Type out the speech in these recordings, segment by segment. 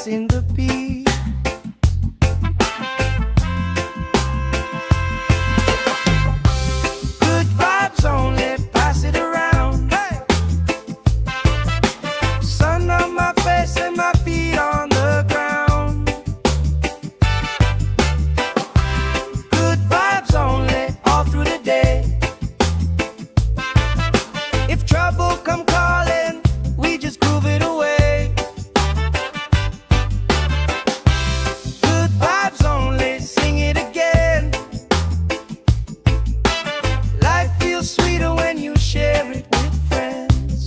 passing the beat. Good vibes only, pass it around. Hey! Sun on my face and my feet on the ground. Good vibes only, all through the day. If trouble come calling, we just groove it away. Good vibes only, sing it again. Life feels sweeter when you share it with friends.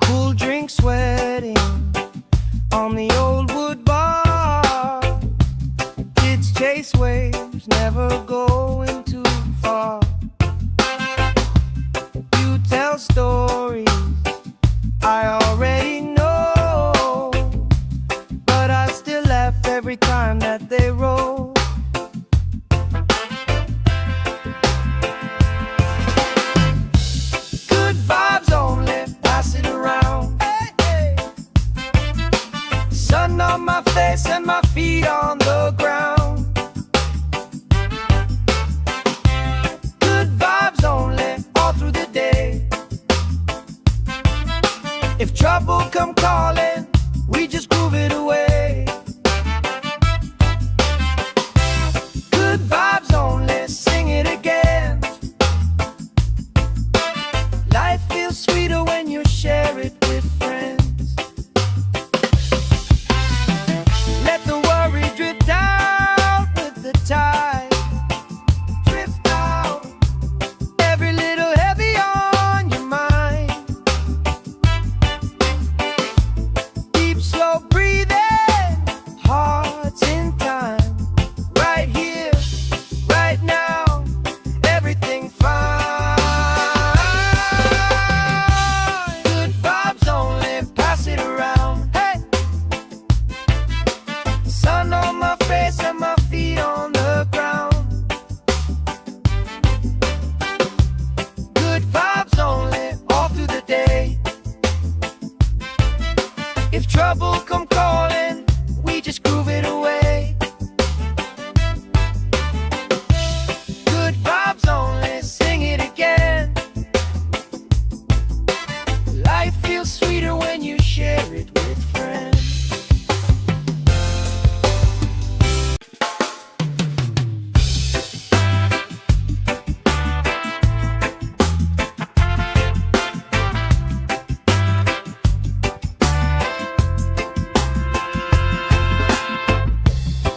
Cool drink sweating on the old wood bar. Kids chase waves, never going too far. You tell stories I already know, but I still laugh every time that they roll. Good vibes only, pass it around. Hey, hey. Sun on my face and my feet on the ground. Good vibes only, all through the day. If trouble come calling, we just groove it away. Good vibes only, sing it again. Life feels sweeter when you share it with friends. Let the worry drift out with the tide. Drift out, every little heavy on your mind. Deep, slow breathing, hearts in time. Right here, right now, everything fine. Good vibes only, pass it around. Hey! Sun on my face and my feet on the ground. Good vibes only, all through the day. If trouble come calling, we just groove it away. Good vibes only, sing it again. Life feels sweeter when you share it with friends.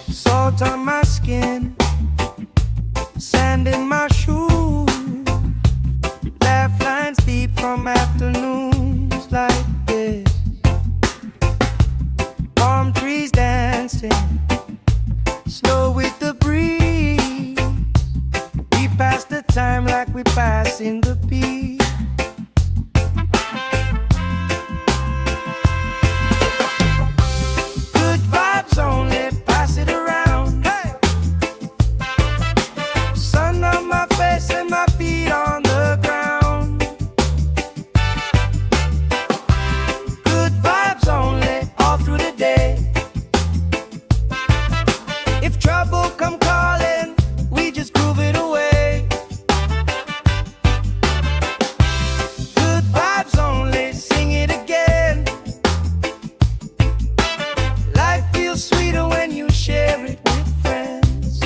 Salt on my skin, sand in my shoes. Laugh lines deep from afternoons like this. Palm trees dancing, slow with the breeze. We pass the time like we pass in the beat. Good vibes only, pass it around. Hey! Sun on my face and my feet on the ground. Good vibes only, all through the day. If trouble come calling, we just groove it away. Good vibes only, sing it again. Life feels sweeter when you share it with friends.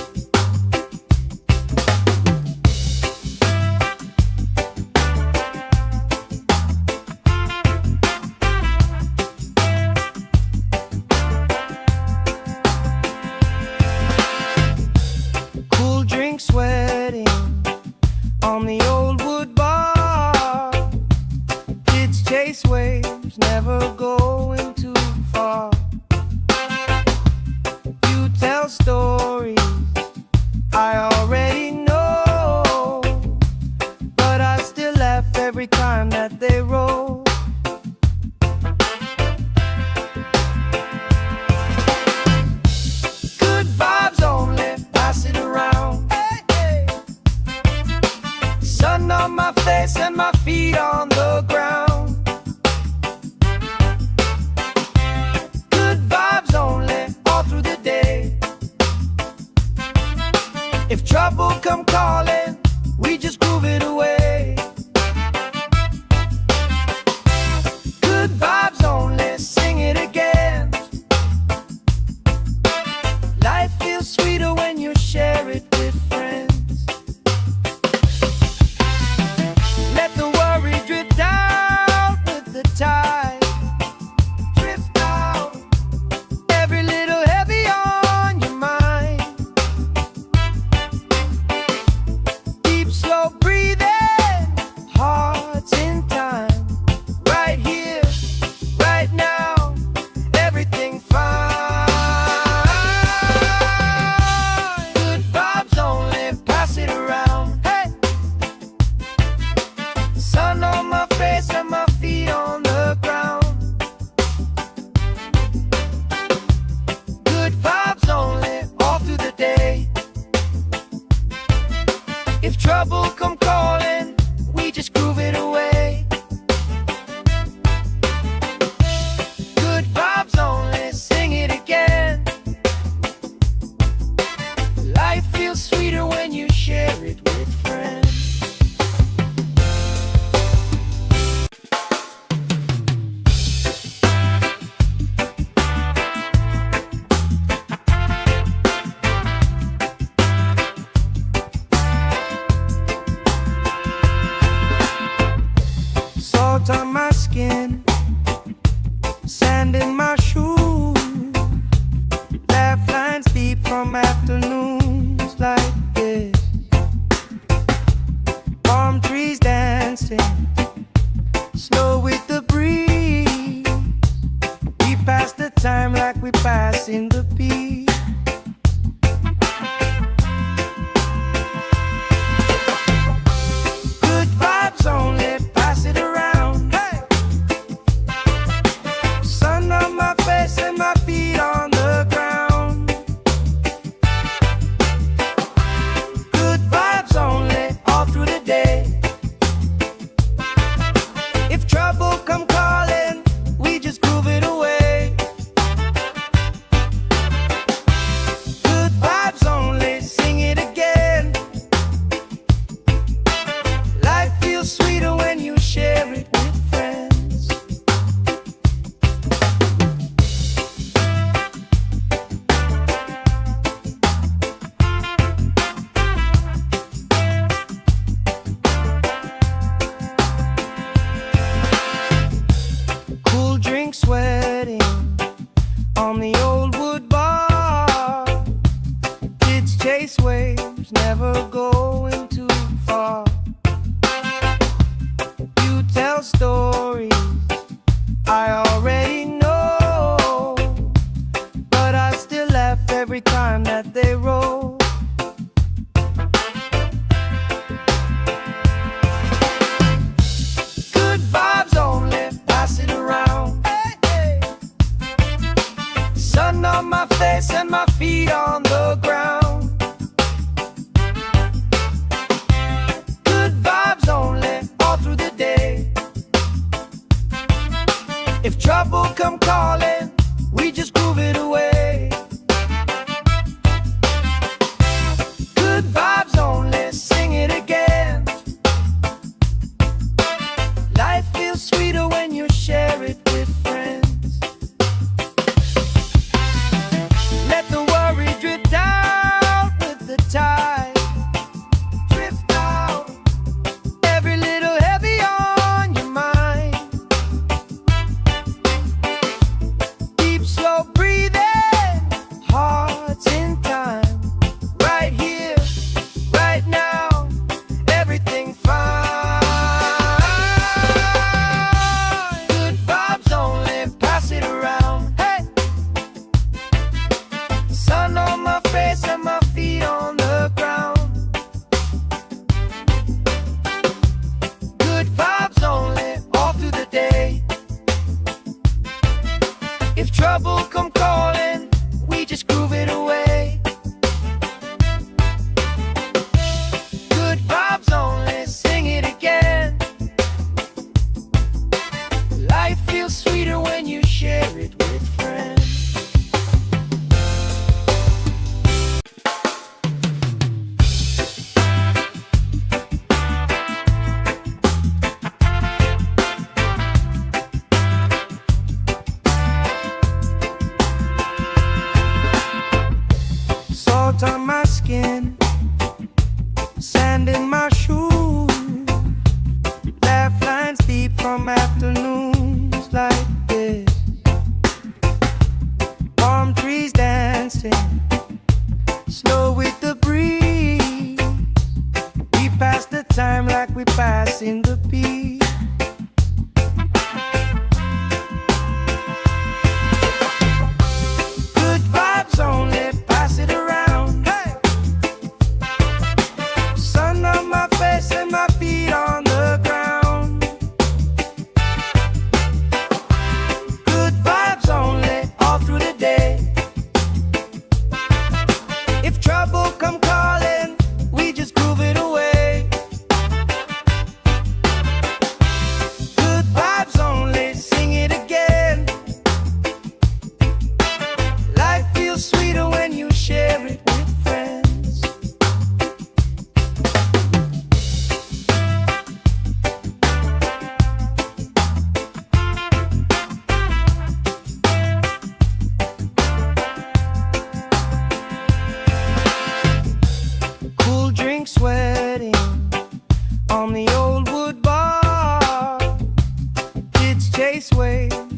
Cool drink sweating on the old wood bar. Kids chase waves, never going too far. You tell stories I already know, but I still laugh every time that they roll. my face and my feet on the ground. Good vibes only, all through the day. If trouble come calling, we just groove it away. Good vibes only, sing it again. Life feels sweeter when you share it with friends. Let the worry drift out with the tide. Drift out, every little heavy on your mind. Deep, slow breathing, hearts in time. Right here, right now, everything fine. Good vibes only, pass it around. Hey! Sun on my face and my feet on the ground. Good vibes only, all through the day. If trouble come calling, we just groove it away. Good vibes only, sing it again. Life feels sweeter when you share it with friends. Salt on my skin, sand in my shoes, laugh lines deep from afternoons like this. Palm trees dancing, slow with the breeze. We pass the time like we pass in the beat. Good vibes only, pass it around. Hey! Sun on my face and my feet on the ground. Good vibes only, all through the day. If trouble come calling, we just groove it away.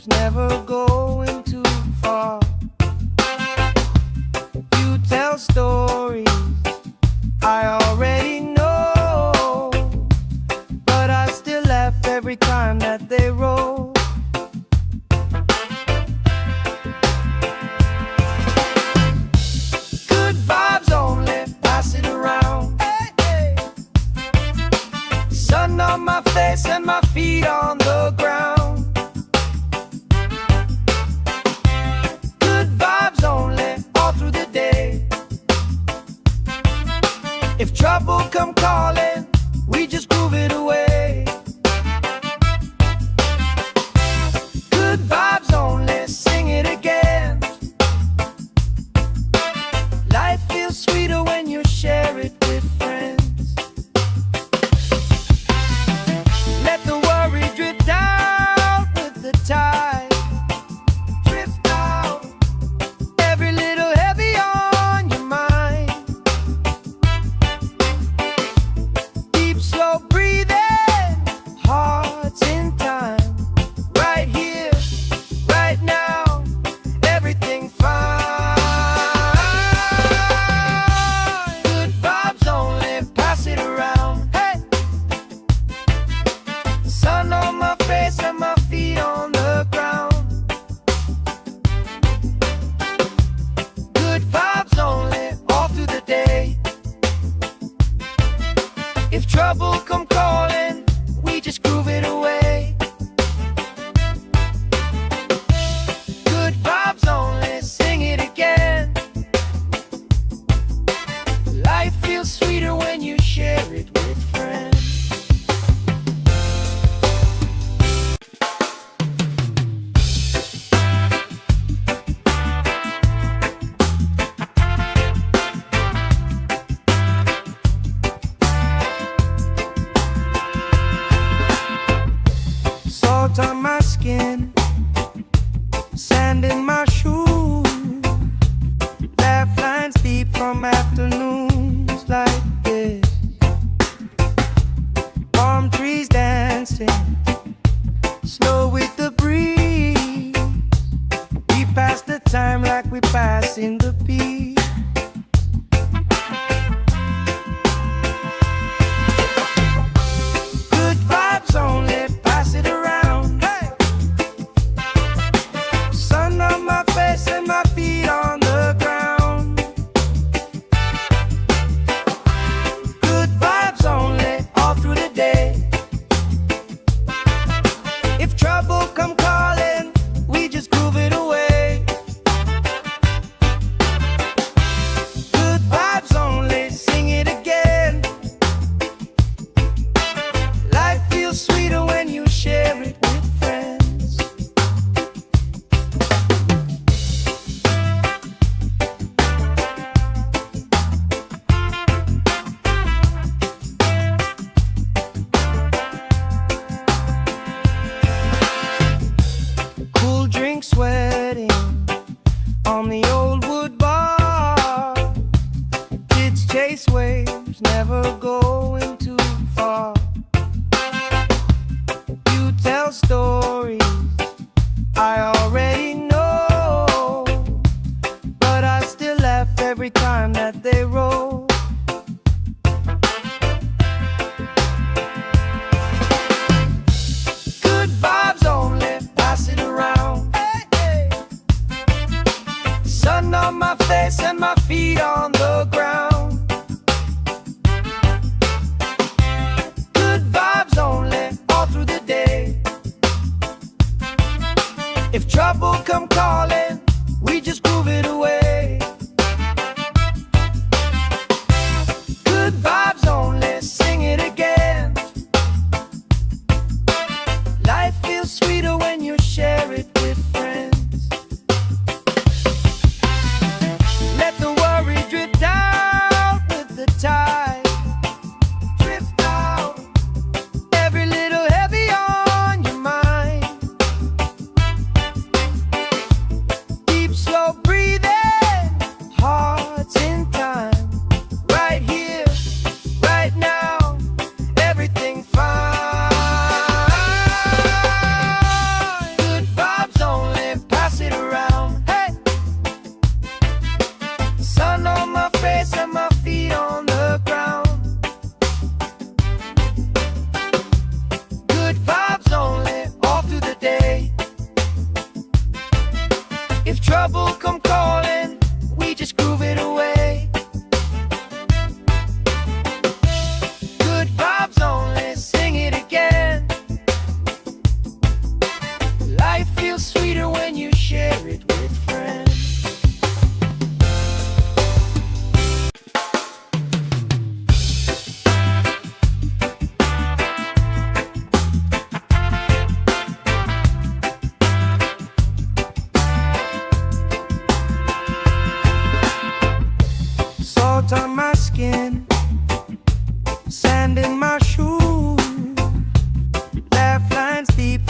dreams, never going too far. You tell stories I already know, but I still laugh every time that they roll. Good vibes only, pass it around. Hey, hey. Sun on my face and my feet on the ground. Good vibes only, all through the day. If trouble come calling, we just groove it away. Good vibes only, sing it again. Life feels sweeter when you share it with friends. Let the worry drift out with the tide. Drift out, every little heavy on your mind. Deep, slow breathing, hearts in time. Right here, right now, everything fine. Good vibes only, pass it around. Hey! Sun on my face and my feet on the ground. Good vibes only, all through the day. If trouble come calling, we just groove it away. Good vibes only, sing it again. Life feels sweeter when you share it with friends. Salt on my skin, sand in my shoes. Laugh lines deep from afternoons like this. Palm trees dancing, slow with the breeze. We pass the time like we pass in the beat. Good vibes only, pass it around. Hey! Sun on my face and my feet on the ground. Good vibes only, all through the day. If trouble come calling, we just groove it away.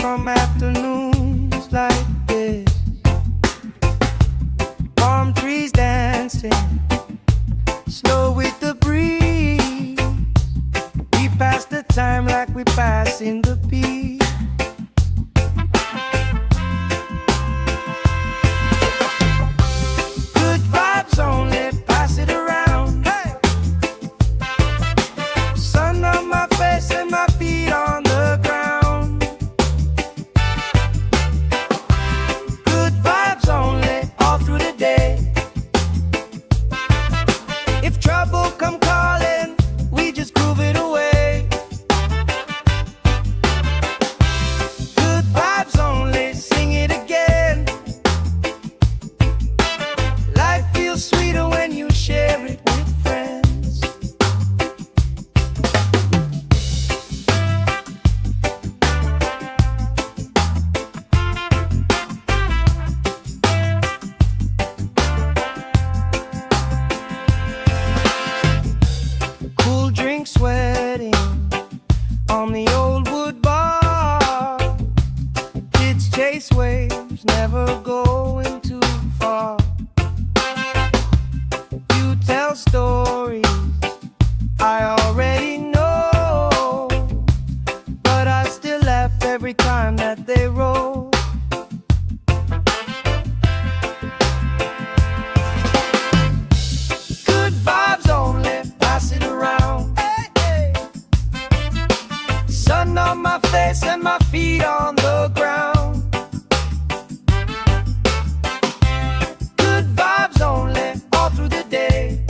from afternoons like this. Palm trees dancing slow with the breeze. We pass the time like we passing the peace. Good vibes only, pass it around. Hey! Sun on my face and my feet on the ground. Good vibes only, all through the day. If trouble come calling, we just groove it away. Good vibes only, sing it again. Life feels sweeter when you share it with friends. Cool drink sweating on the old wood bar. Kids chase waves, never going too far. You tell stories I already know, but I still laugh every time that they roll. Good vibes only, pass it around. Hey, hey. Sun on my face and my feet on the ground. Good vibes only, all through the day.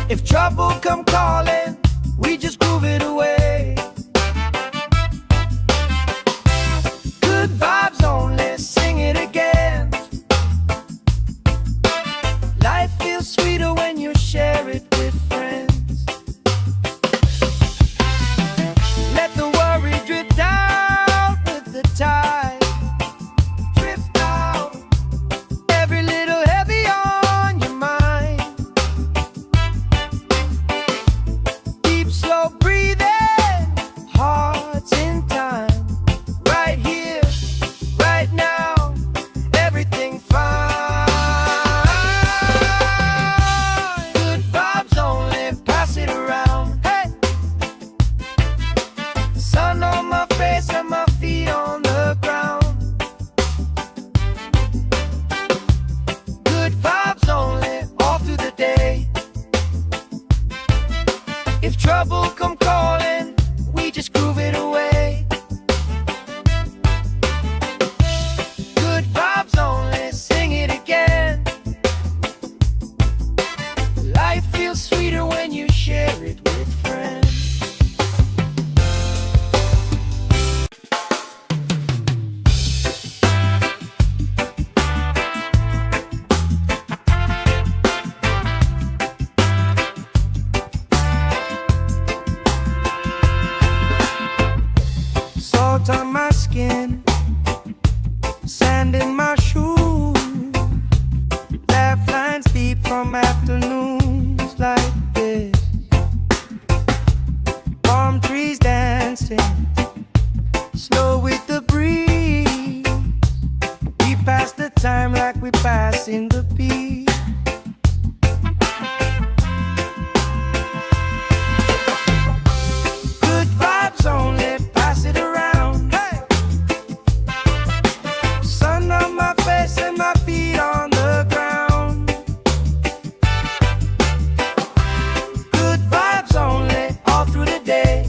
If trouble come calling, we just groove it away. Good vibes only, sing it again. Life feels sweeter when you share it with friends. Let the worry drift out with the tide. Drift out, every little heavy on your mind. Deep, slow breathing, hearts in time. Right here, right now, everything fine. Good vibes only, pass it around. Hey! Sun on my face and my feet on the ground. Good vibes only, all through the day. If trouble come calling, we just groove it away. Good vibes only, sing it again. Life feels sweeter when you share it with friends. Salt on my skin, sand in my shoes. Laugh lines deep from afternoons like this. Palm trees dancing slow with the breeze. We pass the time like we passing the peace. Good vibes only, pass it around. Hey! Sun on my face and my feet on the ground. Good vibes only, all through the day.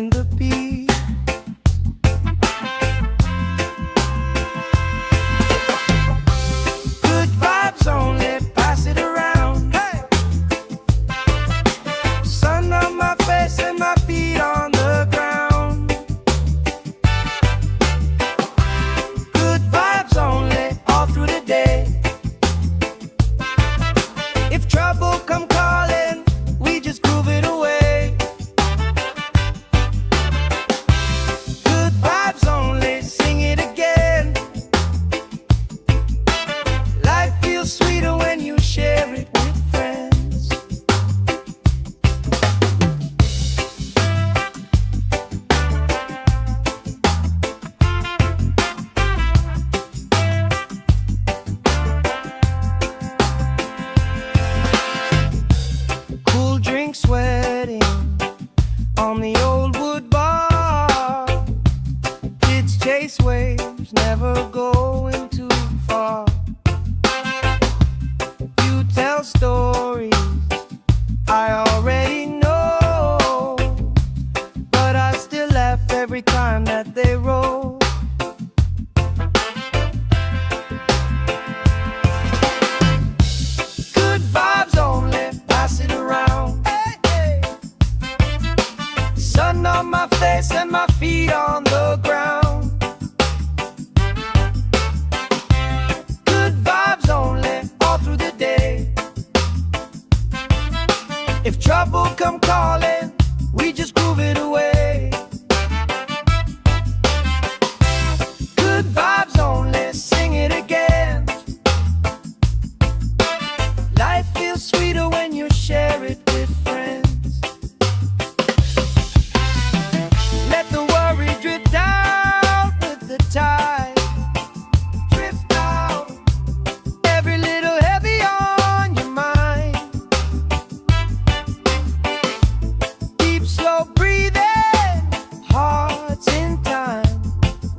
passing the beat. Good vibes only, pass it around. Hey! Sun on my face and my feet on the ground. Good vibes only, all through the day. If trouble come calling, we just groove it away. Good vibes only, sing it again. Life feels sweeter when you share it with friends. Cool drink sweating on the old wood bar. Kids chase waves, never going too far. You tell stories I already know, but I still laugh every time that they roll. Good vibes only, pass it around. Hey, hey. Sun on my face and my feet on the ground. Good vibes only, all through the day. If trouble come calling, we just groove it away. Good vibes only, sing it again. Life feels sweeter when you share it with friends. Let the worry drift out with the tide. Drift out, every little heavy on your mind. Deep, slow breathing, hearts in time.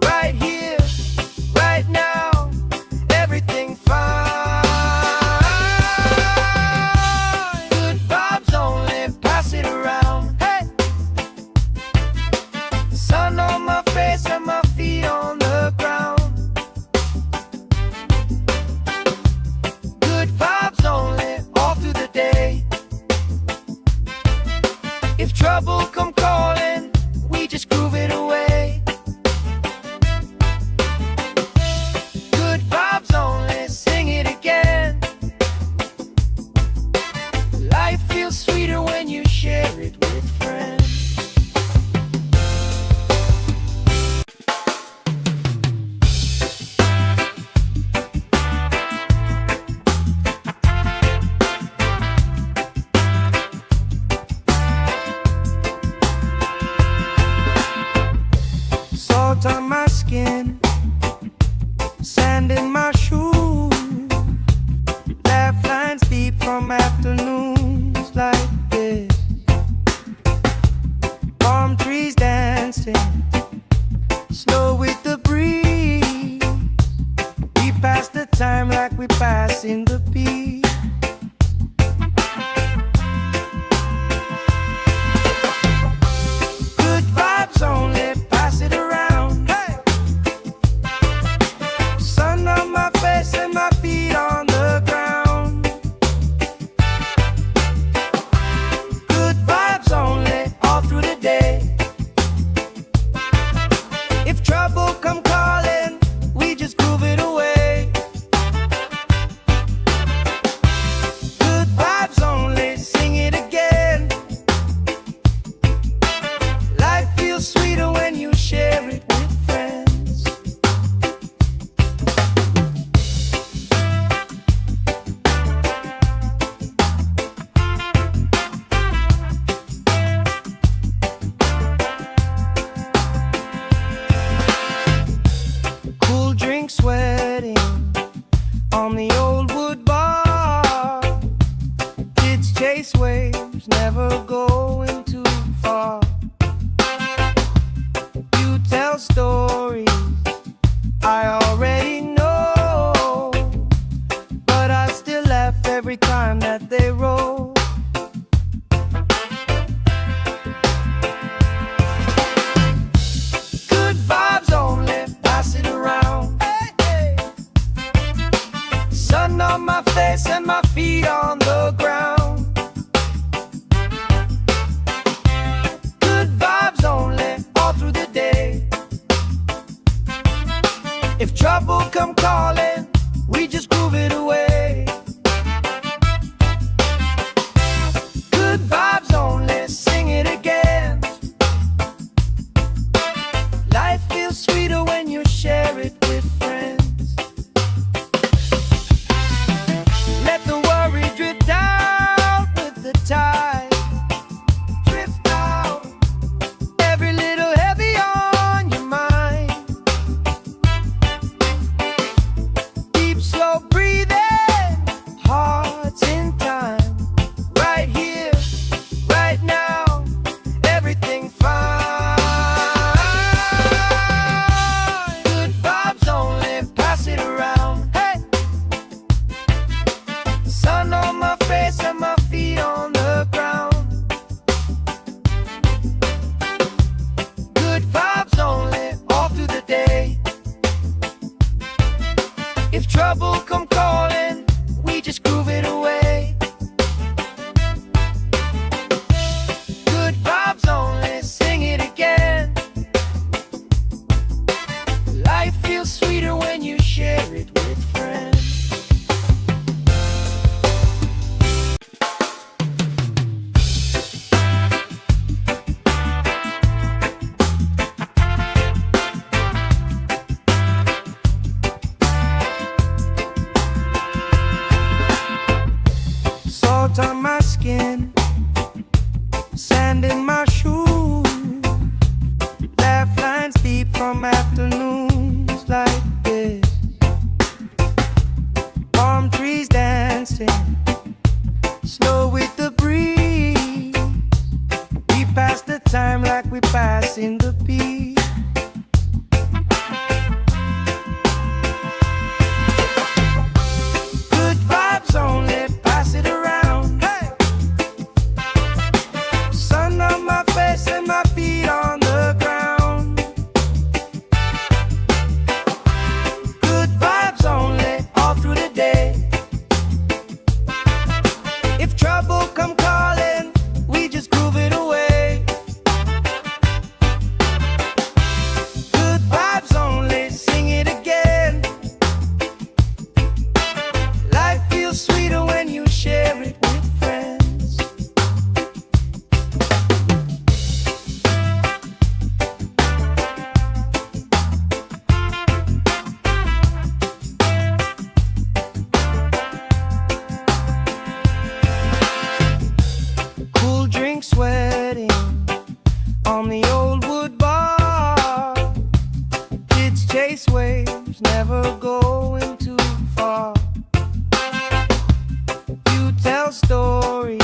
Right here, right now, everything fine. Good vibes only, pass it around. Hey! Sun on my face and my feet on the ground. Good vibes only, all through the day. If trouble come calling, we just groove it away. Good vibes only, sing it again. Life feels sweeter when you share it with friends. Salt on my skin, sand in my shoes. Laugh lines deep from afternoons like this. Palm trees dancing, slow with the breeze. We pass the time like we pass in the beat. Good vibes only, pass it around. Hey! Sun on my face and my feet on the ground. Good vibes only, all through the day. If trouble come calling, we just groove it away. Good vibes only, sing it again. Life feels sweeter when you share it with friends. Cool drink sweating on the old wood bar. Kids chase waves, never going too far. You tell stories I already know, but I still laugh every time that they roll. come calling, we just groove it away. Good vibes only, sing it again. Life feels sweeter when you share it with friends. Let the worry drift out with the tide. Drift out, every little heavy on your mind. Deep, slow breathing, hearts in time. Right here, right now, everything fine. Good vibes only, pass it around. Hey! Sun on my face and my feet on the ground. Good vibes only, all through the day. If trouble come calling, we just groove it away. Good vibes only, sing it again. Life feels sweeter when you share it with friends. Salt on my skin, sand in my shoes, laugh lines deep from afternoons like this. Palm trees dancing, slow with the breeze. We pass the time like we pass in the peace. Good vibes only, pass it around. Hey! Sun on my face and my feet on the ground. Good vibes only, all through the day. If trouble come calling, we just groove it away. Good vibes only, sing it again. Life feels sweeter when you share it with friends. Cool drink sweating on the old wood bar. Kids chase waves, never going too far. You tell stories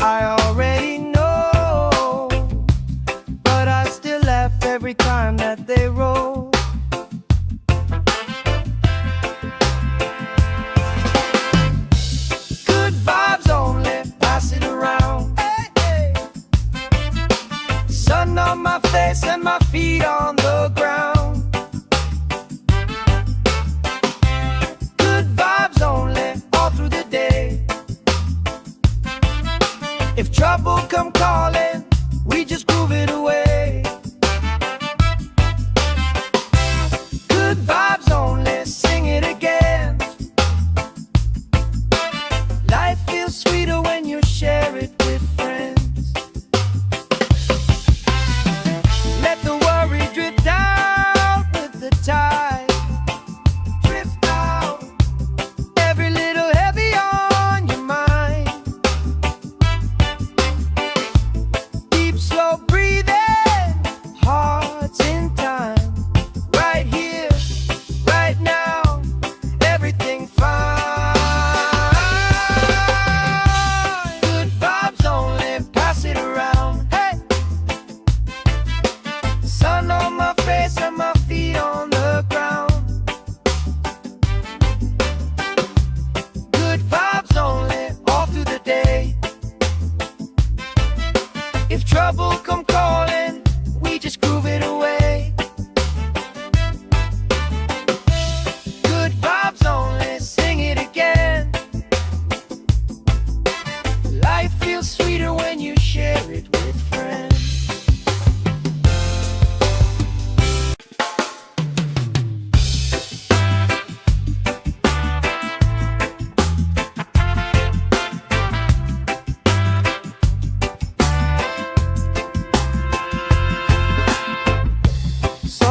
I already know, but I still laugh every time that they roll. Good vibes only, pass it around. Hey, hey. Sun on my face and my feet on the ground. Good vibes only, all through the day. If trouble come calling, we just groove it away. Good vibes only, sing it again. Life feels sweeter when you share it with friends. Let the worry drift out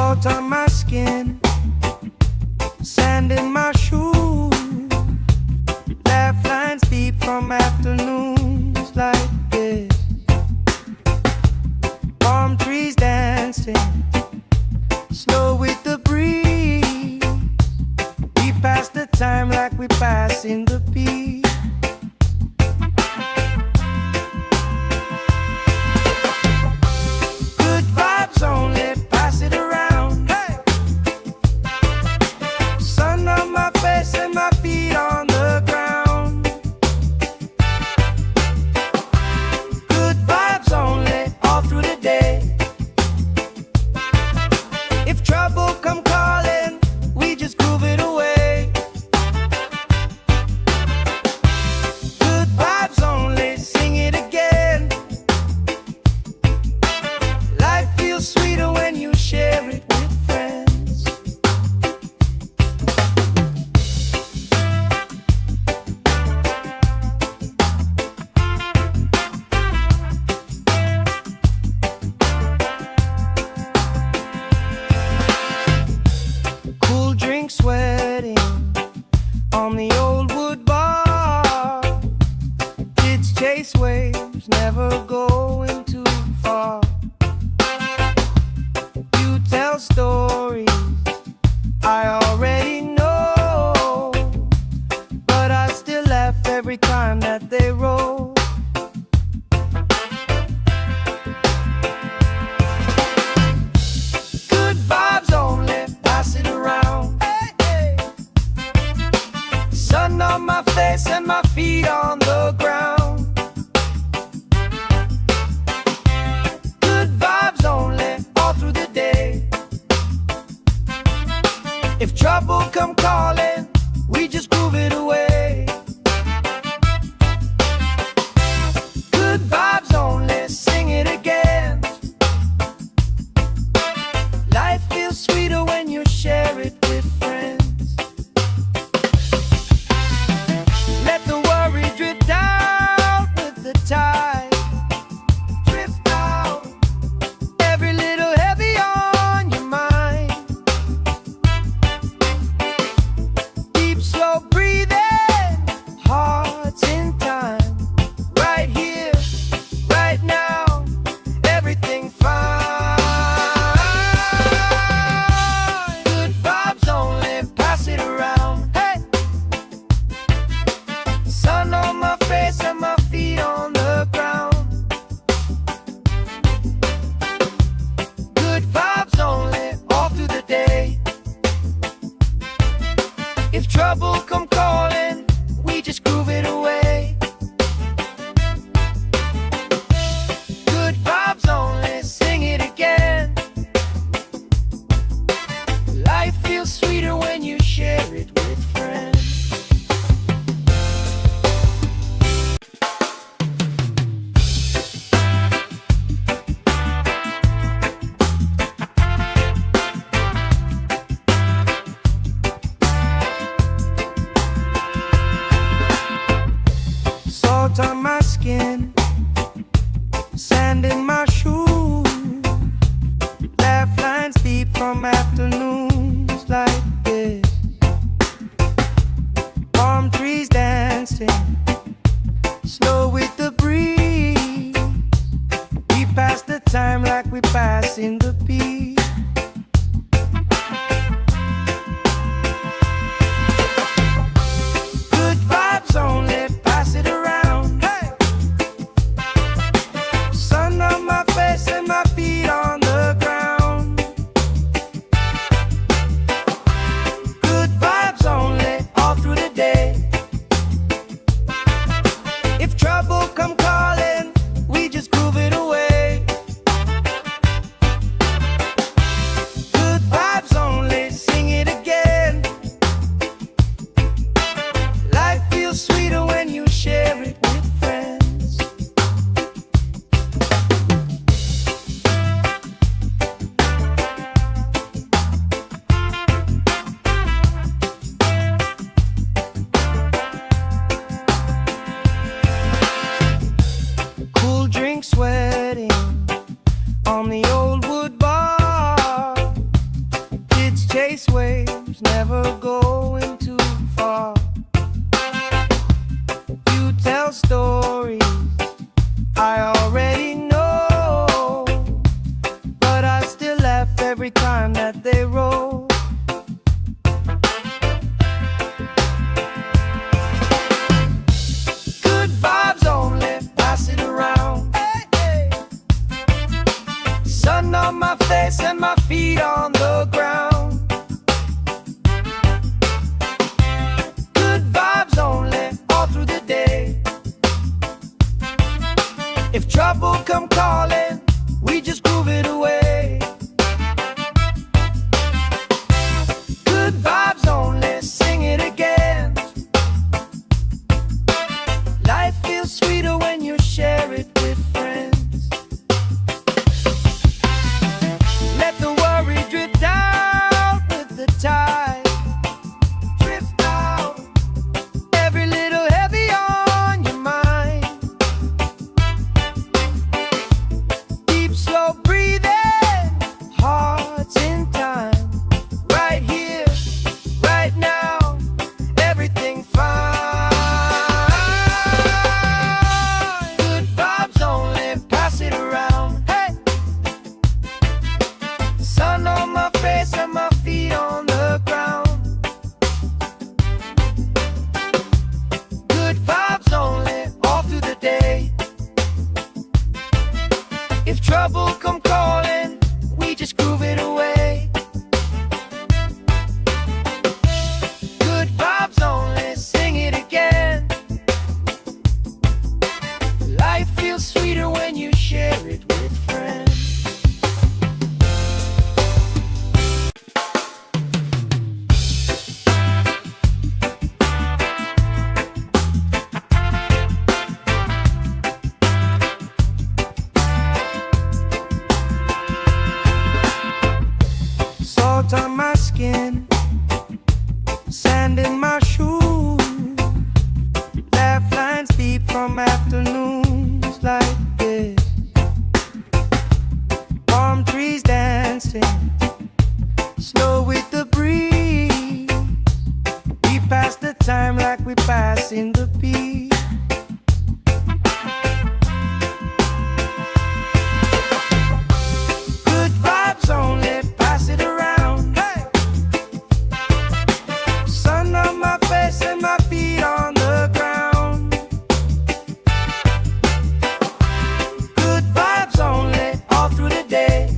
Salt on my skin, sand in my shoes, laugh lines deep from afternoons like this. Palm trees dancing, slow with the breeze. We pass the time like we pass in the beat. Good vibes only, pass it around. Hey! Sun on my face and my feet on the ground. Good vibes only, all through the day. If trouble come calling, we just groove it away. Good vibes only, sing it again. Life feels sweeter when you share it with friends. Cool drink sweating on the old wood bar. Kids chase waves, never going too far. You tell stories I already know, but I still laugh every time that they roll. Good vibes only, pass it around. Hey, hey. Sun on my face and my feet on the ground. Good vibes only, all through the day. If trouble come calling, we just groove it away. Good vibes only, sing it again. Life feels sweeter when you share it with friends. Let the worry drift out with the tide. Drift out, every little heavy on your mind. Deep, slow breathing, hearts in time. Right here, right now, everything fine. Good vibes only, pass it around. Hey! Sun on my face and my feet on the ground. Good vibes only, all through the day. If trouble come calling, we just groove it away. Good vibes only, sing it again. Life feels sweeter when you share it with friends. Salt on my skin, sand in my shoes, laugh lines deep from afternoons like this. Palm trees dancing, slow with the breeze. We pass the time like we pass in the beat. Good vibes only, pass it around. Hey! Sun on my face and my feet on the ground. Good vibes only, all through the day. If trouble come calling, we just groove it away. space waves, never going too far. You tell stories I already know, but I still laugh every time that they roll. Good vibes only, pass it around. Hey, hey. Sun on my face and my feet on the ground. Good vibes only, all through the day. If trouble come calling, we just groove it away. Good vibes only, sing it again. Life feels sweeter when you share it with friends. Let the worry drift out with the tide. Drift out, every little heavy on your mind. Deep, slow breathing, hearts in time. Right here, right now, everything fine. Good vibes only, pass it around. Hey! Sun on my face and my feet on the ground. Good vibes only, all through the day. If trouble come calling, we just groove it away. Good vibes only, sing it again. Life feels sweeter when you share it with friends. Salt on my skin, sand in my shoes, laugh lines deep from afternoons like this. Palm trees dancing, slow with the breeze. We pass the time like we pass in the beat. Good vibes only, pass it around. Hey! Sun on my face and my feet on the ground. Good vibes only, all through the day.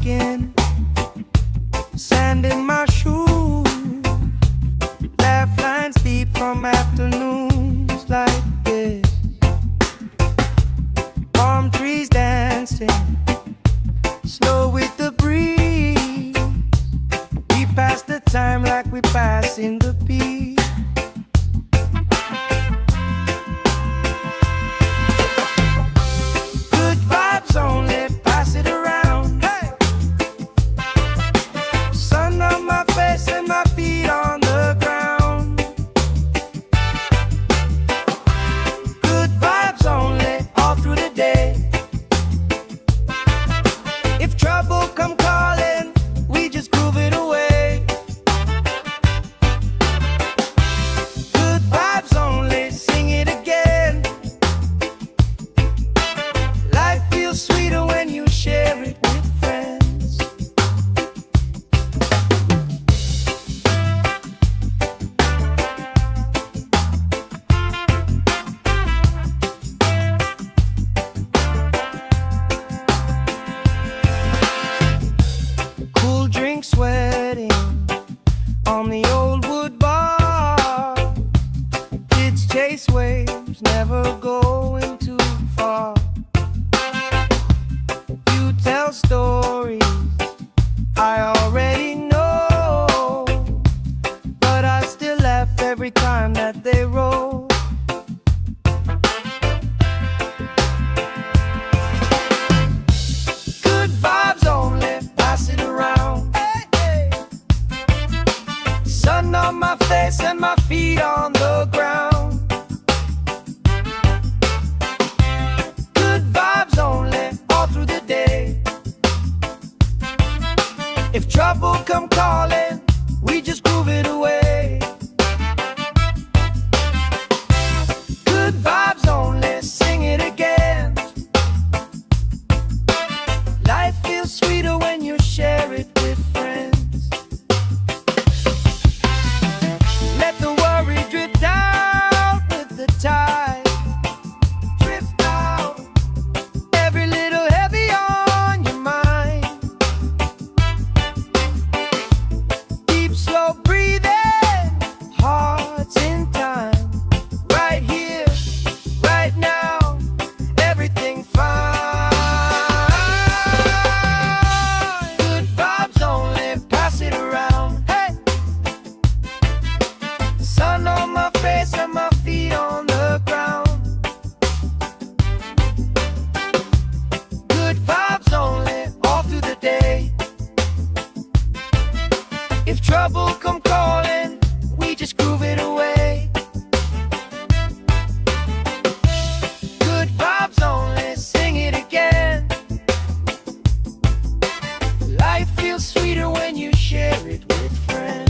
skin, sand in my shoes, laugh lines deep from afternoons like this. Palm trees dancing, slow with the breeze. We pass the time like we pass in the peace. Good vibes only, pass it around. Hey! Sun on my face and my feet on the ground. Good vibes only, all through the day. If trouble come calling, we just groove it away. Good vibes only, sing it again. Life feels sweeter when you share it with friends. Cool drink sweating on the old wood bar. Kids chase waves, never going too far. You tell stories I already know, but I still laugh every time that they roll. Good vibes only, pass it around. Hey, hey. Sun on my face and my feet on the ground. Good vibes only, all through the day. If trouble come calling, we just groove it away. Good vibes only, sing it again. Life feels sweeter when you share it with friends. Let the worry drift out with the tide. Drift out, every little heavy on your mind. Deep, slow breathing, hearts in time. Right here, right now, everything fine. Good vibes only, pass it around. Hey! Sun on my face and my feet on the ground. Good vibes only, all through the day. If trouble come calling, we just groove it away. Good vibes only, sing it again. Life feels sweeter when you share it with friends.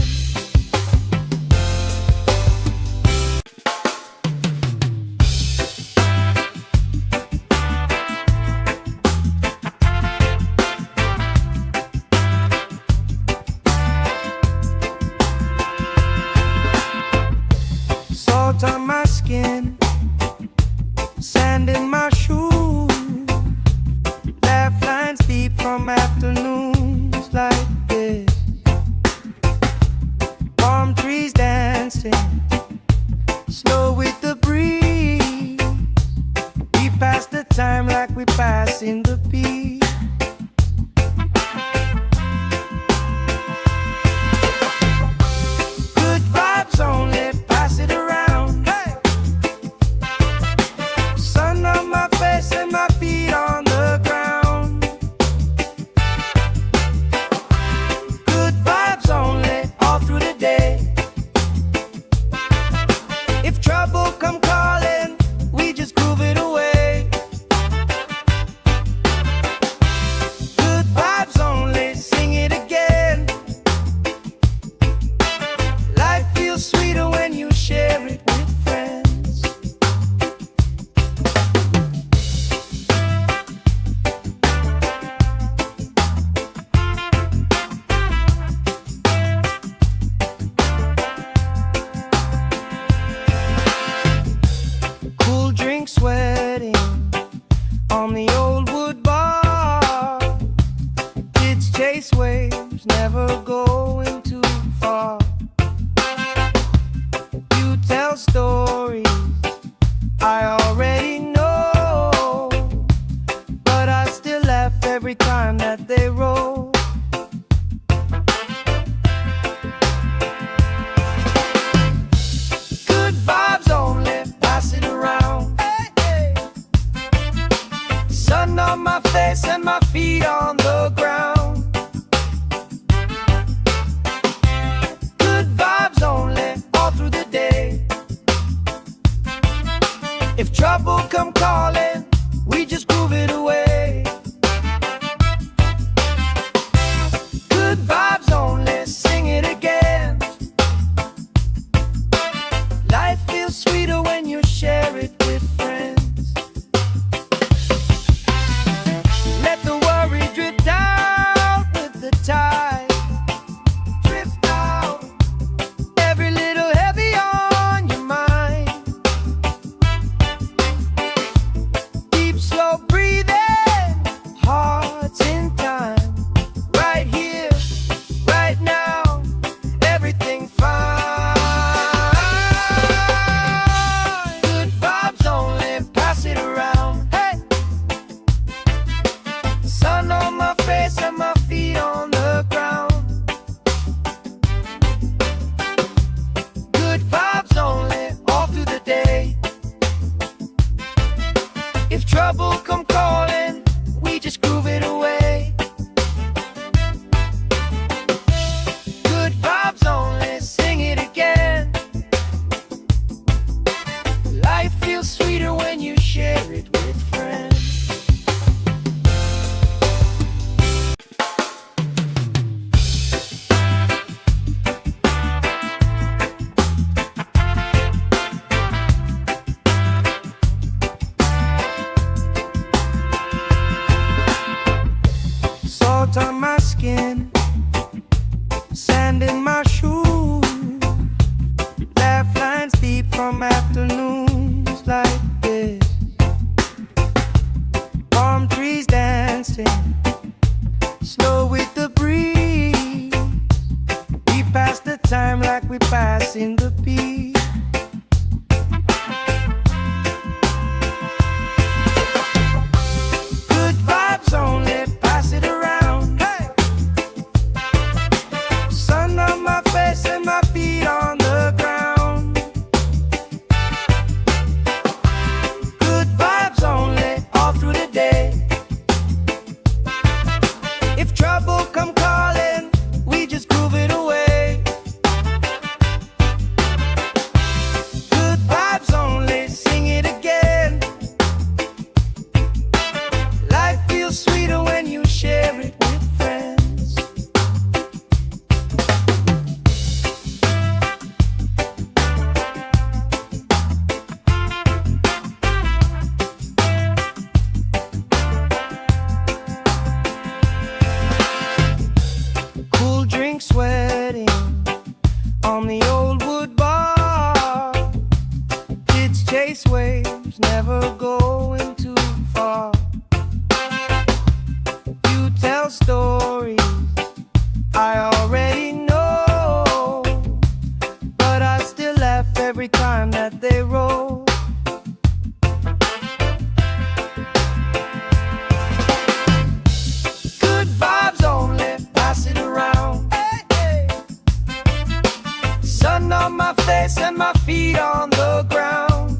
Salt on my skin, sand in my shoes, laugh lines deep from afternoons like this. Palm trees dancing, slow with the breeze. We pass the time like we pass in the peace. Good vibes only, pass it around. Hey! Sun on my face and my feet on the ground. Good vibes only, all through the day. If trouble come calling, we just groove it away. passing the beat. Good vibes only, pass it around. Hey! Sun on my face and my feet on the ground. Good vibes only, all through the day. If trouble come calling, we just groove it away. Good vibes only, sing it again. Life feels sweeter when you share it with friends. Cool drink sweating on the old wood bar. Kids chase waves, never going too far. You tell stories I already know, but I still laugh every time that they roll. Good vibes only, pass it around. Hey, hey. Sun on my face and my feet on the ground.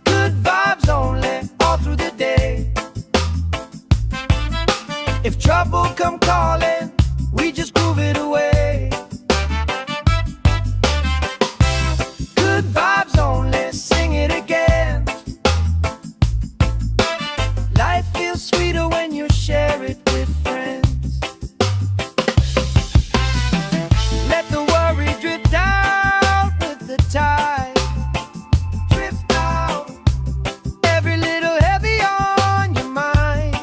Good vibes only, all through the day. If trouble come calling, we just groove it away. Good vibes only, sing it again. Life feels sweeter when you share it with friends. Let the worry drift out with the tide. Drift out, every little heavy on your mind.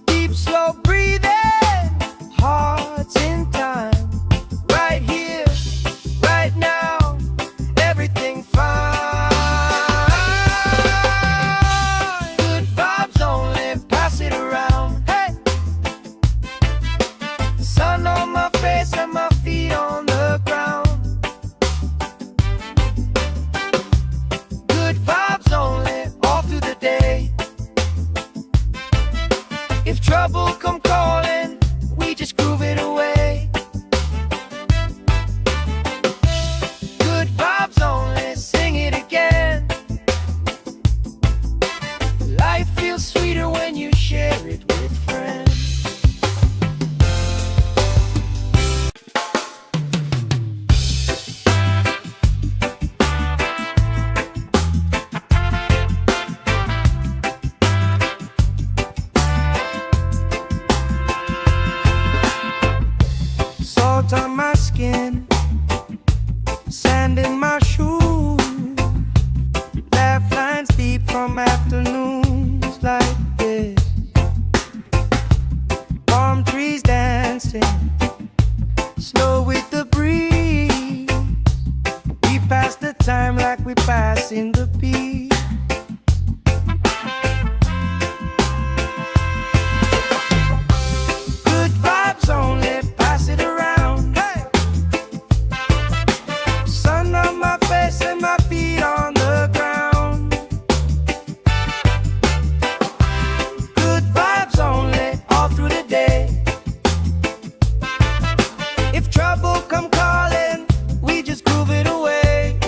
Deep, slow breathing, hearts in time. Right here, right now, everything fine. Good vibes only, pass it around. Hey! Sun on my face and my feet on the ground. Good vibes only, all through the day. If trouble come calling, we just groove it away. Good vibes only, sing it again. Life feels sweeter when you share it with friends. Salt on my skin, sand in my shoes. Laugh lines deep from afternoons like this. Palm trees dancing, slow with the breeze. We pass the time like we passing the beat. Good vibes only, pass it around. Hey! Sun on my face and my feet on the ground. Good vibes only, all through the day. If trouble come calling, we just groove it away.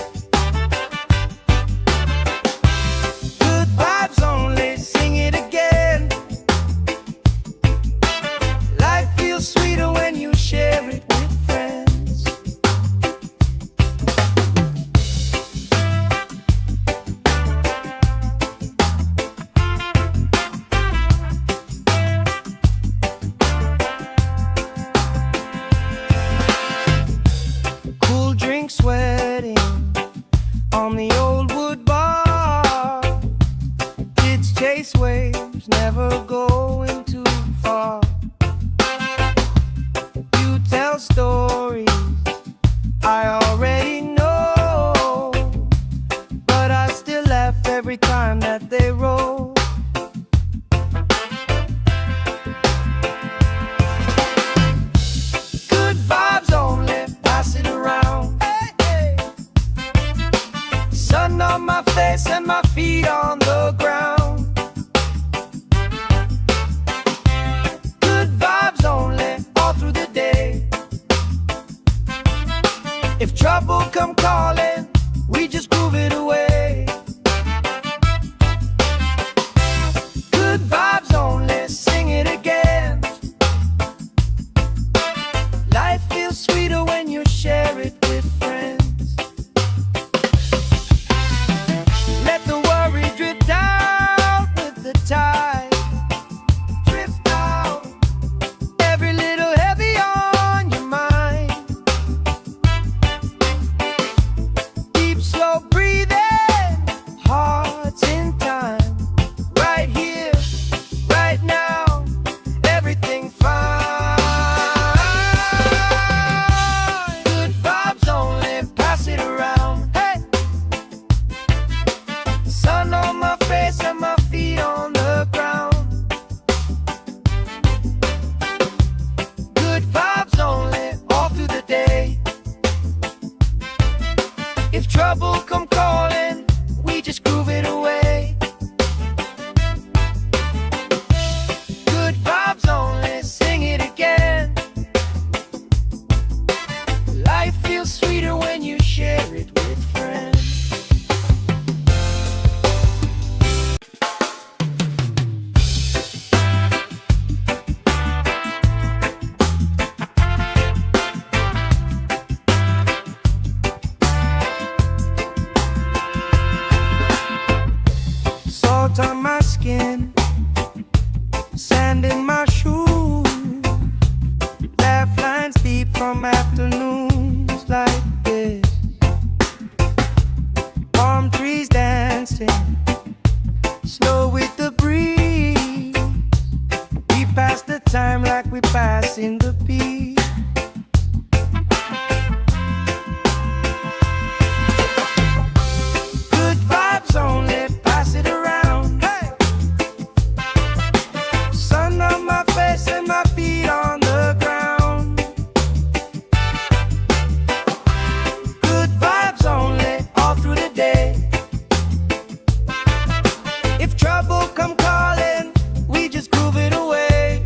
passing the beat. Good vibes only, pass it around. Hey! Sun on my face and my feet on the ground. Good vibes only, all through the day. If trouble come calling, we just groove it away.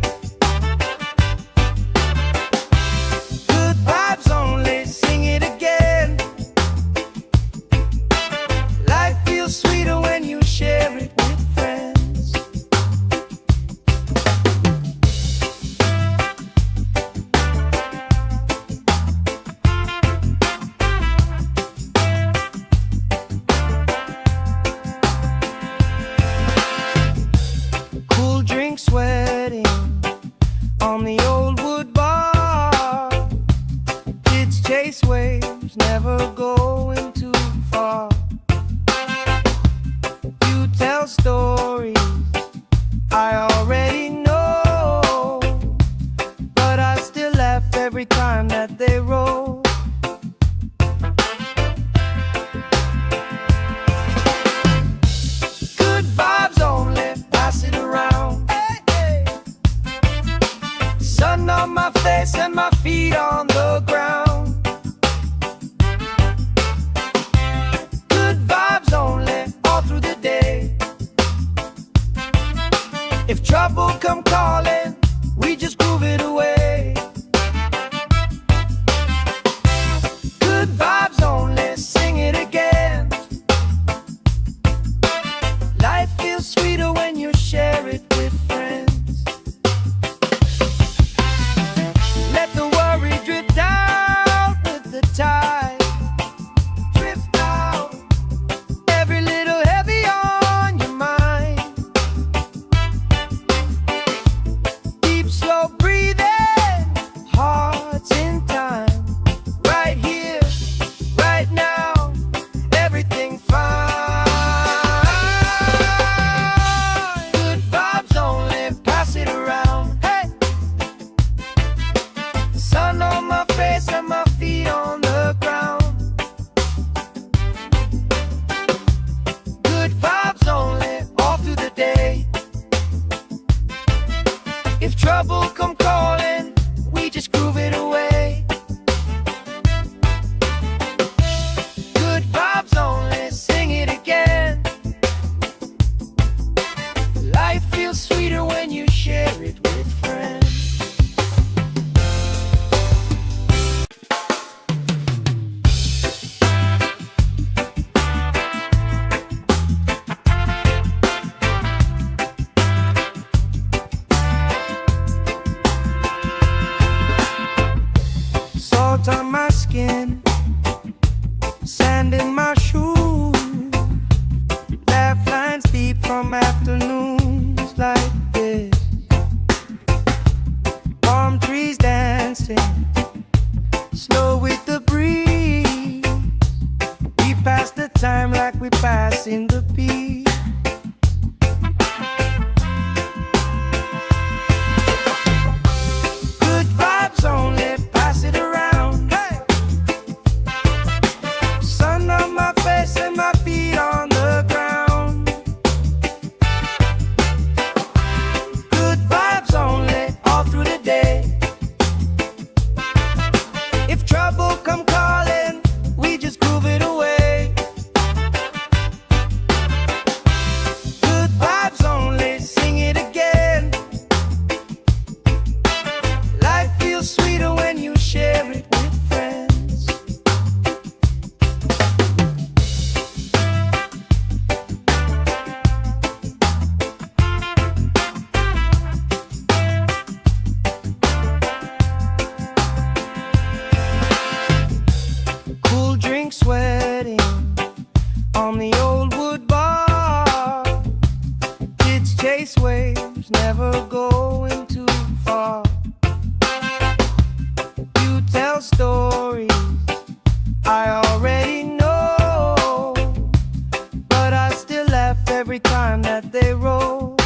Good vibes only, sing it again. Life feels sweeter when you share it with friends. Cool drink sweating on the old wood bar. Kids chase waves, never going too far. You tell stories I already know, but I still laugh every time that they roll. Good vibes only, pass it around. Hey, hey. Sun on my face and my feet on the ground. Good vibes only, all through the day. If trouble come calling, we just groove it away. Good vibes only, sing it again. Life feels sweeter when you share it with friends. Let the worry drift out with the tide. Drift out, every little heavy on your mind. Deep, slow breathing, hearts in time. Right here, right now, everything fine. Good vibes only, pass it around. Hey! Sun on my face and my feet on the ground. Good vibes only, all through the day. If trouble come calling, we just groove it away. Good vibes only, sing it again. Life feels sweeter when you share it with friends. Salt on my skin, sand in my shoes. Laugh lines deep from afternoons like this. Palm trees dancing, slow with the breeze. We pass the time like we pass in the beat. Good vibes only, pass it around. Hey! Sun on my face and my feet on the ground. Good vibes only, all through the day. If trouble come calling, we just groove it away. Good vibes only, sing it again. Life feels sweeter when you share it with friends. Cool drink sweating on the old wood bar. Kids chase waves, never going too far. You tell stories I already know, but I still laugh every time that they roll.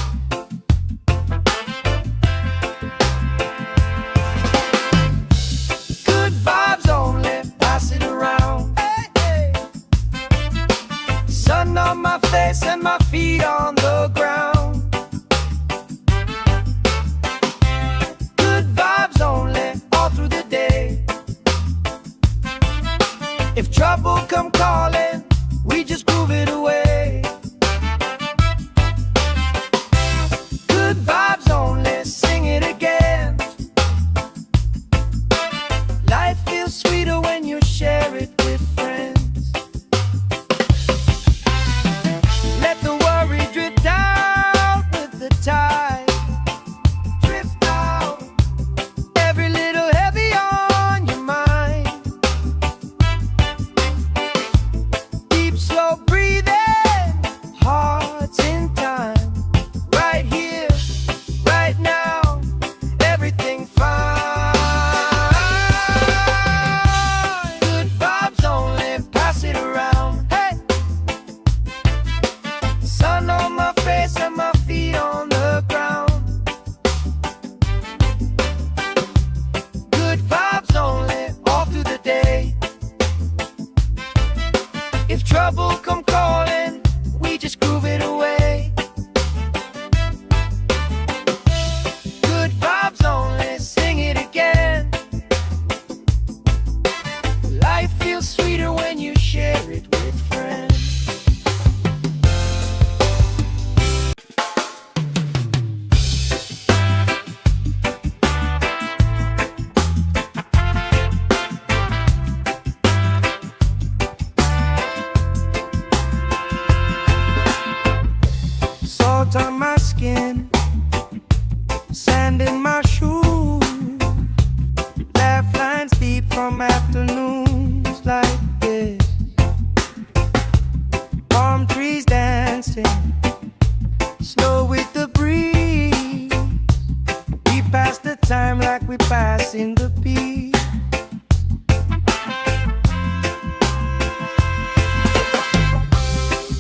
passing the beat.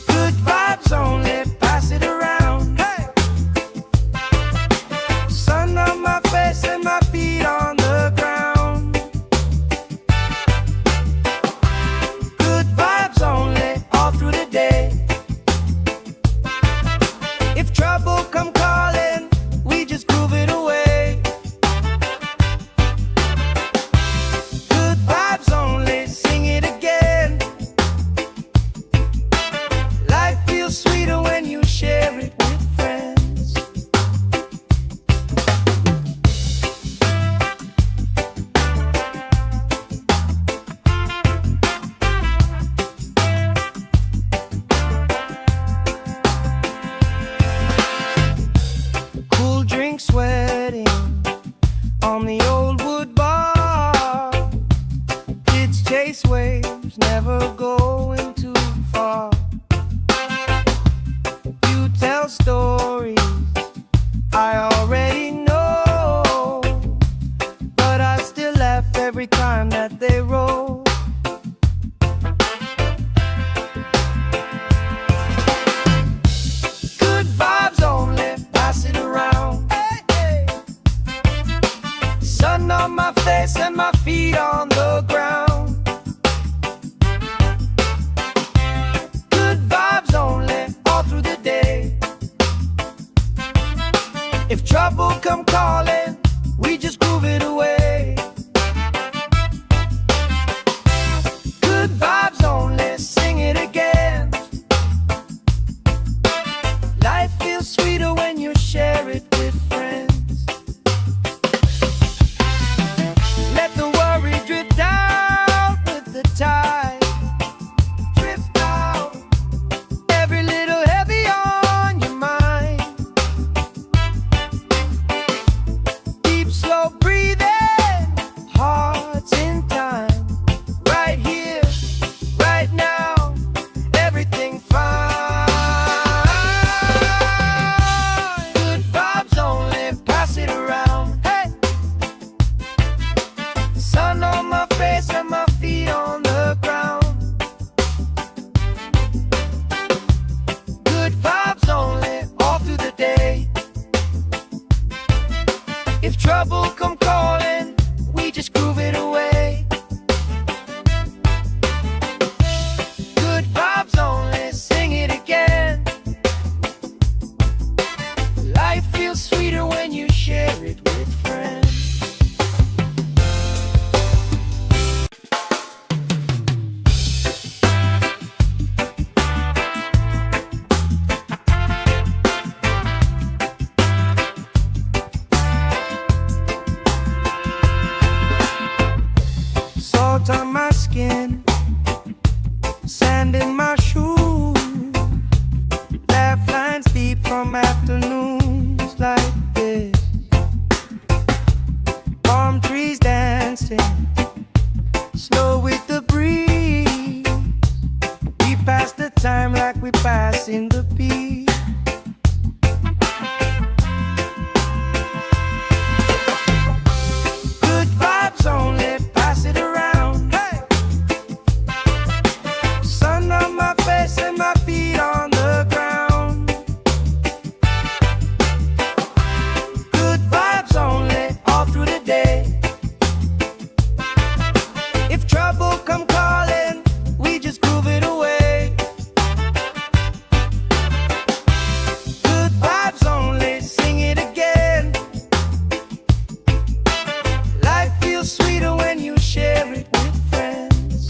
Good vibes only, pass it around. Hey! Sun on my face and my feet on the ground. Good vibes only, all through the day. If trouble come calling, we just groove it away. Good vibes only, sing it again. Life feels sweeter when you share it with friends. Cool drink sweating on the old wood bar. Kids chase waves, never going too far. You tell stories I already know, but I still laugh every time that they roll. Good vibes only, pass it around. Hey, hey. Sun on my face and my feet on the ground. Good vibes only, all through the day. If trouble come calling, we just groove it away. Good vibes only, sing it again. Life feels sweeter when you share it with friends. Let the worry drift out with the tide. Drift out, every little heavy on your mind. Deep, slow breathing, hearts in time. Right here, right now, everything fine. Good vibes only, pass it around. Hey! Sun on my face and my feet on the ground. Good vibes only, all through the day. If trouble come calling, we just groove it away. Good vibes only, sing it again. Life feels sweeter when you share it with friends. Salt on my skin, sand in my shoes. Laugh lines deep from afternoons like this. Palm trees dancing, slow with the breeze. We pass the time like we pass in the beat. Good vibes only, pass it around. Hey! Sun on my face and my feet on the ground. Good vibes only, all through the day. If trouble come calling, we just groove it away. Good vibes only, sing it again. Life feels sweeter when you share it with friends.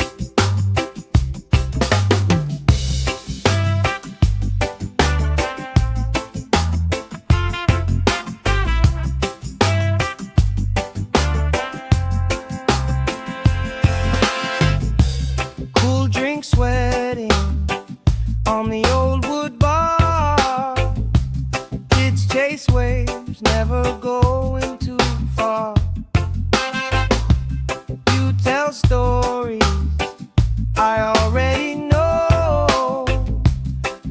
Cool drink sweating on the old wood bar. Kids chase waves, never going too far. You tell stories I already know,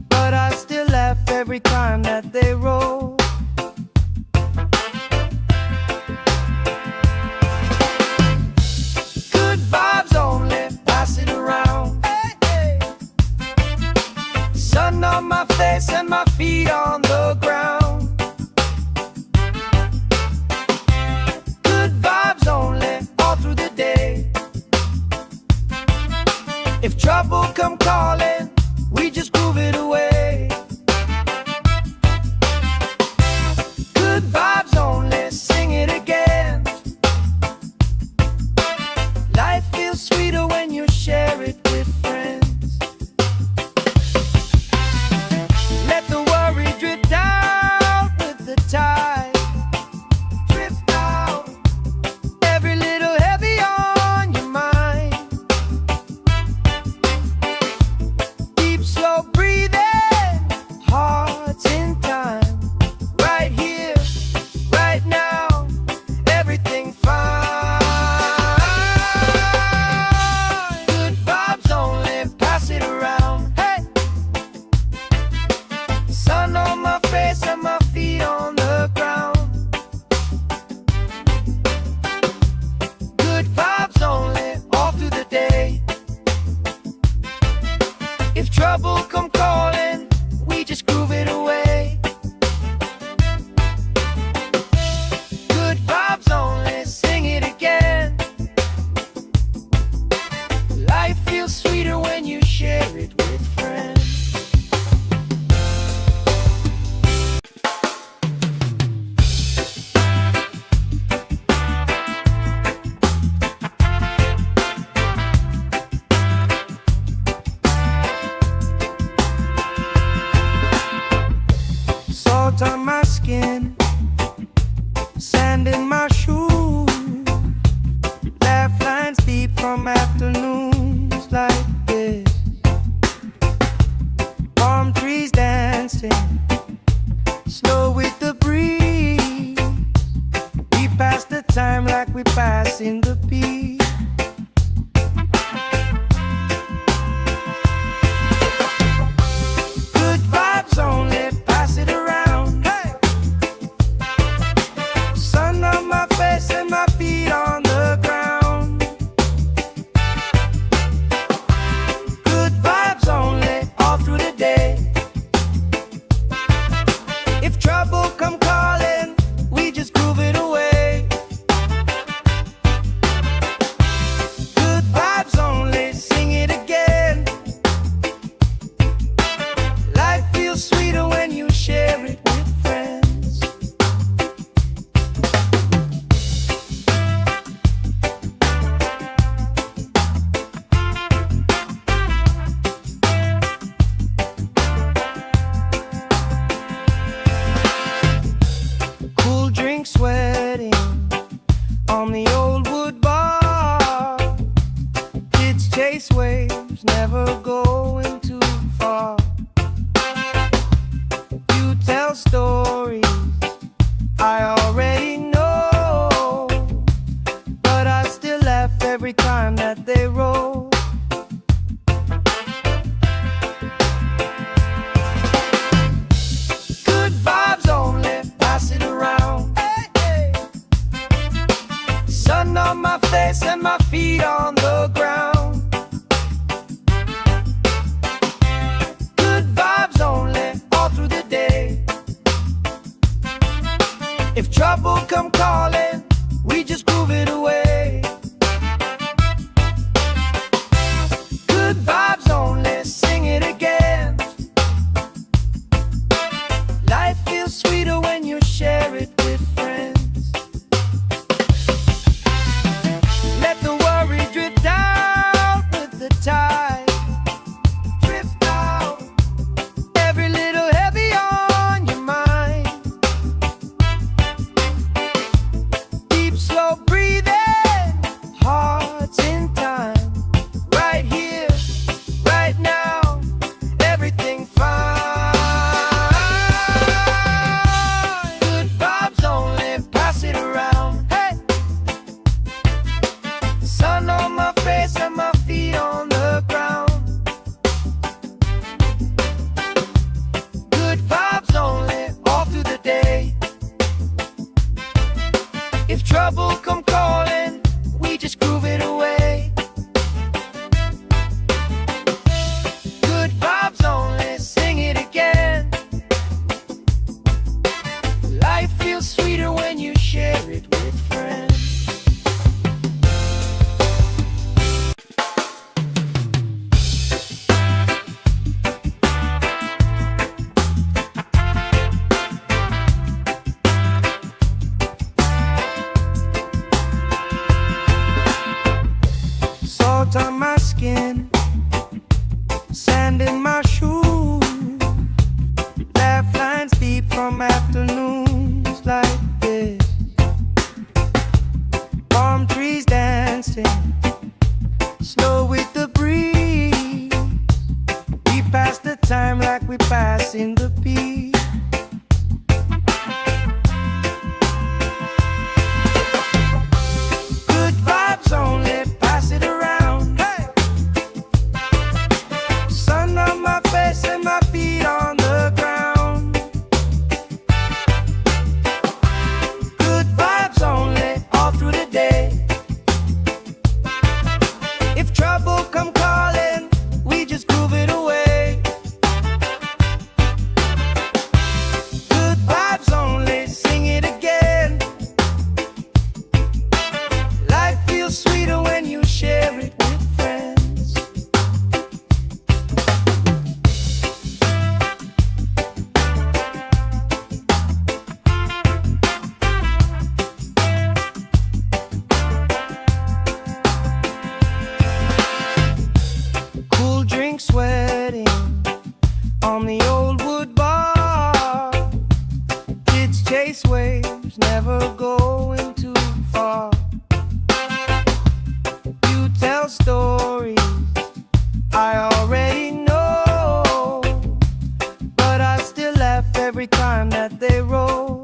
but I still laugh every time that they roll. If trouble come calling, we just groove it away. Good vibes only, sing it again. Life feels sweeter when you share it with friends. Let the worry drift out with the tide. Drift out, every little heavy on your mind. Deep, slow breathing, hearts in time. Right here, right now, everything fine. Good vibes only, pass it around. Hey! Sun on my face and my feet on the ground. Good vibes only, all through the day. If trouble come calling, we just groove it away. Good vibes only, sing it again. Life feels sweeter when you share it with friends. Salt on my skin, sand in my shoes, laugh lines deep from afternoons like this. Palm trees dancing, slow with the breeze. We pass the time like we pass in the peace. Good vibes only, pass it around. Hey! Sun on my face and my feet on the ground. Good vibes only, all through the day. If trouble come calling, we just groove it away. Good vibes only, sing it again. Life feels sweeter when you share it with friends. Cool drink sweating on the old wood bar. Kids chase waves, never going too far. You tell stories I already know, but I still laugh every time that they roll. Good vibes only, pass it around. Hey, hey. Sun on my face and my feet on the ground. Good vibes only, all through the day. If trouble come calling, we just groove it away. Good vibes only, sing it again. Life feels sweeter when you share it with friends. Let the worry drift out with the tide. Drift out, every little heavy on your mind. Salt on my skin, sand in my shoes, laugh lines deep from afternoons like this. Palm trees dancing, slow with the breeze. We pass the time like we pass in the peace. Good vibes only, pass it around. Hey! Sun on my face and my feet on the ground. Good vibes only, all through the day. If trouble come calling, we just groove it away. Good vibes only, sing it again. Life feels sweeter when you share it with friends. Cool drink sweating on the old wood bar. Kids chase waves, never going too far. You tell stories I already know, but I still laugh every time that they roll.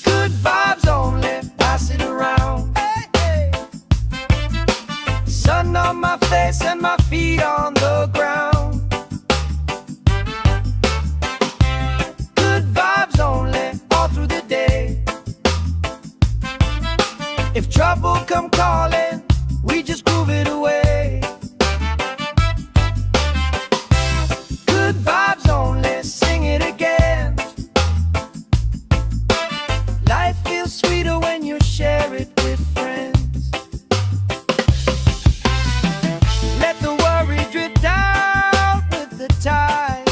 Good vibes only, pass it around. Hey, hey. Sun on my face and my feet on the ground. Good vibes only, all through the day. If trouble come calling, we just groove it away. Good vibes only, sing it again. Life feels sweeter when you share it with friends. Let the worry drift out with the tide.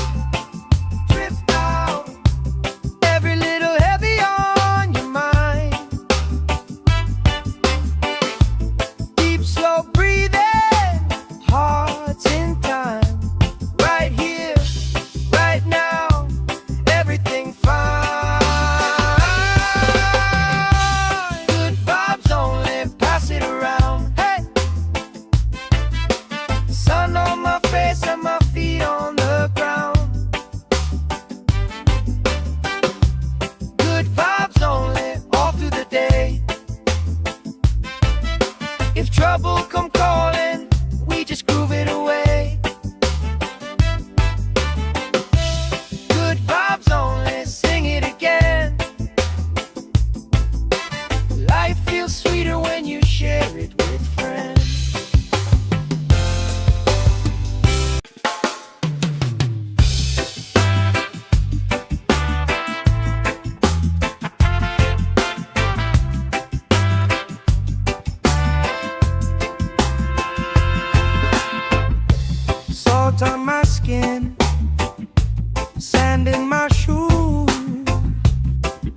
Drift out, every little heavy on your mind. Deep, slow breathing, hearts in time. Right here, right now, everything fine. Good vibes only, pass it around. Hey! Sun on my face and my feet on the ground. Good vibes only, all through the day. If trouble come calling, we just groove it away. Good vibes only, sing it again. Life feels sweeter when you share it with friends. Salt on my skin, sand in my shoes,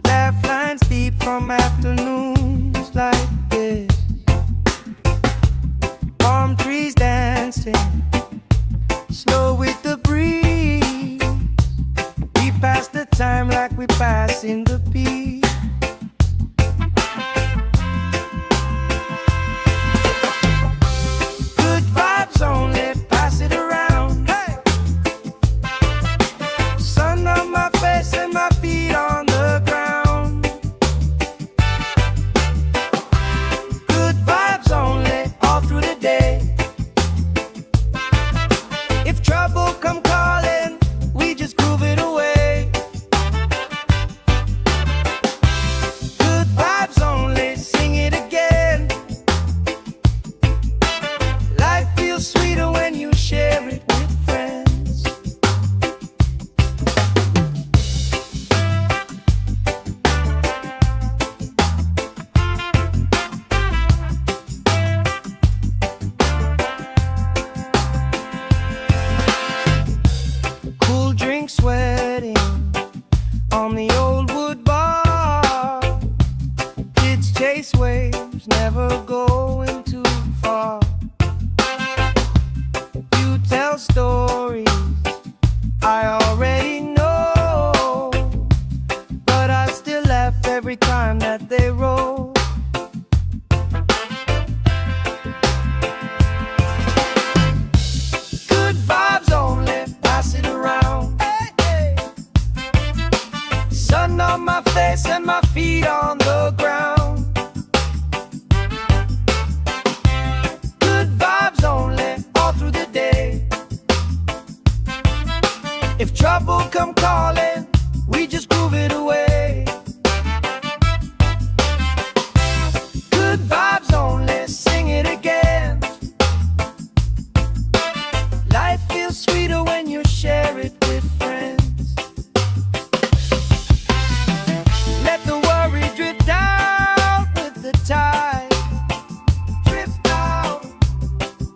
laugh lines deep from afternoons like this. Palm trees dancing, slow with the breeze. We pass the time like we pass in the peace. Good vibes only, pass it around. Hey! Sun on my face and my feet on the ground. Good vibes only, all through the day. If trouble come calling, we just groove it away. Good vibes only, sing it again. Life feels sweeter when you share it with friends. Cool drink sweating on the old wood bar. chase waves, never going too far. You tell stories I already know, but I still laugh every time that they roll. Good vibes only, pass it around. Hey, hey. Sun on my face and my feet on the ground. Good vibes only, all through the day. If trouble come calling, we just groove it away. Good vibes only, sing it again. Life feels sweeter when you share it with friends. Let the worry drift out with the tide. Drift out,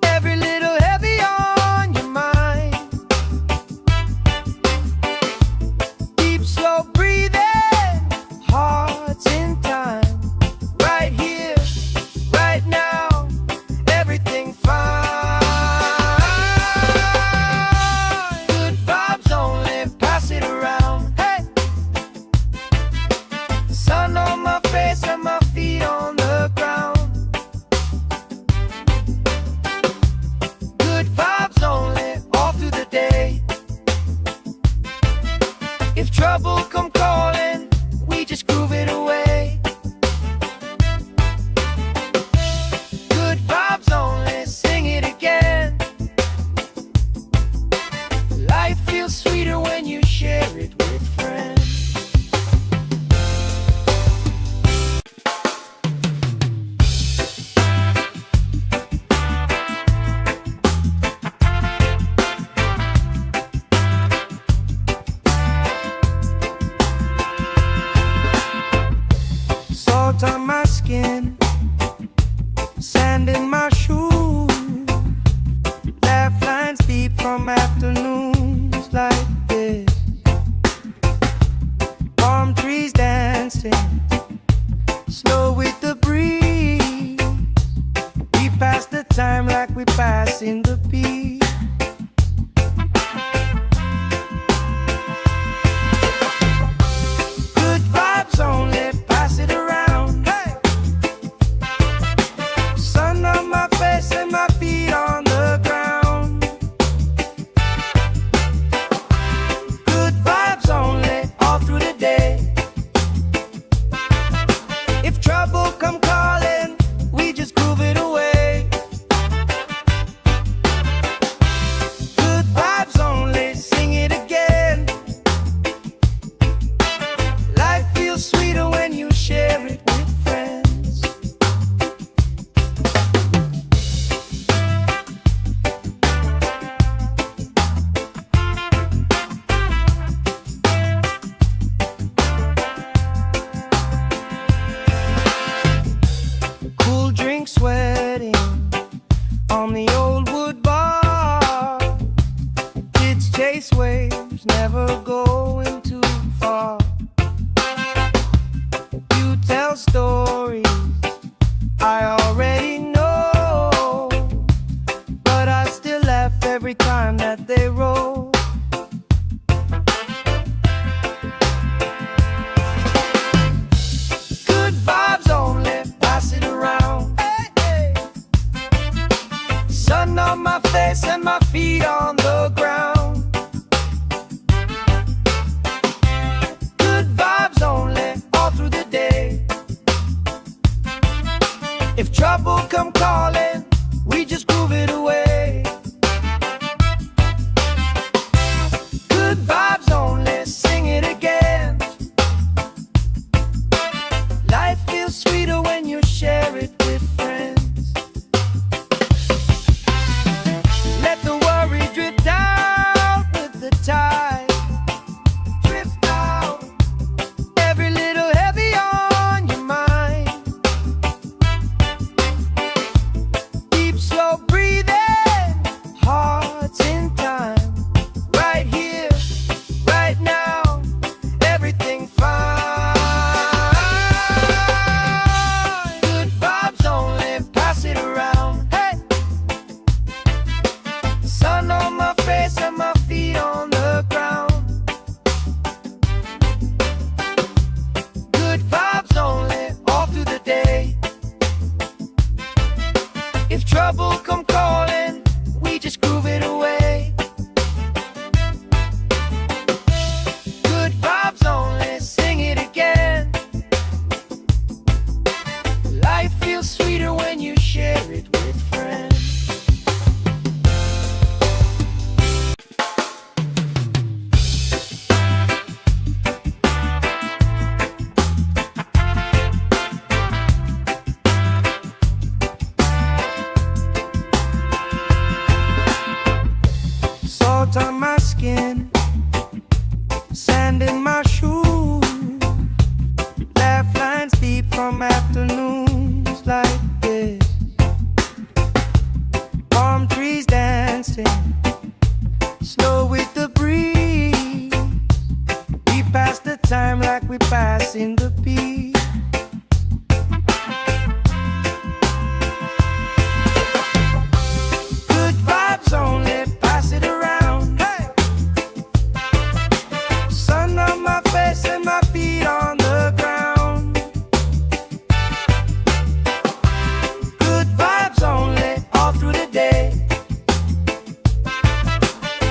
every little heavy on your mind. Deep, slow breathing, hearts in time. Right here, right now, everything fine. Good vibes only, pass it around. Hey, sun on my face and my feet on the ground. Good vibes only, all through the day. If trouble come calling, we just groove it away. Good vibes only, sing it again. Life feels sweeter when you share it with friends. Salt on my skin, sand in my shoes. Laugh lines deep from afternoons like this. Palm trees dancing, slow with the breeze. We pass the time like we pass in the beat. Good vibes only, pass it around. Hey, sun on my face and my feet on the ground. Good vibes only, all through the day. If trouble come calling, we just groove it away. Good vibes only, sing it again. Life feels sweeter when you share it with friends. Cool drink sweating on the old wood bar. Kids chase waves, never going too far. You tell stories I already know, but I still laugh every time that they roll. Good vibes only, pass it around. Hey, hey. Sun on my face and my feet on the ground. Good vibes only, all through the day. If trouble come calling, we just groove it away. Good vibes only, sing it again. Life feels sweeter when you share it with friends. Let the worry drift out with the tide. Drift out, every little heavy on your mind. passing the beat. Good vibes only, pass it around. Hey! Sun on my face and my feet on the ground. Good vibes only, all through the day.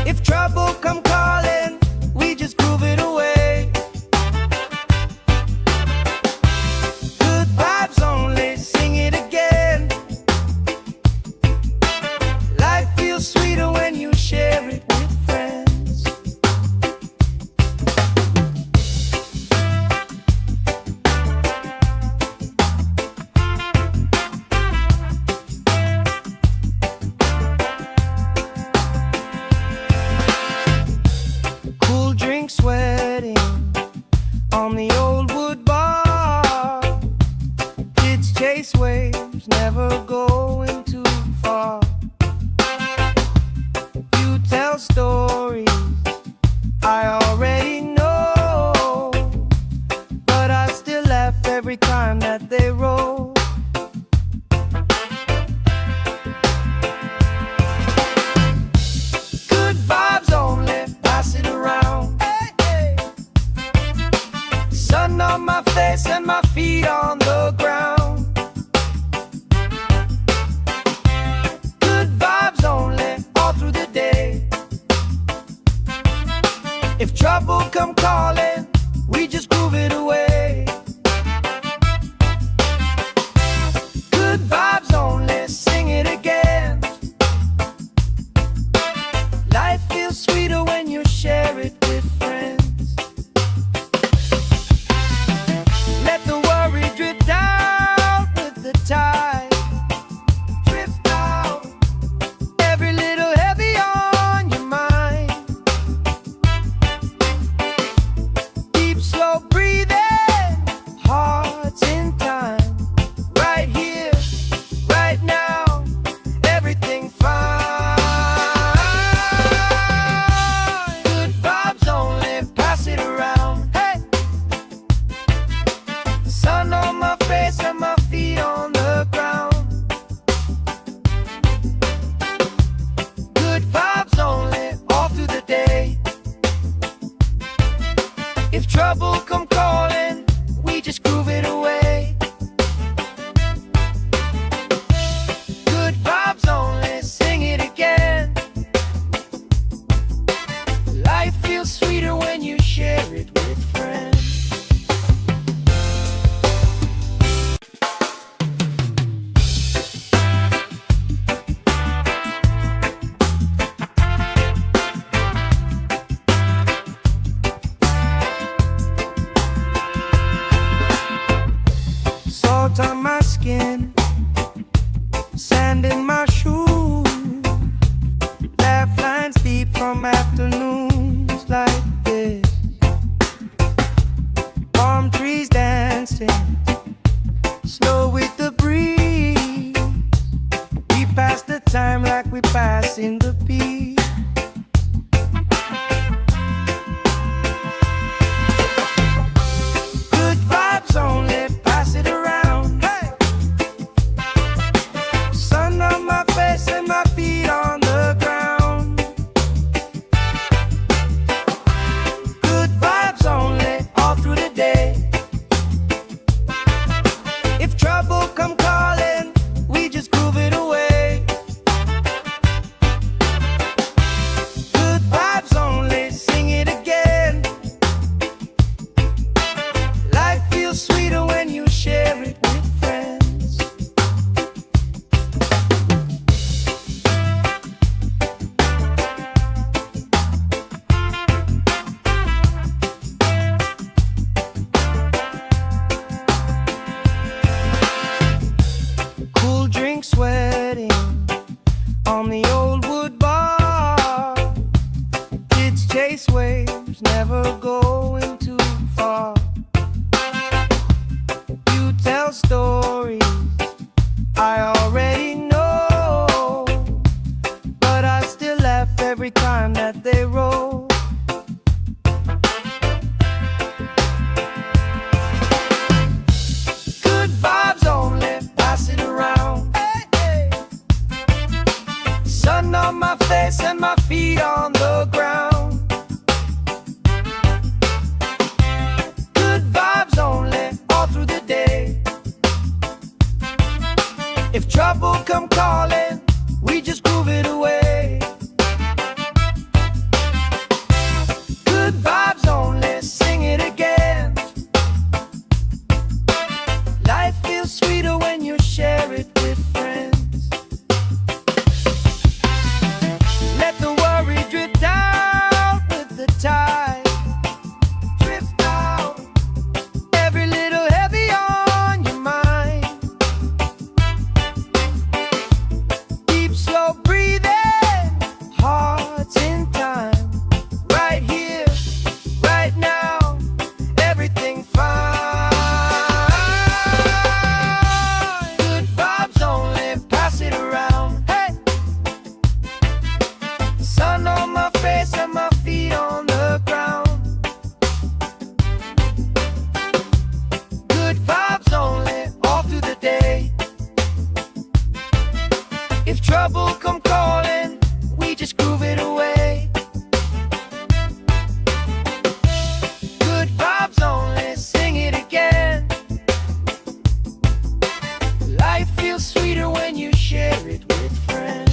If trouble come calling, we just groove it away. Good vibes only, sing it again. Life feels sweeter when you share it with friends. Cool drink sweating on the old wood bar. Kids chase waves, never going too far. You tell stories I already know, but I still laugh every time that they roll. Good vibes only, pass it around. Hey, hey. Sun on my face and my feet on the ground. Good vibes only, all through the day. If trouble come calling, we just groove it away. Good vibes only, sing it again. Life feels sweeter when you share it with friends. Let the worry drift out with the tide. Drift out, every little heavy on your mind. Deep, slow breathing, hearts in time. Right here, right now, everything fine. Good vibes only, pass it around. Hey! Sun on my face and my feet on the ground. Good vibes only, all through the day. If trouble come calling, we just groove it away. Good vibes only, sing it again. Life feels sweeter when you share it with friends. Salt on my skin, sand in my shoes. Laugh lines deep from afternoons like this. Palm trees dancing, slow with the breeze. We pass the time like we pass in the beat. Good vibes only, pass it around. Hey! Sun on my face and my feet on the ground. Good vibes only, all through the day. come calling, we just groove it away. Good vibes only, sing it again. Life feels sweeter when you share it with friends. Let the worry drift out with the tide. Drift out, every little heavy on your mind. Deep, slow breathing, hearts in time. Right here, right now, everything fine. Good vibes only, pass it around. Hey! Sun on my face and my feet on the ground. Good vibes only, all through the day. If trouble come calling, we just groove it away. Good vibes only, sing it again. Life feels sweeter when you share it with friends.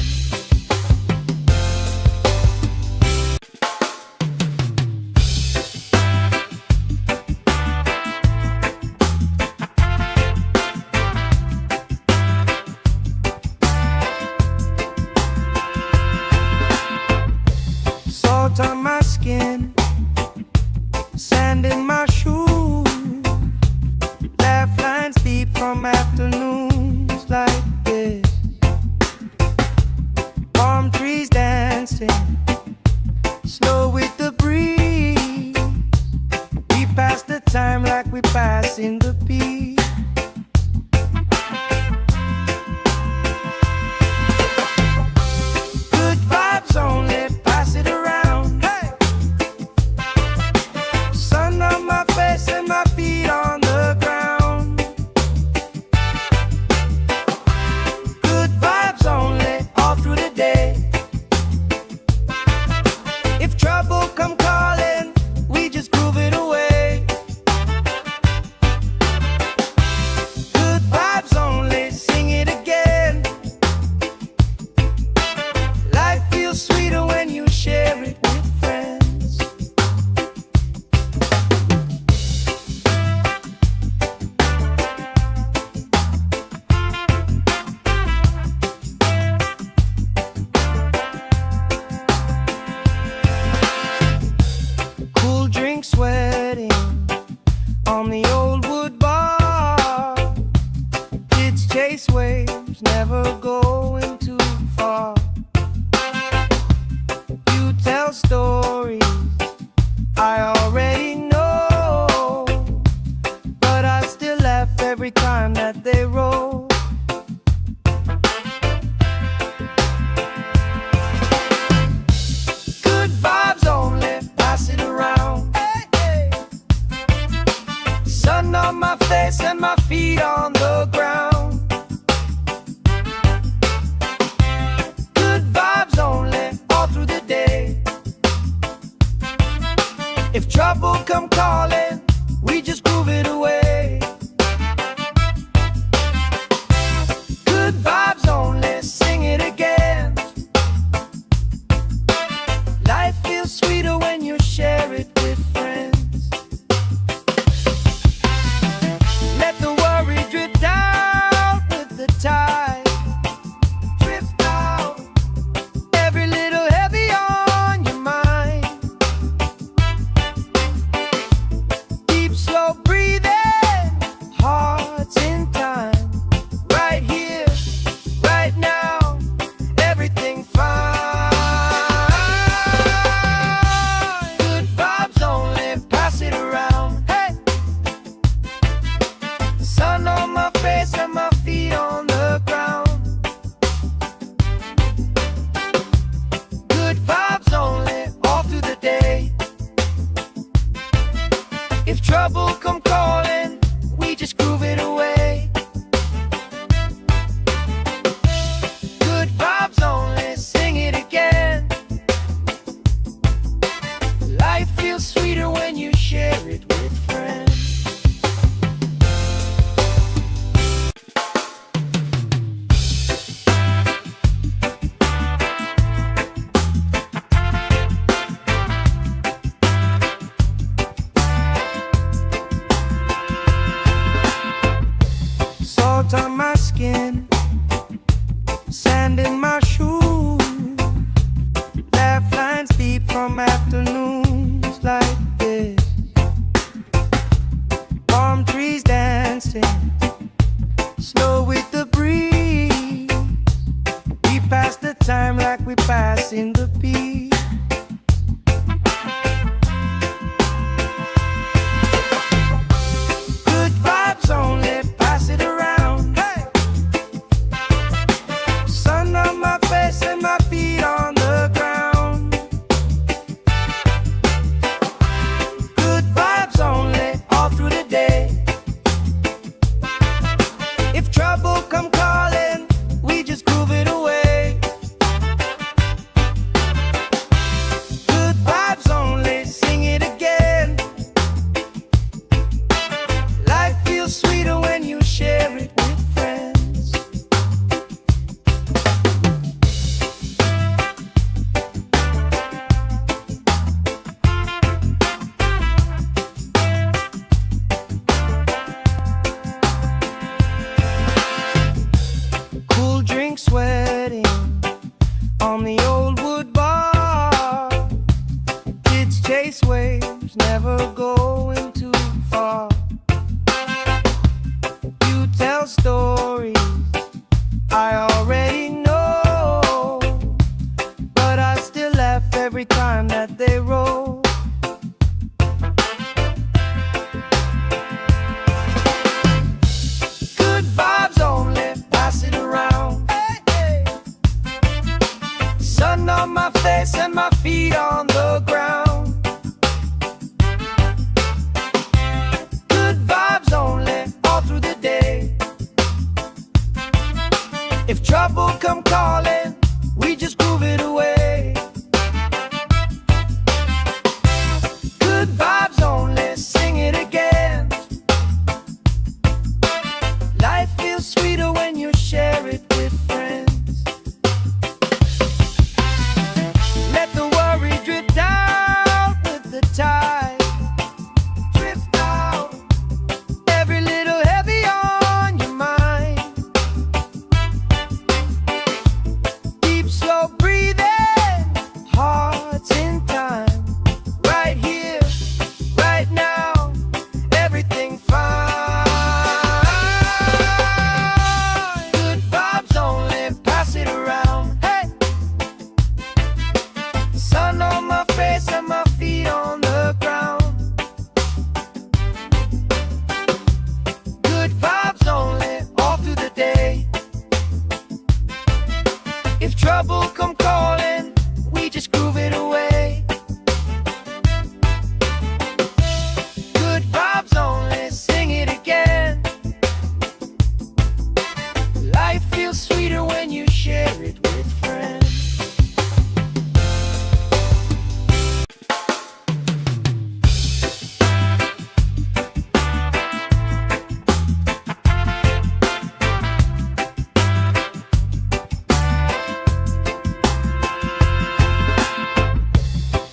Salt on my skin, sand in my shoes, laugh lines deep from afternoons like this. Palm trees dancing, slow with the breeze. We pass the time like we passing the beat. Good vibes only, pass it around. Hey! Sun on my face and my feet on the ground. Good vibes only, all through the day. If trouble come calling, we just groove it away. Good vibes only, sing it again. Life feels sweeter when you share it with friends. Cool drink sweating on the old wood bar. Kids chase waves, never going too far. You tell stories I already know, but I still laugh every time that they roll. Good vibes only, pass it around. Hey, hey. Sun on my face and my feet on the ground. Good vibes only, all through the day. If trouble come calling, we just groove it away. Good vibes only, sing it again. Life feels sweeter when you share it with friends. Let the worry drift out dancing, slow with the breeze. We pass the time like we pass in the beat. Good vibes only, pass it around. Hey! Sun on my face and my feet on the ground. Good vibes only, all through the day. If trouble come calling, we just groove it away. Good vibes only, sing it again. Life feels sweeter when you share it with friends. Cool drink sweating on the old wood bar. Kids chase waves, never going too far. You tell stories I already know, but I still laugh every time that they roll. Good vibes only, pass it around. Hey, hey. Sun on my face and my feet on the ground. Good vibes only, all through the day. If trouble come calling, we just groove it away. Good vibes only, sing it again. Life feels sweeter when you share it with friends. Let the worry drift out with the tide. Drift out, every little heavy on your mind. Deep, slow breathing, hearts in time. Right here, right now, everything fine. Good vibes only, pass it around. Hey! Sun on my face and my feet on the ground. Good vibes only, all through the day. If trouble come calling, we just groove it away. Good vibes only, sing it again. Life feels sweeter when you share it with friends.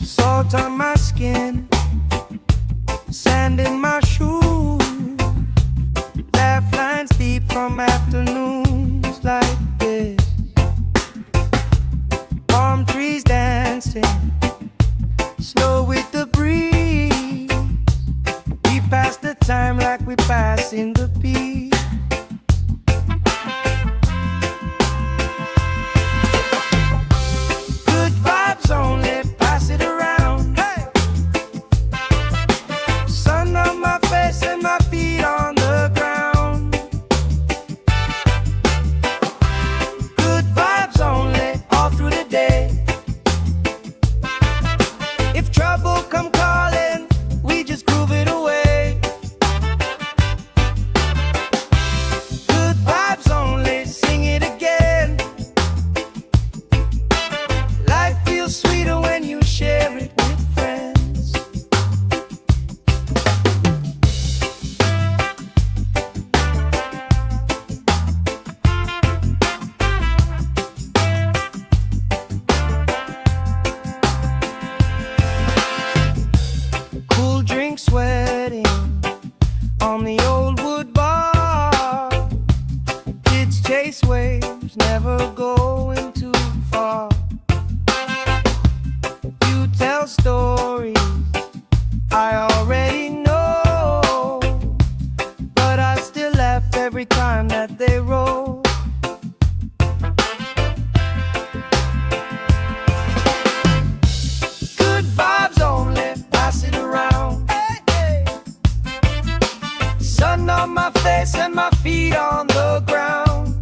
Salt on my skin, sand in my shoes. Laugh lines deep from afternoons like this. Palm trees dancing, slow with the breeze. We pass the time like we pass in the beat. Good vibes only, pass it around. Hey! Sun on my face and my feet on the ground. Good vibes only, all through the day. If trouble come calling, we just groove it away. Good vibes only, sing it again. Life feels sweeter when you share it with friends. Cool drink sweating on the old wood bar. Kids chase waves, never going too far. You tell stories I already know, but I still Sun on my face and my feet on the ground.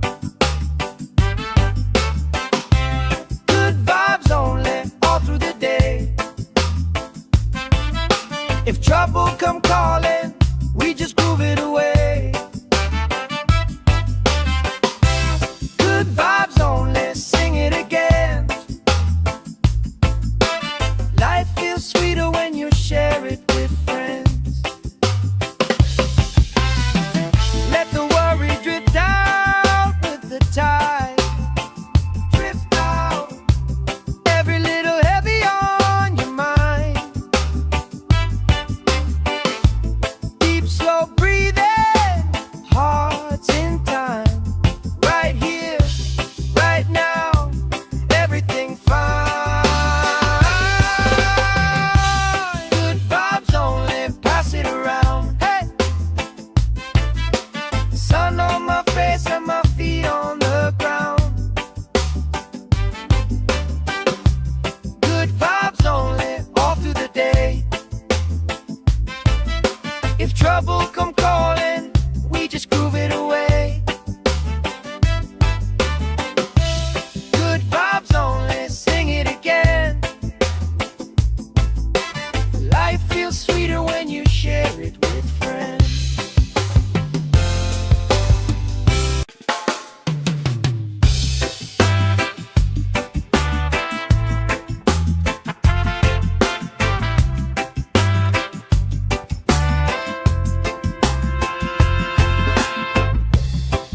Good vibes only, all through the day. If trouble come calling, we just groove it away. Good vibes only, sing it again. Life feels sweeter when you share it with friends. Let the worry drift out with the tide. Drift out, every little heavy on your mind. Deep, slow breathing, hearts in time. Right here, right now, everything fine. Good vibes only, pass it around. Hey! Sun on my face and my feet on the ground. Good vibes only, all through the day. If trouble come calling, we just groove it away. Good vibes only, sing it again. Life feels sweeter when you share it with friends.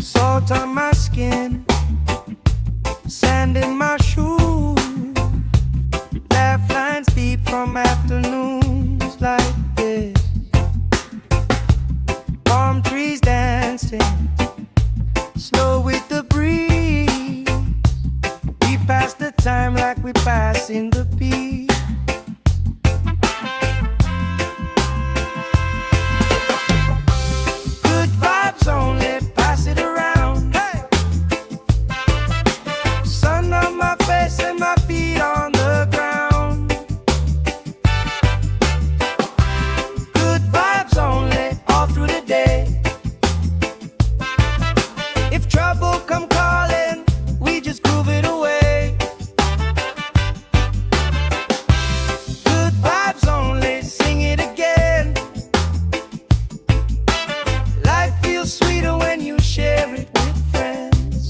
Salt on my skin, sand in my shoes. Laugh lines deep from afternoons like this. Palm trees dancing, slow with the breeze. We pass the time like we pass in the beat. Good vibes only, pass it around. Hey! Sun on my face and my feet on the ground. Good vibes only, all through the day. If trouble come calling, we just groove it away. Good vibes only, sing it again. Life feels sweeter when you share it with friends.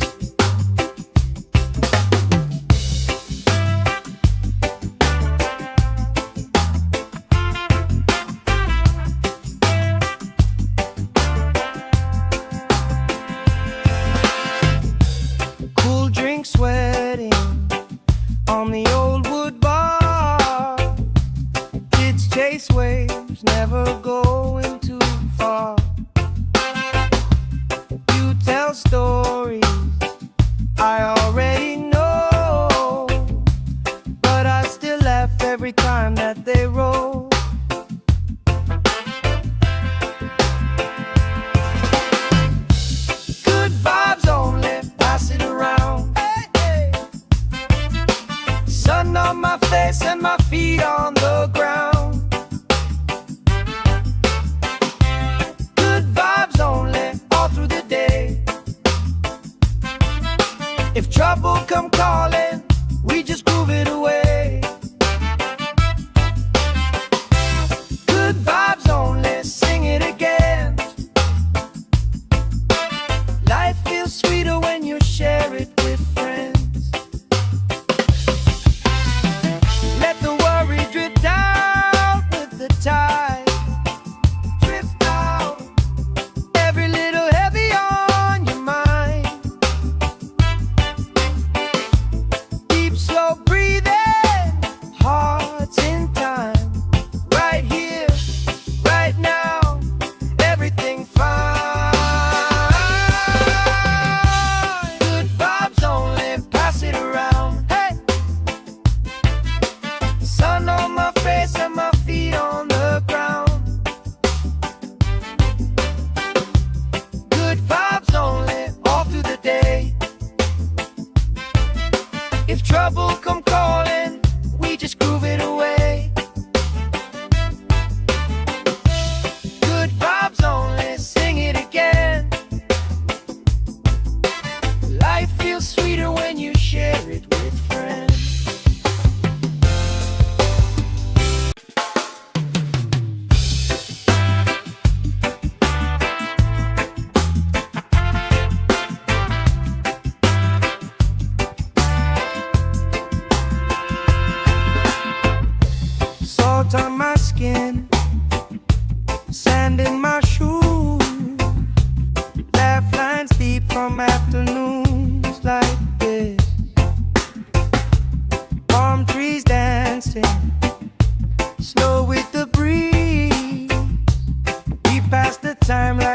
Cool drink sweating on the old wood bar. Kids chase waves, never going too far. You tell stories I already know, but I still laugh every time that they roll. Good vibes only, pass it around. Hey, hey. Sun on my face and my feet on the ground. Good vibes only, all through the day. If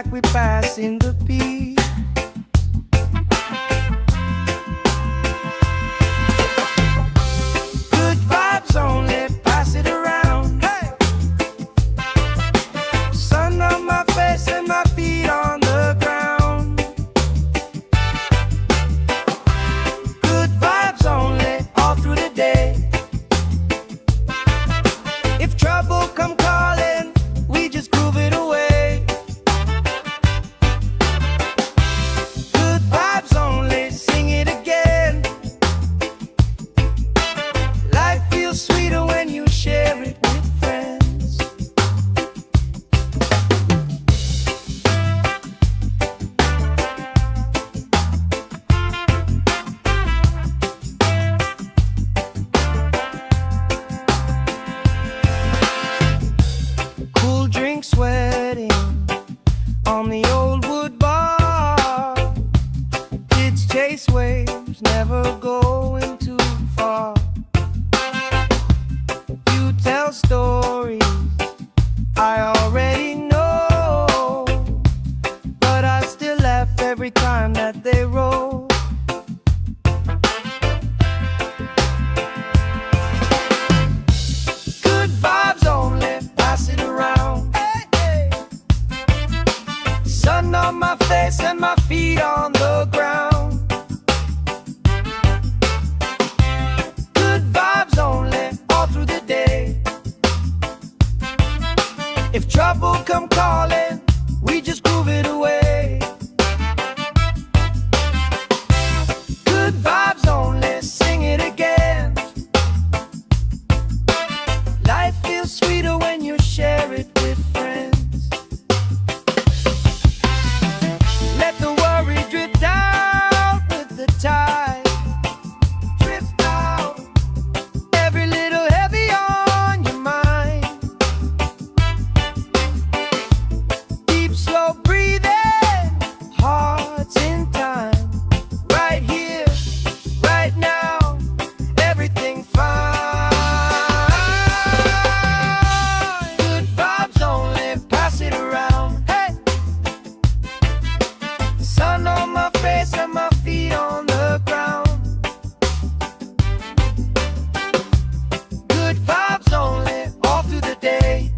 like we passing the beat. Good vibes only, pass it around. Hey! Sun on my face and my feet on the ground. Good vibes only, all through the day. If trouble come calling, we just groove it away. Good vibes only, sing it again. Life feels sweeter when you share it with friends. Cool drink sweating on the old wood bar. Kids chase waves, never going too far. You tell stories I already know, but I still laugh every time that they roll. Good vibes only, pass it around. Hey, hey. Sun on my face and my feet on the ground. Good vibes only, all through the day. If trouble come calling, we just groove it away. Good vibes only, sing it again. Life feels sweeter when you share it with friends. Let the worry drift out with the tide. Drift out, every little heavy on your mind. Deep, slow breathing, hearts in time. Right here, right now, everything fine. Good vibes only, pass it around. Hey! Sun on my face and my feet on the ground. Good vibes only, all through the day.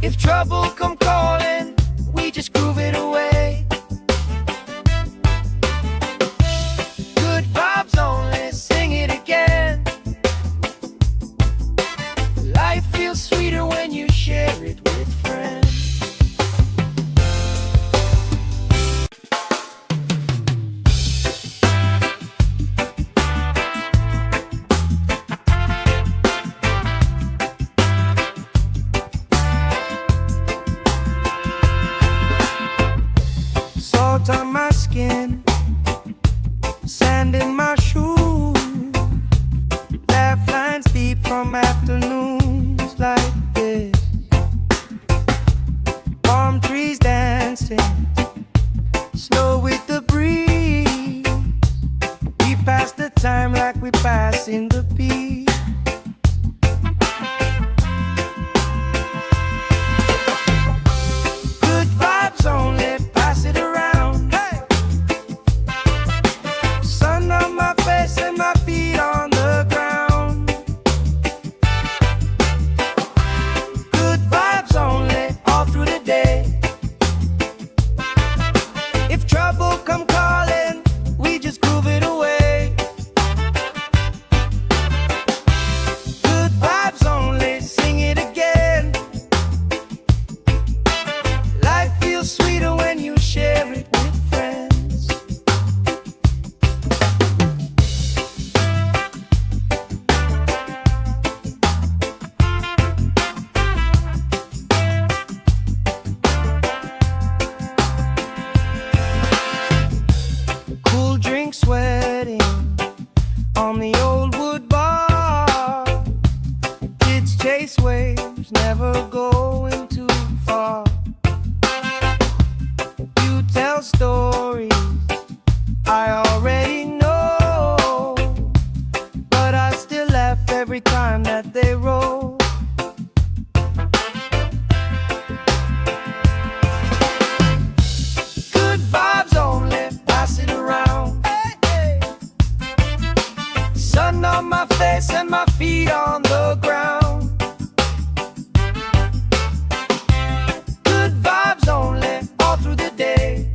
If trouble come calling, we just groove it away. Good vibes only, sing it again. Life feels sweeter when you share it with friends. feet on the ground. Good vibes only, all through the day.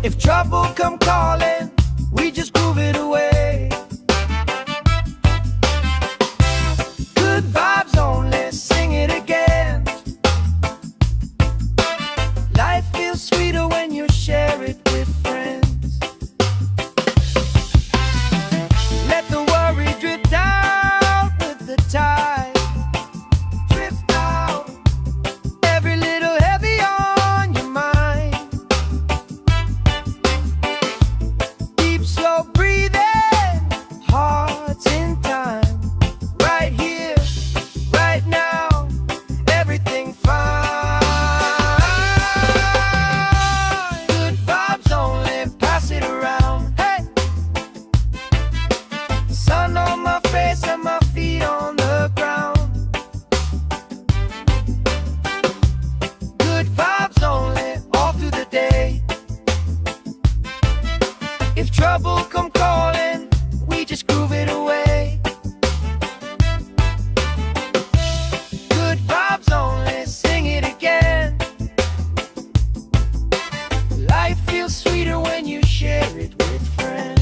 If trouble come calling, we just groove it away. Good vibes only, sing it again. Life feels sweeter when you share it with friends. Let the worry drift out with the tide. Drift out, every little heavy on your mind. Deep, slow breathing, hearts in time. Right here, right now, everything fine. Good vibes only, pass it around. Hey! Sun on my face and my feet on the ground. Good vibes only, all through the day. If trouble come calling, we just groove it away. Good vibes only, sing it again. Life feels sweeter when you share it with friends.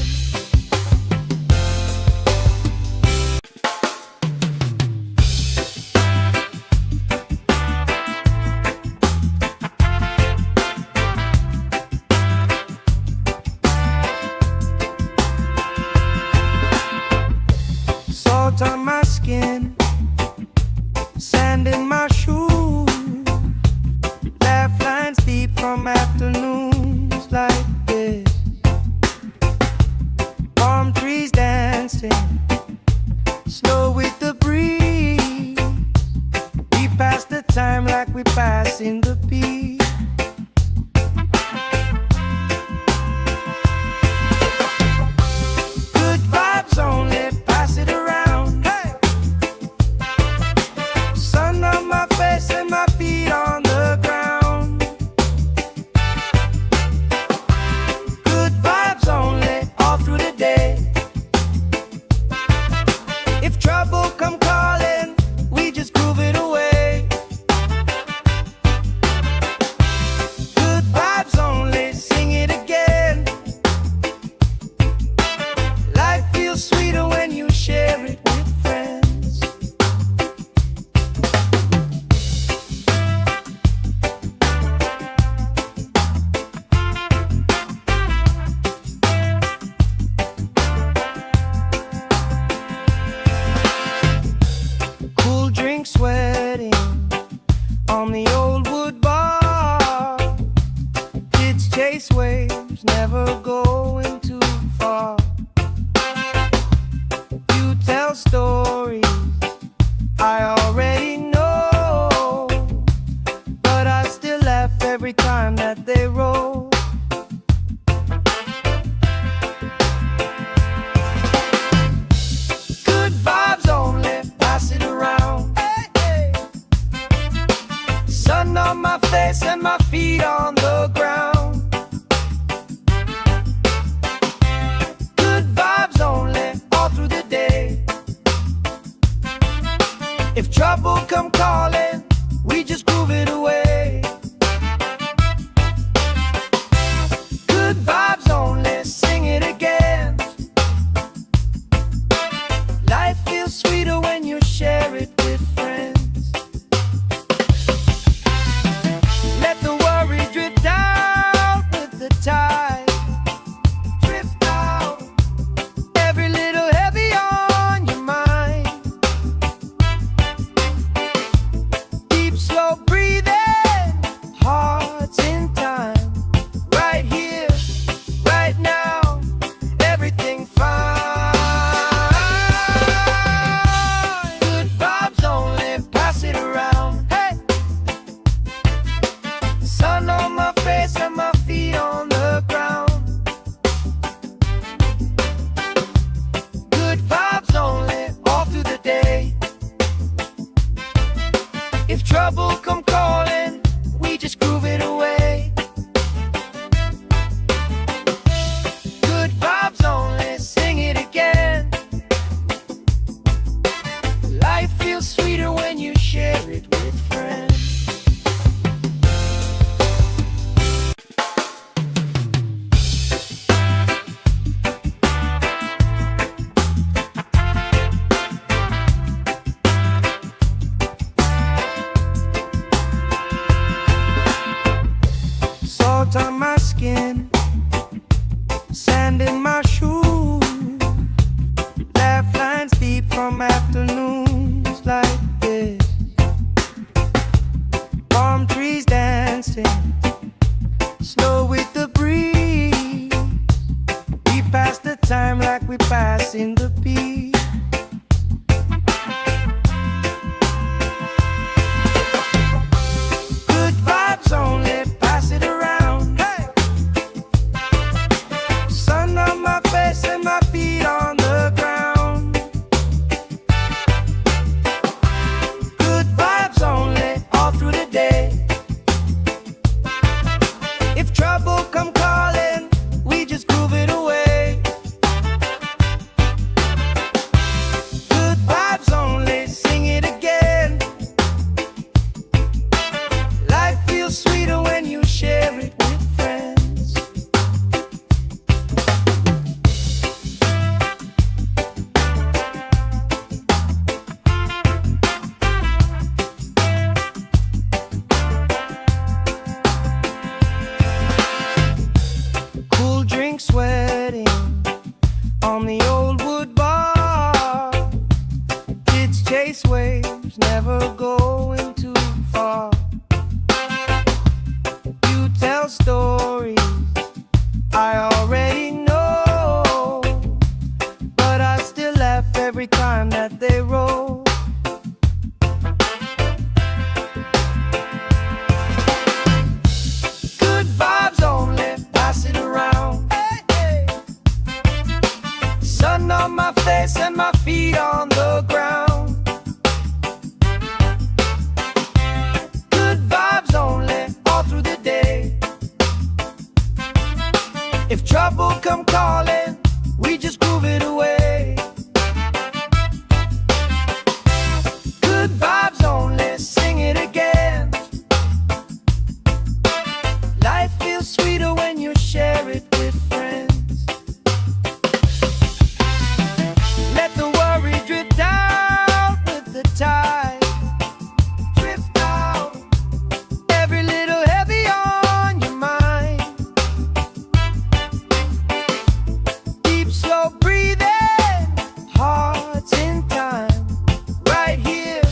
Salt on my skin, sand in my shoes, laugh lines deep from afternoons like this. Palm trees dancing, slow with the breeze. We pass the time like we pass in the beat. Good vibes only, pass it around. Hey! Sun on my face and my feet on the ground. Good vibes only, all through the day. If trouble come calling, we just groove it away. Good vibes only, sing it again. Life feels sweeter when you share it with friends. Cool drink sweating on the old wood bar. Kids chase waves, never going too far. You tell stories I already know, but I still laugh every time that they roll. Good vibes only, pass it around. Hey, hey. Sun on my face and my feet on the ground. Good vibes only, all through the day. If trouble come calling, we just groove it away. Good vibes only, sing it again. Life feels sweeter when you share it with friends. Let the worry drift out with the tide. Drift out, every little heavy on your mind. palm trees dancing slow with the breeze. We pass the time like we pass in the beat. Good vibes only, pass it around. Hey! Sun on my face and my feet on the ground. Good vibes only, all through the day. If trouble come calling, we just groove it away. Good vibes only, sing it again. Life feels sweeter when you share it with friends. Cool drink sweating on the old wood bar. Kids chase waves, never going too far. You tell stories I already know, but I still laugh every time that they roll. Good vibes only, pass it around. Hey, hey. Sun on my face and my feet on the ground. Good vibes only, all through the day. If trouble come calling, we just groove it away. Good vibes only, sing it again. Life feels sweeter when you share it with friends. Let the worry drift out with the tide. Drift out, every little heavy on your mind. Deep, slow breathing, hearts in time. Right here,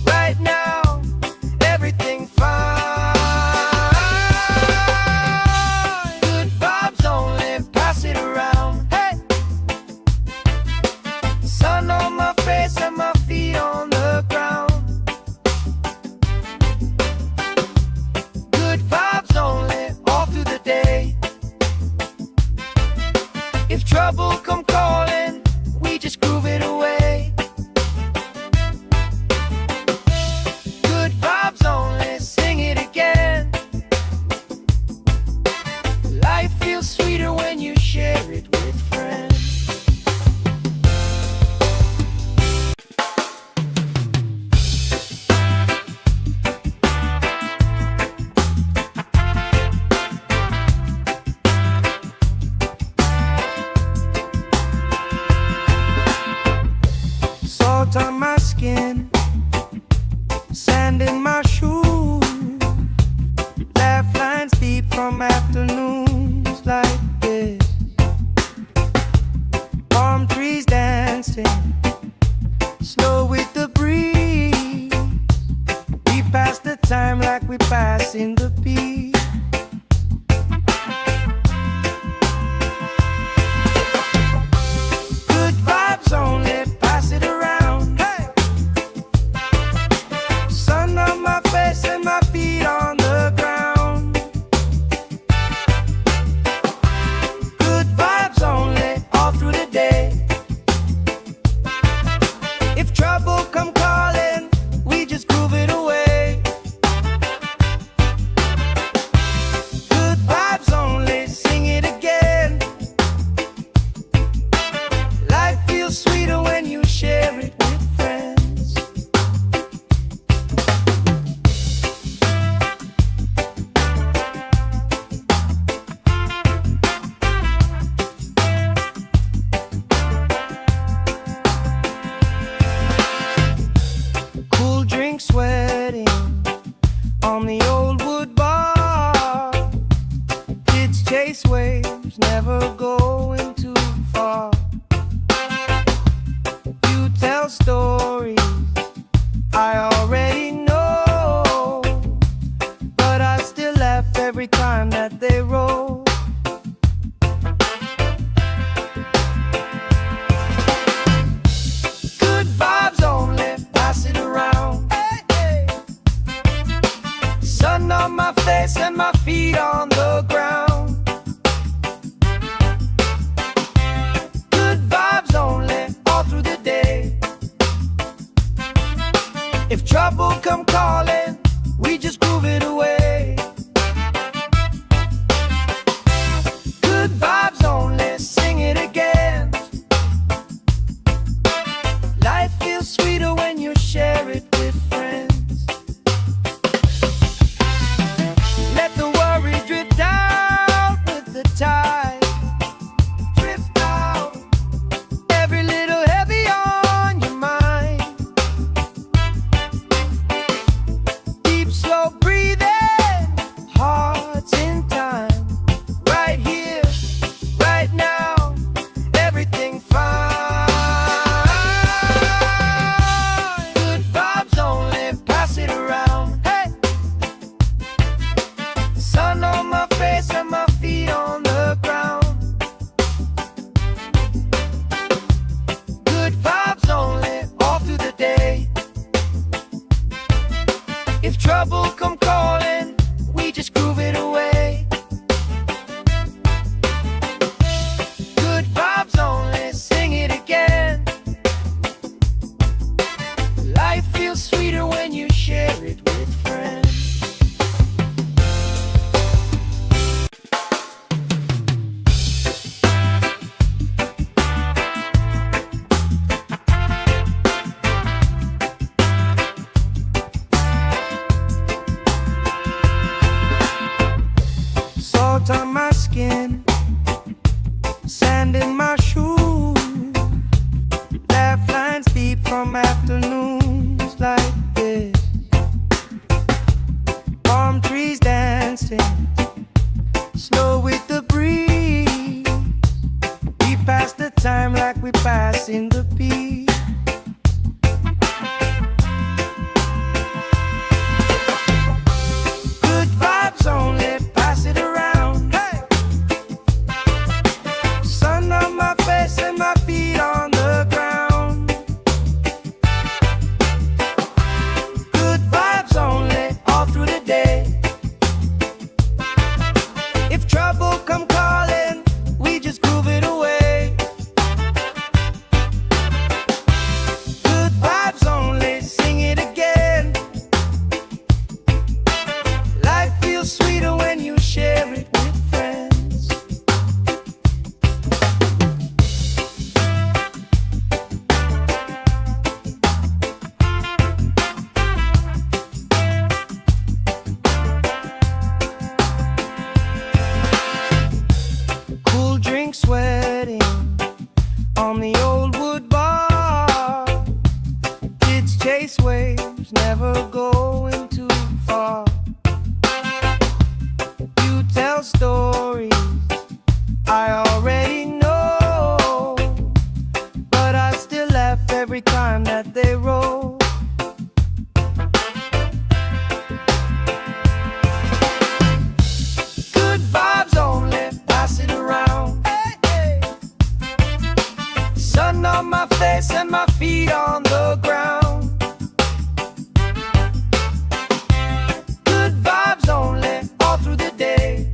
right now, everything fine. Good vibes only, pass it around. Hey! Sun on my face and my feet on the ground. Good vibes only, all through the day. If trouble come calling, we just groove it away. Good vibes only, sing it again. Life feels sweeter when you share it with friends. Salt on my skin, sand in my shoes. Laugh lines deep from afternoons like this. Palm trees dancing slow with the breeze. We pass the time like we pass in the beat. Good vibes only, pass it around. Hey! Sun on my face and my feet on the ground. Good vibes only, all through the day. If trouble come calling, we just groove it away. Good vibes only, sing it again. Life feels sweeter when you share it with friends. Cool drink sweating on the old wood bar. Kids chase waves, never going too far. You tell stories I already know, Sun on my face and my feet on the ground. Good vibes only, all through the day. If trouble come calling, we just groove it away. Good vibes only, sing it again. Life feels sweeter when you share it with friends. Let the worry drift out with the tide. Drift out, every little heavy on your mind. Deep, slow breathing, hearts in time. Right here, right now, everything fine. Good vibes only, pass it around. Hey! Sun on my face and my feet on the ground. Good vibes only, all through the day. If trouble come calling, we just groove it away. Good vibes only, sing it again. Life feels sweeter when you share it with friends. Salt on my skin, sand in my shoes. Laugh lines deep from afternoons like this. Palm trees dancing, slow with the breeze. We pass the time like we pass in the beat. Good vibes only, pass it around. Hey! Sun on my face and my feet on the ground. Good vibes only, all through the day. If trouble come calling, we just groove it away. Good vibes only, sing it again. Life feels sweeter when you share it with friends. Cool drink sweating on the old wood bar. Kids chase waves, never going too far. You tell stories I already know, but I still laugh every time that they roll. Good vibes only, pass it around. Hey, hey. Sun on my face and my feet on the ground. Good vibes only, all through the day.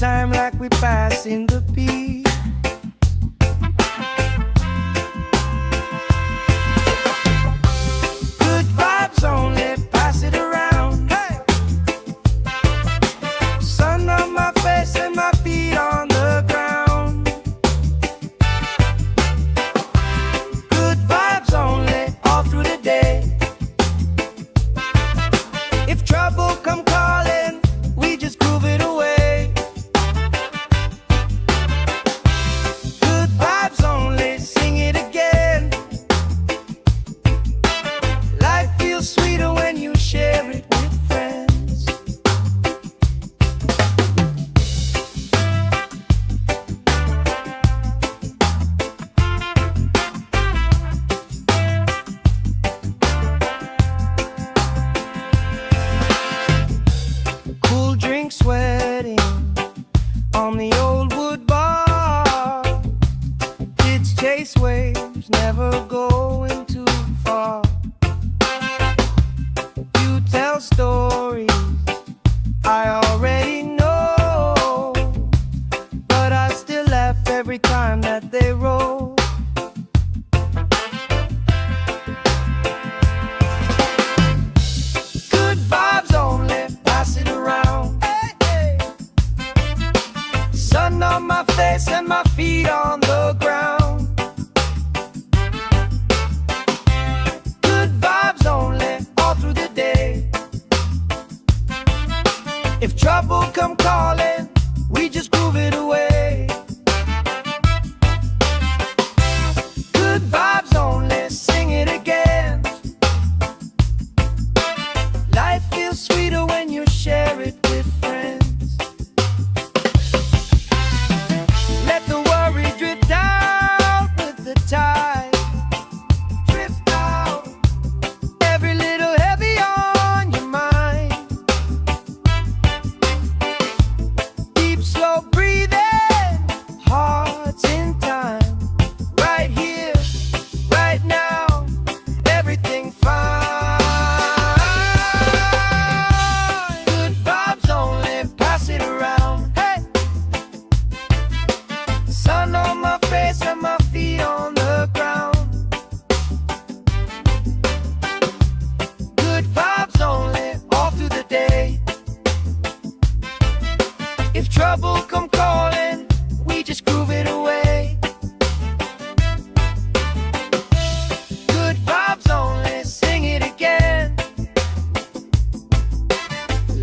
time like we passing the peace. Good vibes only, pass it around. Hey! Sun on my face and my feet on the ground. Good vibes only, all through the day. If trouble come calling, we just groove it away. Good vibes only, sing it again. Life feels sweeter when you share it with friends. Cool drink sweating on the old wood bar. Kids chase waves, never going too far. You tell stories I already know, but I still laugh every time that they roll. Good vibes only, pass it around. Hey, hey. Sun on my face and my feet on the ground. Good vibes only, all through the day. If trouble come calling, we just groove it away. Good vibes only, sing it again. Life feels sweeter when you share it with friends. Let the worry drift out with the tide. Drift out, every little heavy on your mind. Deep, slow breathing, hearts in time. Right here, right now, everything fine. Good vibes only, pass it around. Hey! Sun on my face and my feet on the ground. Good vibes only, all through the day. If trouble come calling, we just groove it away. Good vibes only, sing it again.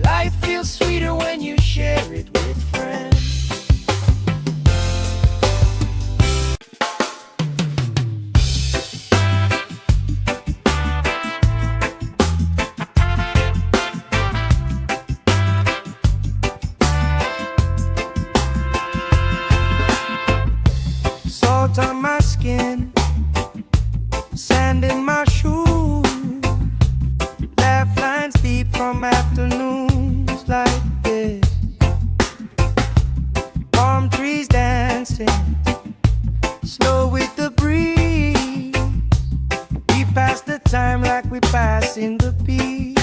Life feels sweeter when you share it with friends. Salt on my skin, sand in my shoes. Laugh lines deep from afternoons like this. Palm trees dancing, slow with the breeze. We pass the time like we passing the peace.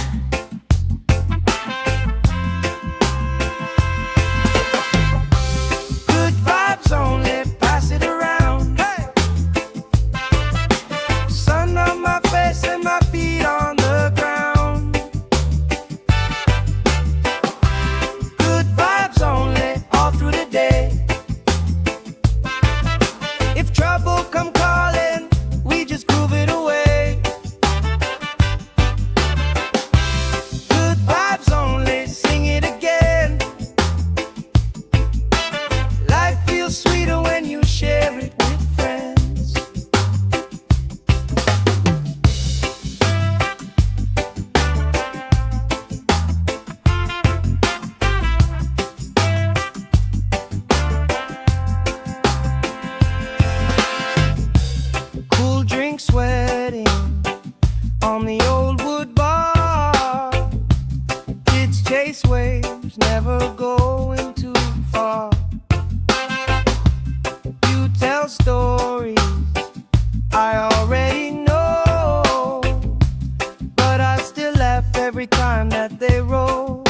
Good vibes only, pass it around. Hey! Sun on my face and my feet on the ground. Good vibes only, all through the day. If trouble come calling, we just groove it away. Good vibes only, sing it again. Life feels sweeter when you share it with friends. Cool drink sweating on the old wood bar. Kids chase waves, never going too far. You tell stories I already know, but I still laugh every time that they roll.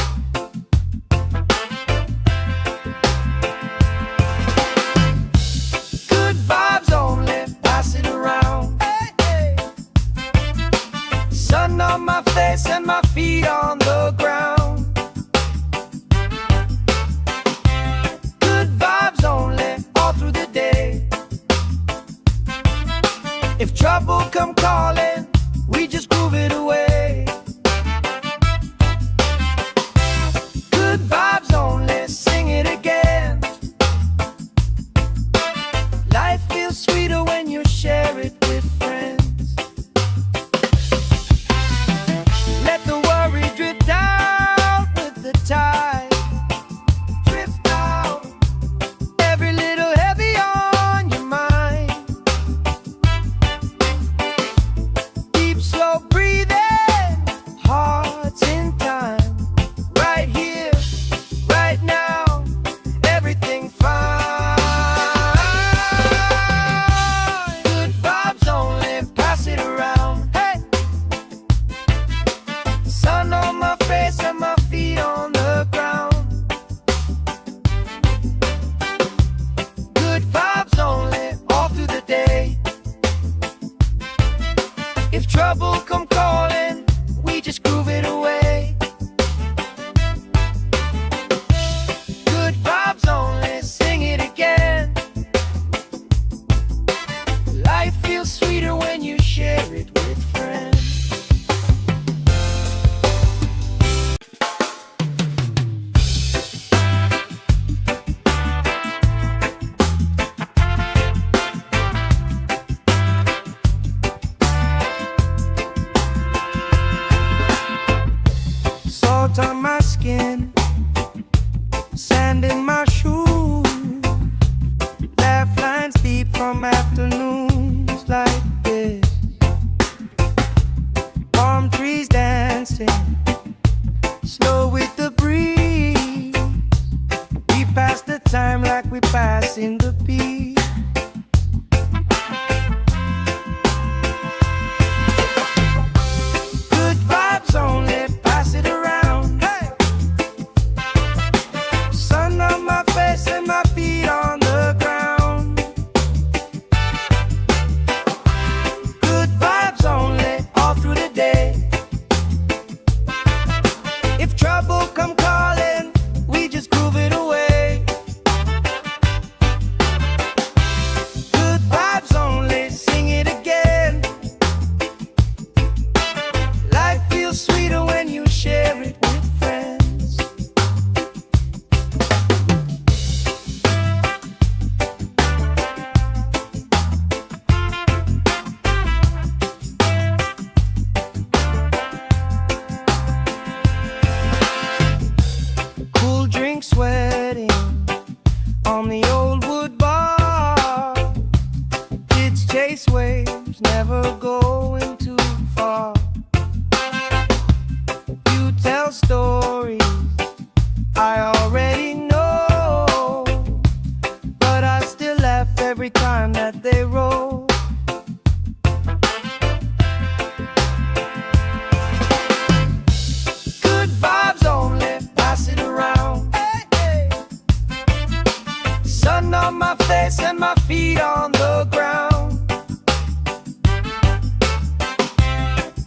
we passing the beat. Good vibes only, pass it around. Hey! Sun on my face and my feet on the ground. Good vibes only, all through the day. If trouble come calling, we just groove it away. Good vibes only, sing it again. Life feels sweeter when you share it with friends. Cool drink sweating on the old wood bar. Kids chase waves, never going too far. You tell stories I already know, but I still laugh every time that they roll. Good vibes only, pass it around. Hey, hey. Sun on my face and my feet on the ground.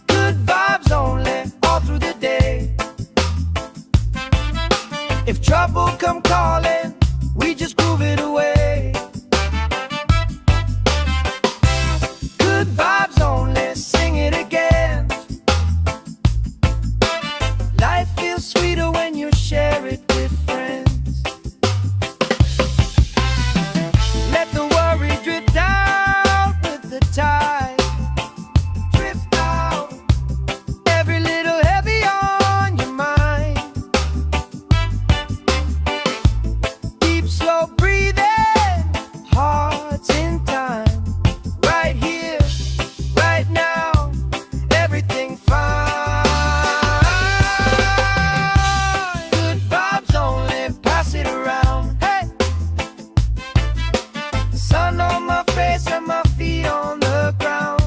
Good vibes only, all through the day. If trouble come calling, we just groove it away. Good vibes only, sing it again. Life feels sweeter when you share it with friends. Let the worry drift out with the tide. Drift out, every little heavy on your mind. Deep, slow breathing, hearts in time. Right here, right now, everything fine. Good vibes only, pass it around. Hey! Sun on my face and my feet on the ground.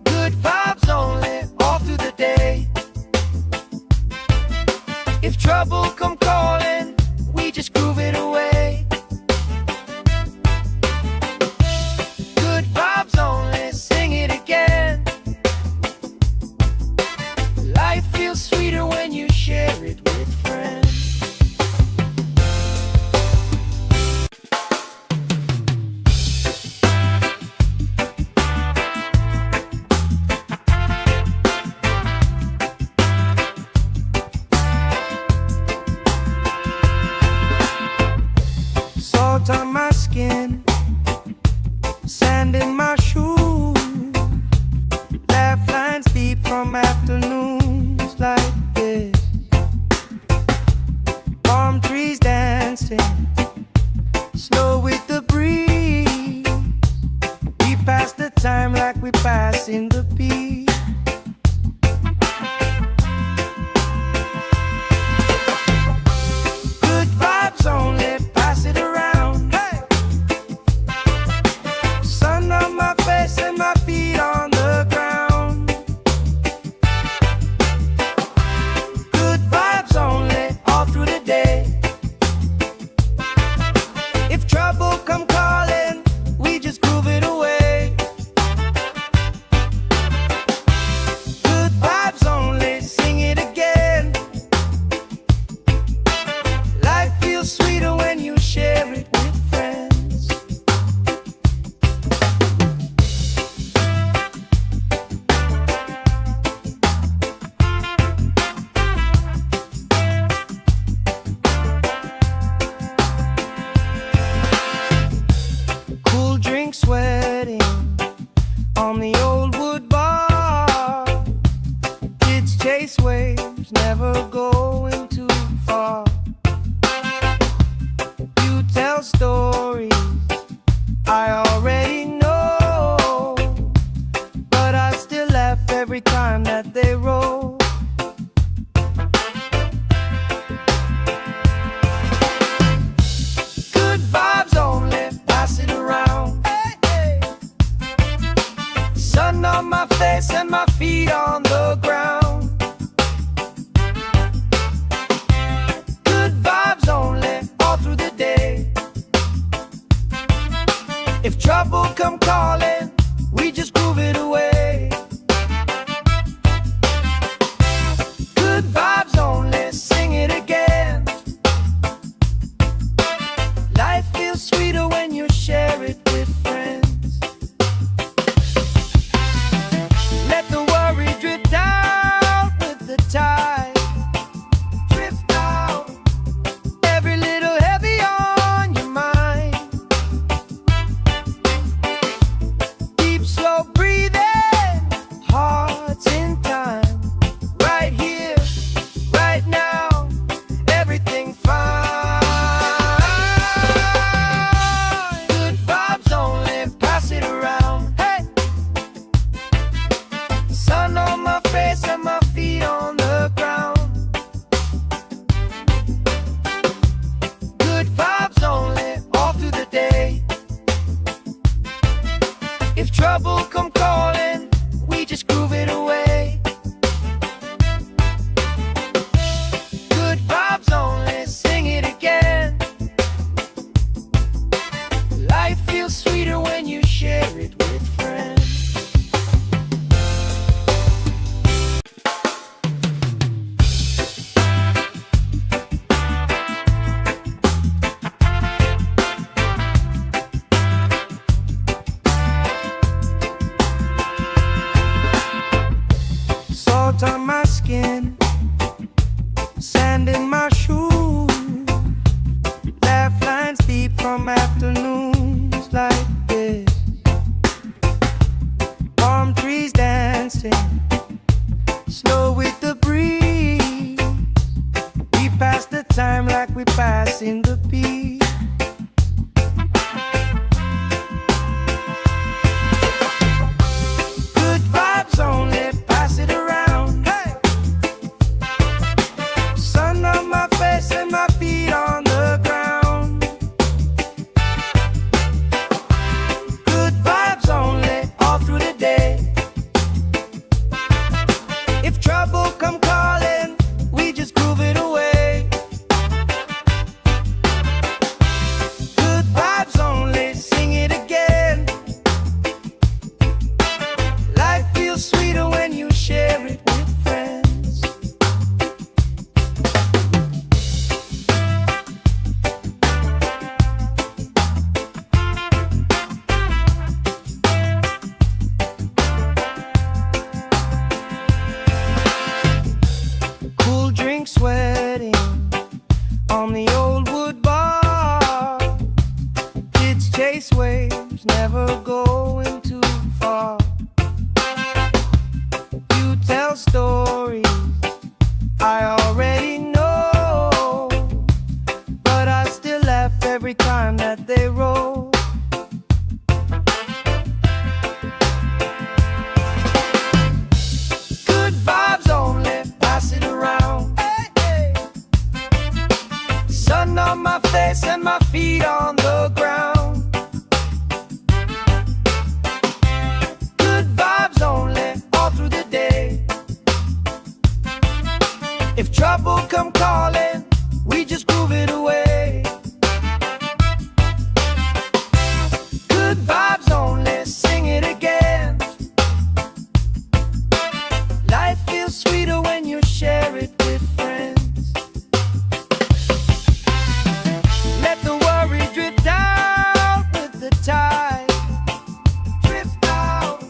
Good vibes only, all through the day. If trouble come calling, we just groove it away. Good vibes only, sing it again. Life feels sweeter when you share it with friends. Salt on my skin, sand in my shoes. Laugh lines deep from afternoons like this. Palm trees dancing, slow with the breeze. We pass the time like we passing the beat. Good vibes only, pass it around. Hey! Sun on my face and my feet on the ground. Good vibes only, all through the day. If trouble come calling, we just groove it away. Good vibes only, sing it again. Life feels sweeter when you share it with friends. Cool drink sweating on the old wood bar. Kids chase waves, never going too far. You tell stories I already know, but I still laugh every time that they roll. like we passing the beat. Good vibes only, pass it around. Hey! Sun on my face and my feet on the ground. Good vibes only, all through the day. If trouble come calling, we just groove it away. Good vibes only, sing it again. Life feels sweeter when you share it with friends. Cool drink sweating on the old wood bar. Kids chase waves, never going too far. You tell stories I already know, but I still laugh every time that they roll. Good vibes only, pass it around. Hey, hey. Sun on my face and my feet on the ground. Good vibes only, all through the day. If trouble come calling, we just groove it away. Good vibes only, sing it again. Life feels sweeter when you share it with friends. Let the worry drift out with the tide. Drift out,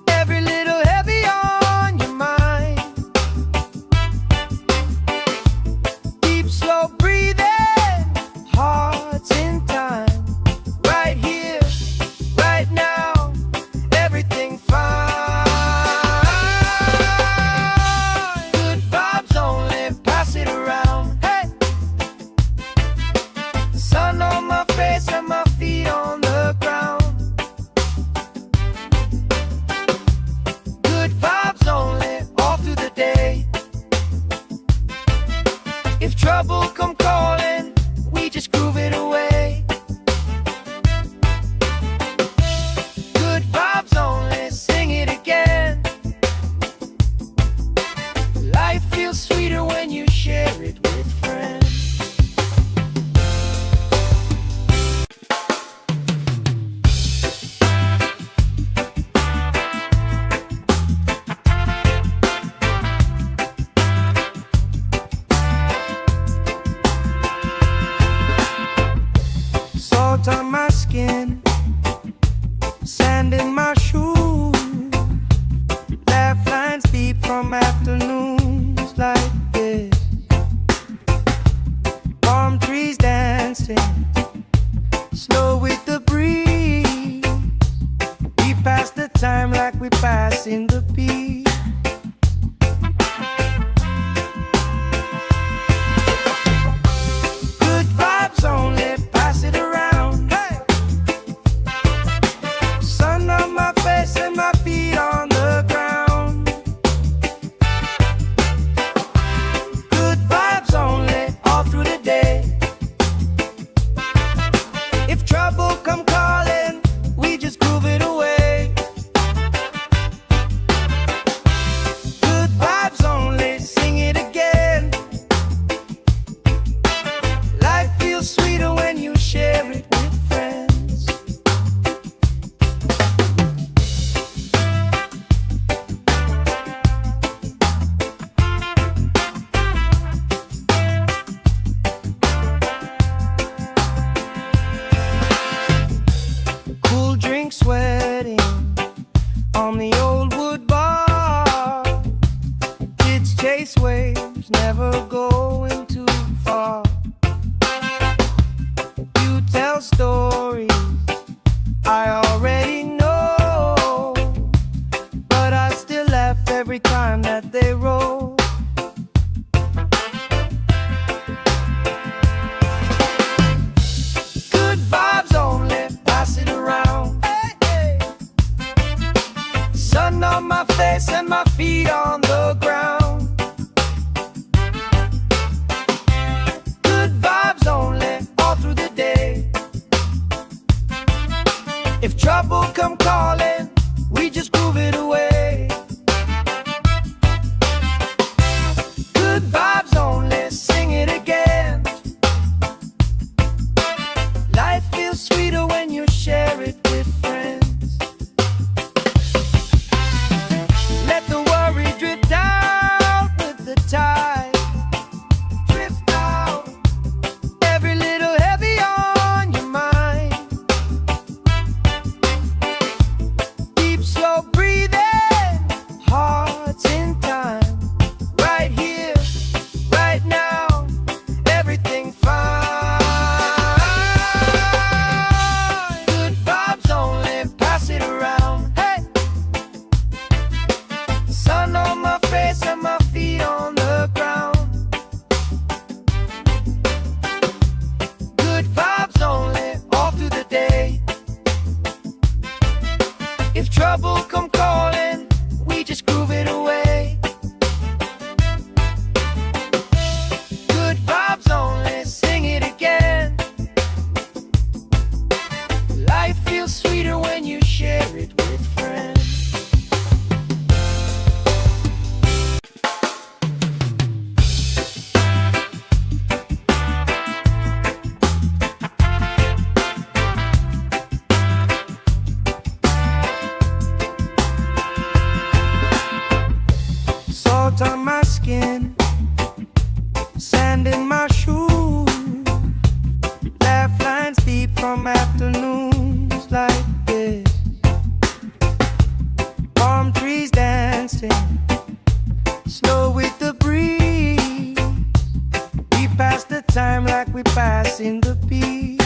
every little heavy on your mind. Deep, slow breathing, hearts in time. Right here, right now, everything fine. Good vibes only, pass it around. Hey! Sun on my face and my feet on the ground. Good vibes only, all through the day. If trouble come calling, we just groove it away. Good vibes only, sing it again. Life feels sweeter when you share it with friends. Salt on my skin, sand in my shoes. Laugh lines deep from afternoons like this. Palm trees dancing, slow with the breeze. We pass the time like we passing the beat. Good vibes only, pass it around. Hey! Sun on my face and my feet on the ground. Good vibes only, all through the day. If trouble come calling, we just groove it away. Good vibes only, sing it again. Life feels sweeter when you share it with friends. Cool drink sweating on the old wood bar. Kids chase waves, never going too far. You tell stories I already know, but I still laugh every time that they roll. like we passing the peace.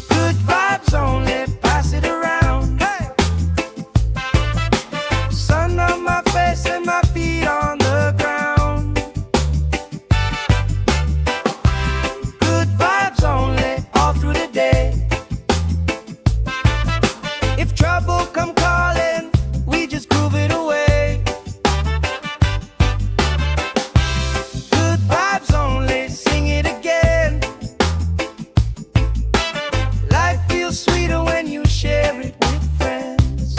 Good vibes only, pass it around. Hey! Sun on my face and my feet on the ground. Good vibes only, all through the day. If trouble come calling, we just groove it away. Good vibes only, sing it again. Life feels sweeter when you share it with friends.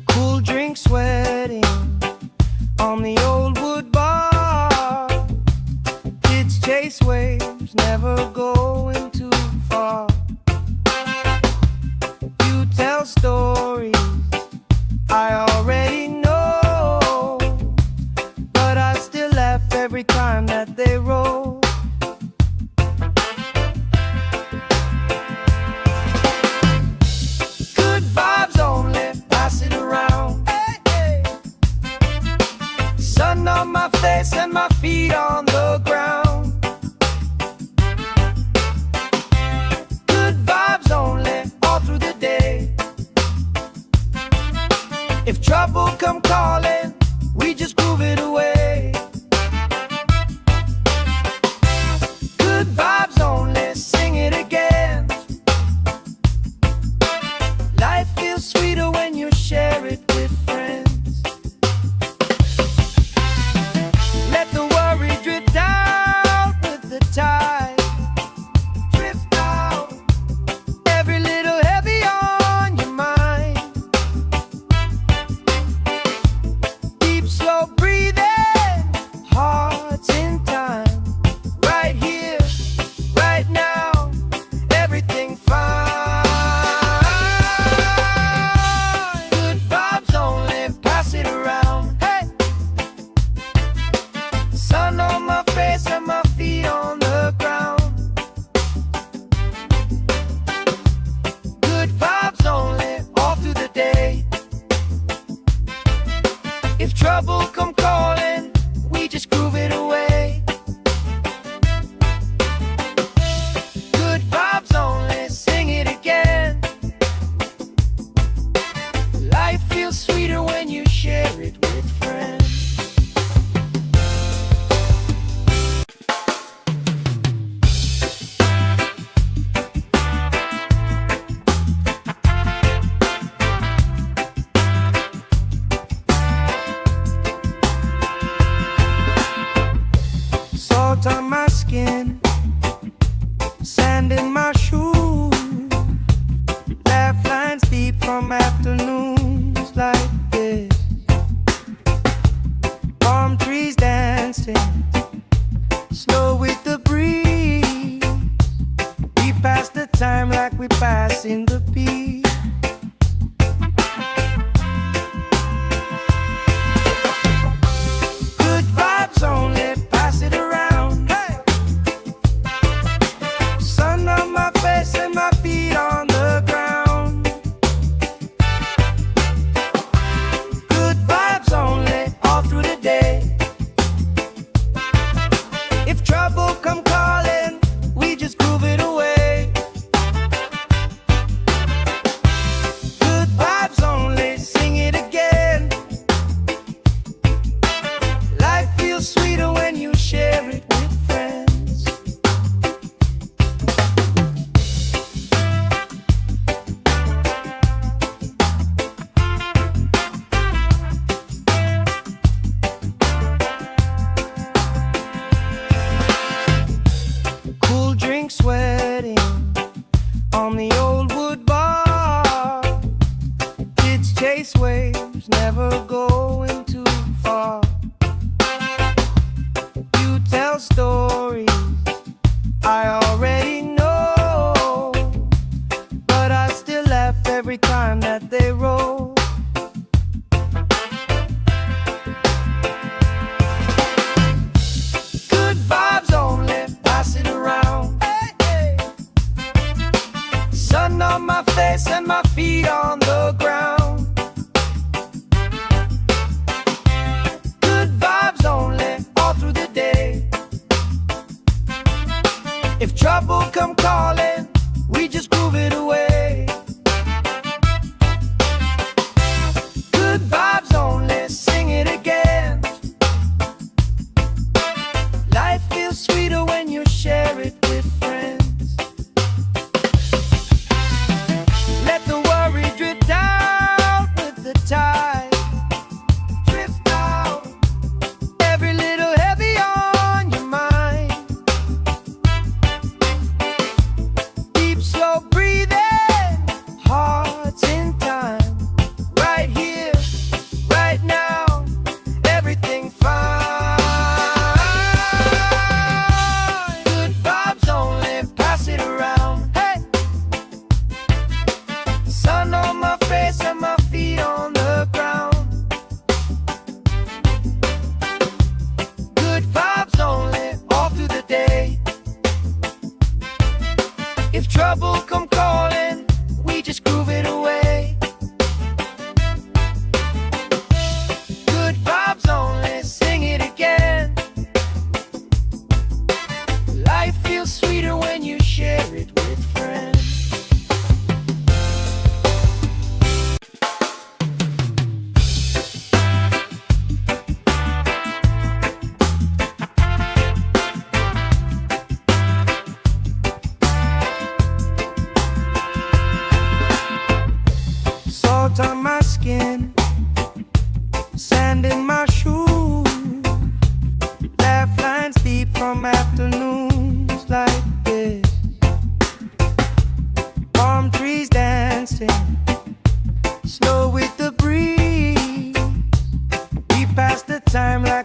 Cool drink sweating on the old wood bar. Kids chase waves, never going too far. You tell stories I already know, but I still laugh every time that they roll. Good vibes only, pass it around. Hey, hey. Sun on my face and my feet on the ground. Good vibes only, all through the day. If trouble come calling, we just groove it away. Good vibes only, sing it again. Life feels sweeter when you share it with friends. Let the worry drift out with the tide. Drift out, every little heavy on your mind. Deep, slow breathing, hearts in time. Right here, right now, everything fine. Good vibes only, pass it around. Hey! Sun on my face and my feet on the ground. Good vibes only, all through the day. If trouble come calling, we just groove it away. Good vibes only, sing it again. Life feels sweeter when you share it with friends. Salt on my skin, sand in my shoes. Laugh lines deep from afternoons like this. Palm trees dancing, slow with the breeze. We pass the time like we pass in the peace. Good vibes only, pass it around. Hey! Sun on my face and my feet on the ground. Good vibes only, all through the day.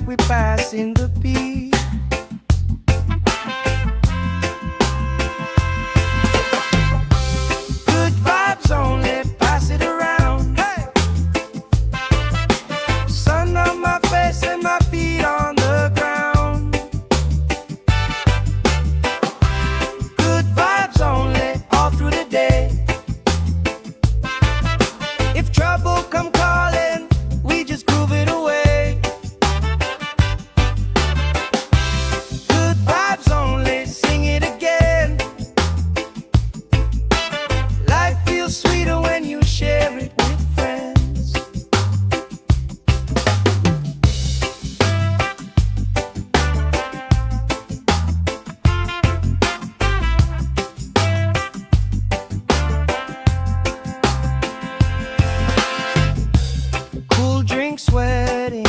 we passing the peace. Good vibes only, pass it around. Hey! Sun on my face and my feet on the ground. Good vibes only, all through the day. If trouble come calling, we just groove it away. Good vibes only, sing it again. Life feels sweeter when you share it with friends. Cool drink sweating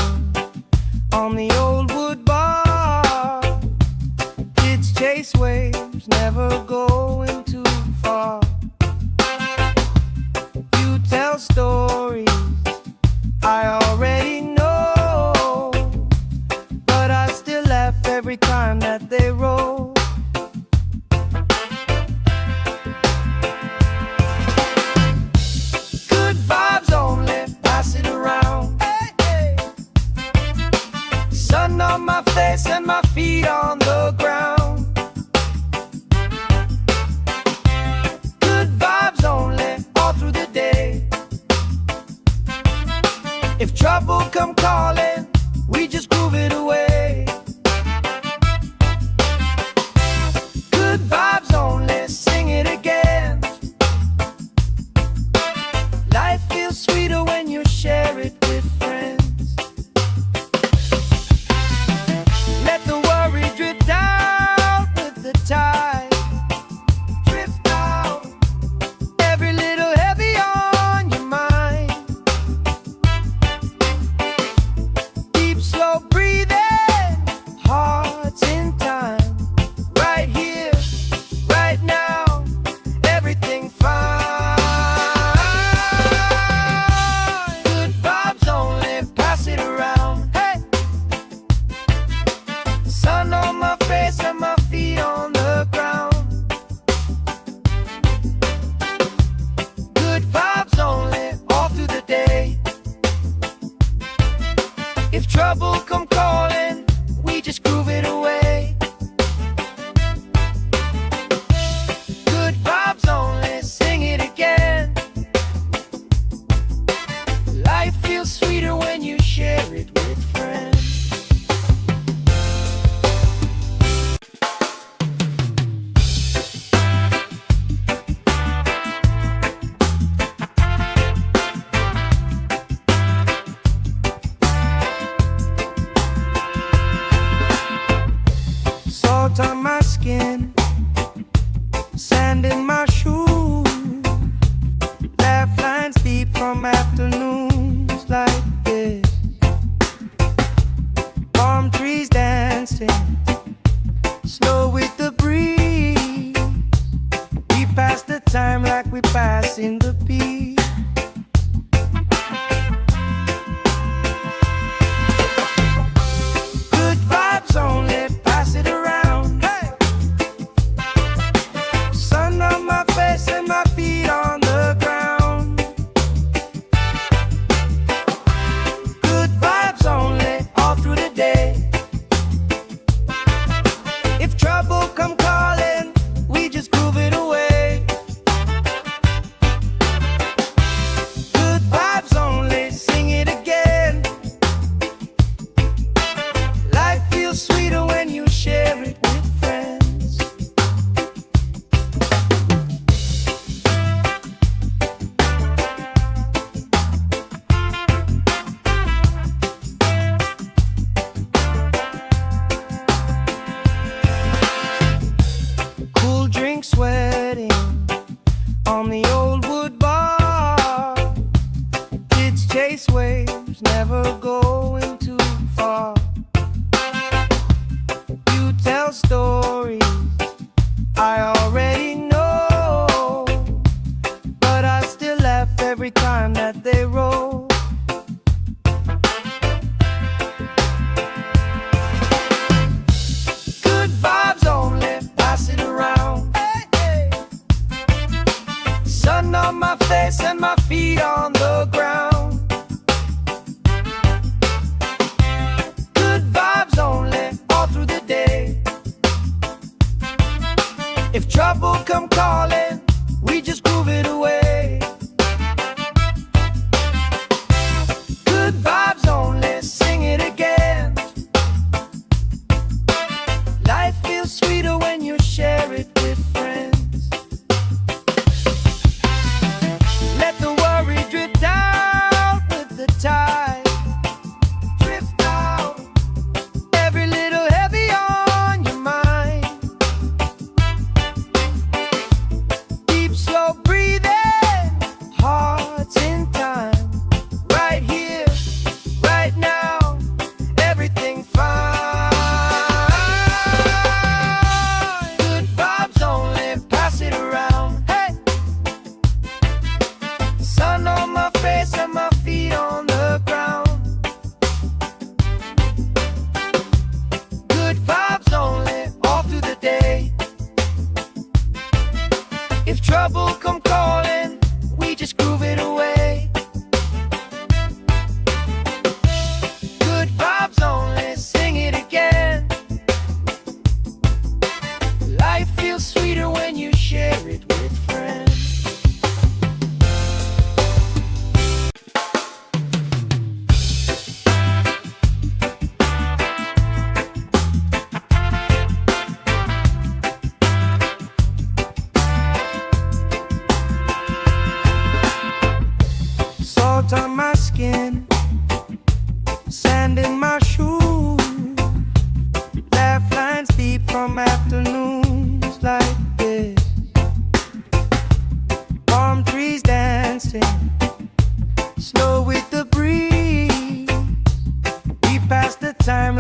on the old wood bar. Kids chase waves, never going too far. You tell stories I already know, but I still laugh every time that they roll. Good vibes only, pass it around. Hey, hey. Sun on my face and my feet on the ground. Good vibes only, all through the day. If trouble come calling, we just groove it away. Good vibes only, sing it again. Life feels sweeter when you share it with friends. Let the worry drift out with the tide. Drift out, every little heavy on your mind. Deep, slow breathing, hearts in time. Right here, right now, everything fine. Good vibes only, pass it around. Hey! Sun on my face and my feet on the ground. Good vibes only, all through the day. If trouble come calling, we just groove it away. Good vibes only, sing it again. Life feels sweeter when you share it with friends. Salt on my skin, sand in my shoes. Laugh lines deep from afternoons like this. Palm trees dancing, slow with the breeze. We pass the time like we passing the peace. Good vibes only, pass it around. Hey! Sun on my face and my feet on the ground. Good vibes only, all through the day.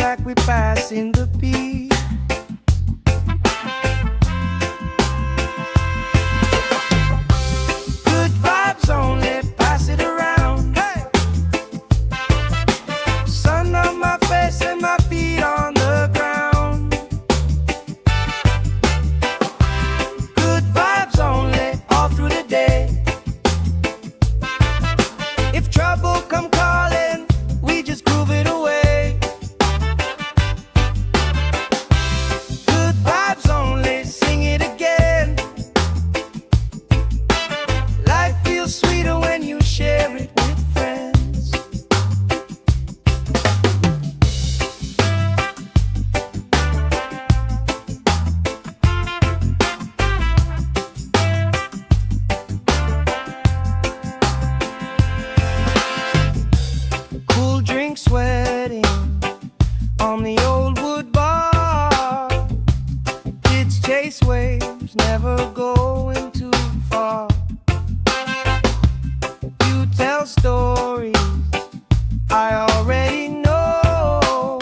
like we passing the beat. Good vibes only, pass it around. Hey! Sun on my face and my feet on the ground. Good vibes only, all through the day. If trouble come calling, we just groove it away. Good vibes only, sing it again. Life feels sweeter when you share it with friends. Cool drink sweating on the old wood bar. Kids chase waves, never going too far. You tell stories I already know,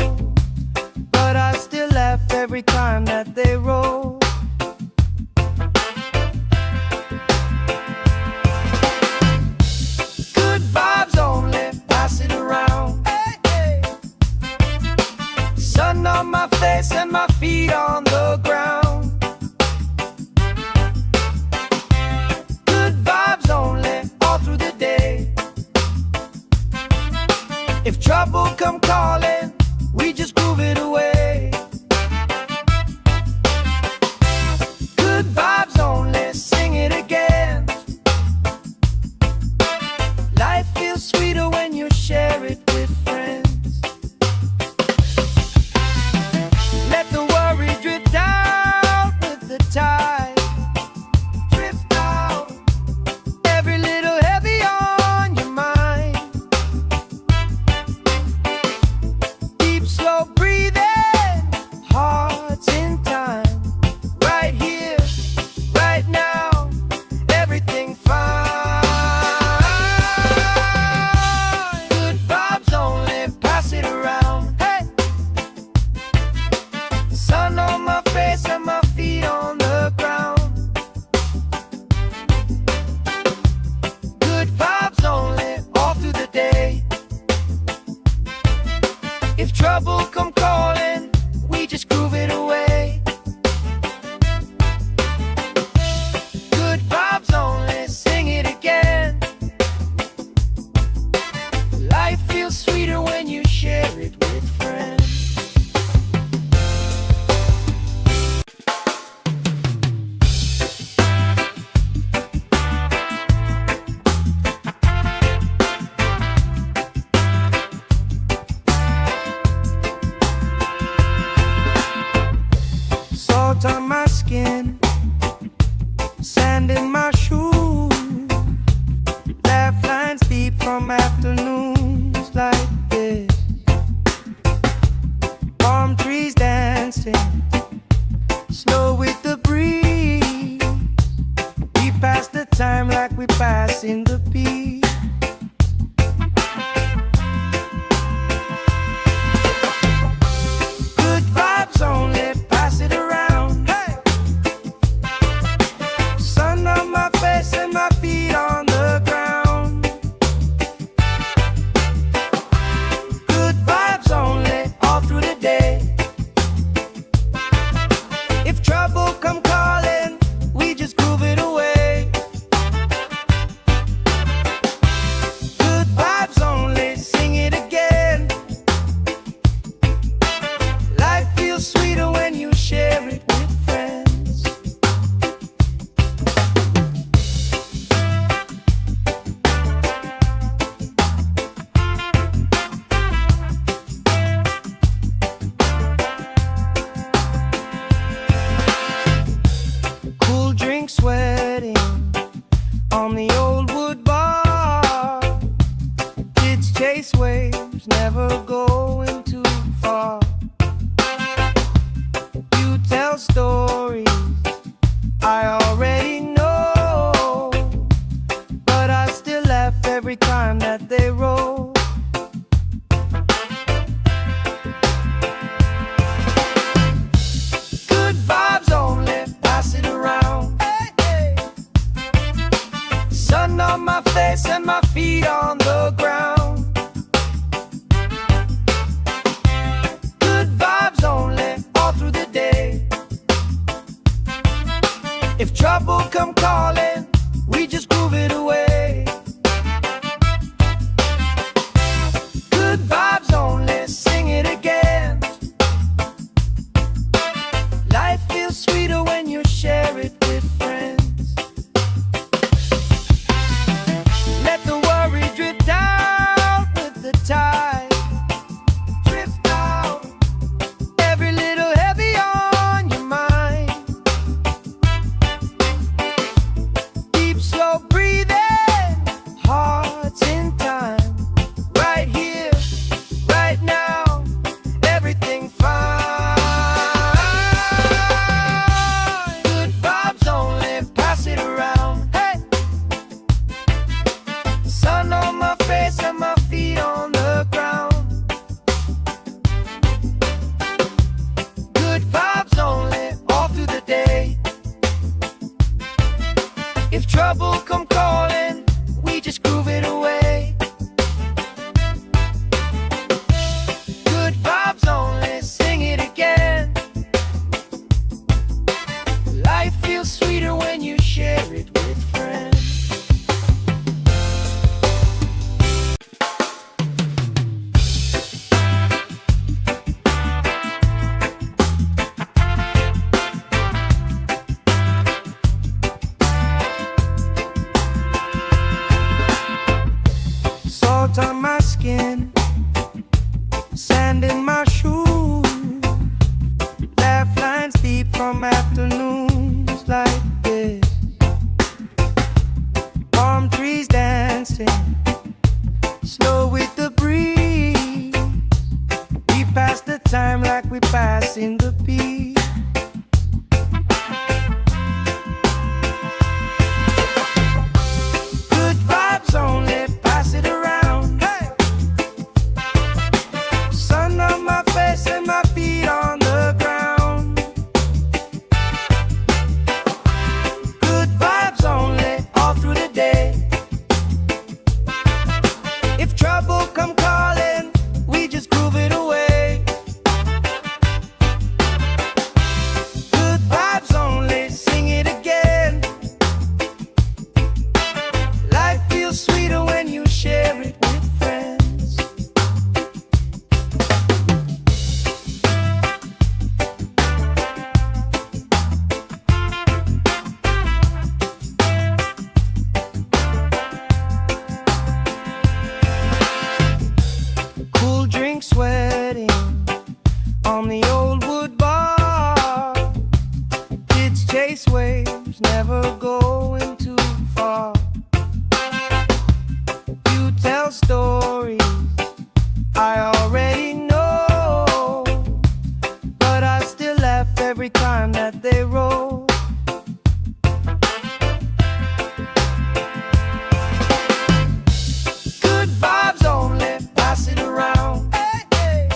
but I still laugh every time that they roll. Good vibes only, pass it around. Hey, hey. Sun on my face and my feet on the ground. Good vibes only, all through the day. If trouble come calling, we just groove it away. Good vibes only, sing it again. Life feels sweeter when you share it with friends. Let the worry drift out with the tide. Drift out, every little heavy on your mind. Deep, slow breathing, hearts in time. Right here, right now, everything fine. Good vibes only, pass it around. Hey! Sun on my face and my feet on the ground. Good vibes only, all through the day. If trouble come calling, we just groove it away. Good vibes only, sing it again. Life feels sweeter when you share it with friends. Salt on my skin, sand in my shoes. Laugh lines deep from afternoons like this. Palm trees dancing, slow with the breeze. We pass the time like we passing the beat. Good vibes only, pass it around. Hey! Sun on my we passing the peace. Good vibes only, pass it around. Hey! Sun on my face and my feet on the ground. Good vibes only, all through the day. If trouble come calling, we just groove it away. Good vibes only, sing it again. Life feels sweeter when you share it with friends. Cool drink sweating on the old wood bar. Kids chase waves, never going too far. You tell stories I already know, but I still laugh every time that they roll. Good vibes only, pass it around. Hey, hey.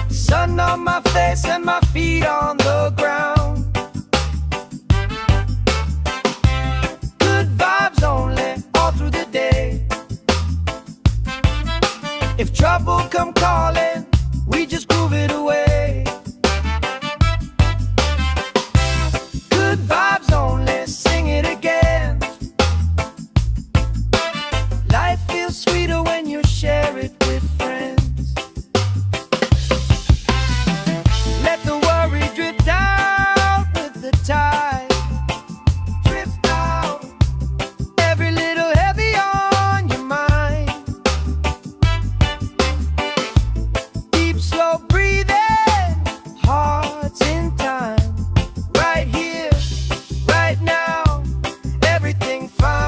Sun on my face and my feet on the ground. Good vibes only, all through the day. If trouble come calling, we just groove it away. Good vibes only, sing it again. Life feels sweeter when you share it with friends. Let the worry drift out with the tide. Drift out, every little heavy on your mind. Deep, slow breathing, hearts in time. Right here, right now, everything fine.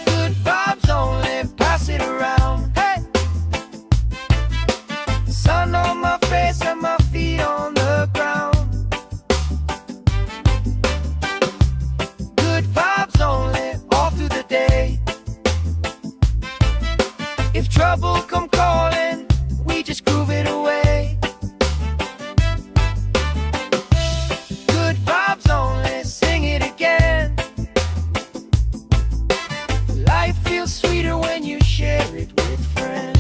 Good vibes only, pass it around. Hey! Sun on my face and my feet on the ground. Good vibes only, all through the day. If trouble come calling, we just groove it away. Good vibes only, sing it again. Life feels sweeter when you share it with friends.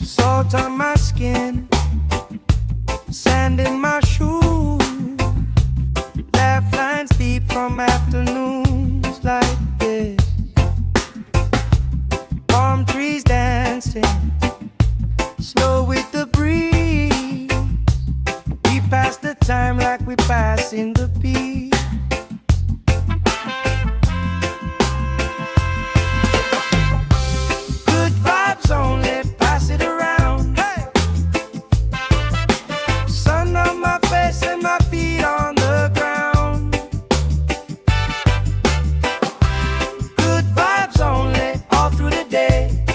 Salt on my skin, sand in my shoes. Laugh lines deep from afternoons like this. Palm trees dancing, slow with the breeze. We pass the time like we passing the peace. Good vibes only, pass it around. Hey! Sun on my face and my feet on the ground. Good vibes only, all through the day.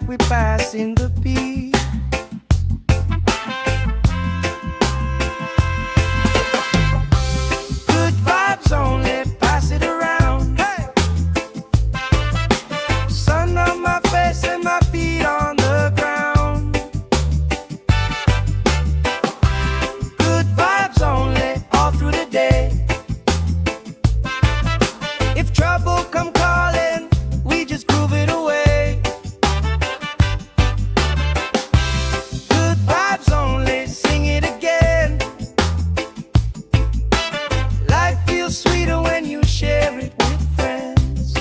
like we passing the peace. Good vibes only, pass it around. Hey! Sun on my face and my feet on the ground. Good vibes only, all through the day. If trouble come calling, we just groove it away. Good vibes only, sing it again. Life feels sweeter when you share it with friends.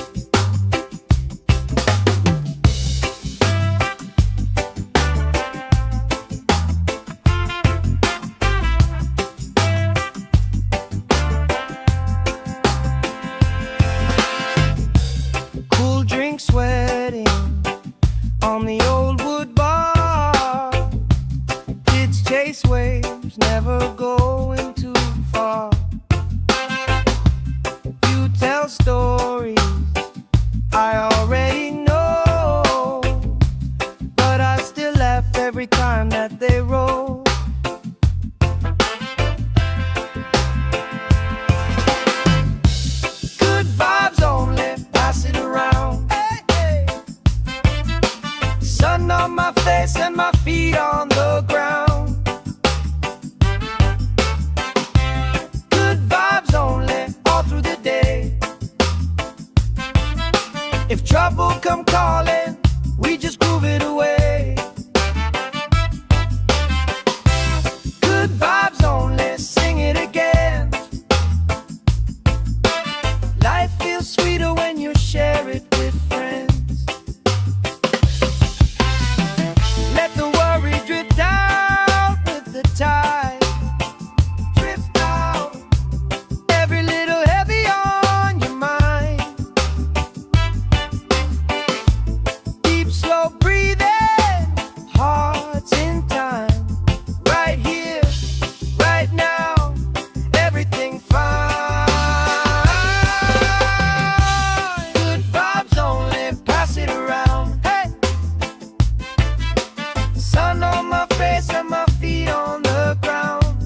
Cool drink sweating on the old wood bar. Kids chase waves, never going too far. You tell stories I already know, but I still laugh every time that they roll. Good vibes only, pass it around. Hey, hey. Sun on my face and my feet on the ground. Good vibes only, all through the day. If trouble come calling, we just groove it away. Good vibes only, sing it again. Life feels sweeter when you share it with friends. Let the worry drift out with the tide. Drift out, every little heavy on your mind. Deep, slow breathing, hearts in time. Right here, right now, everything fine. Good vibes only, pass it around. Hey! Sun on my face and my feet on the ground.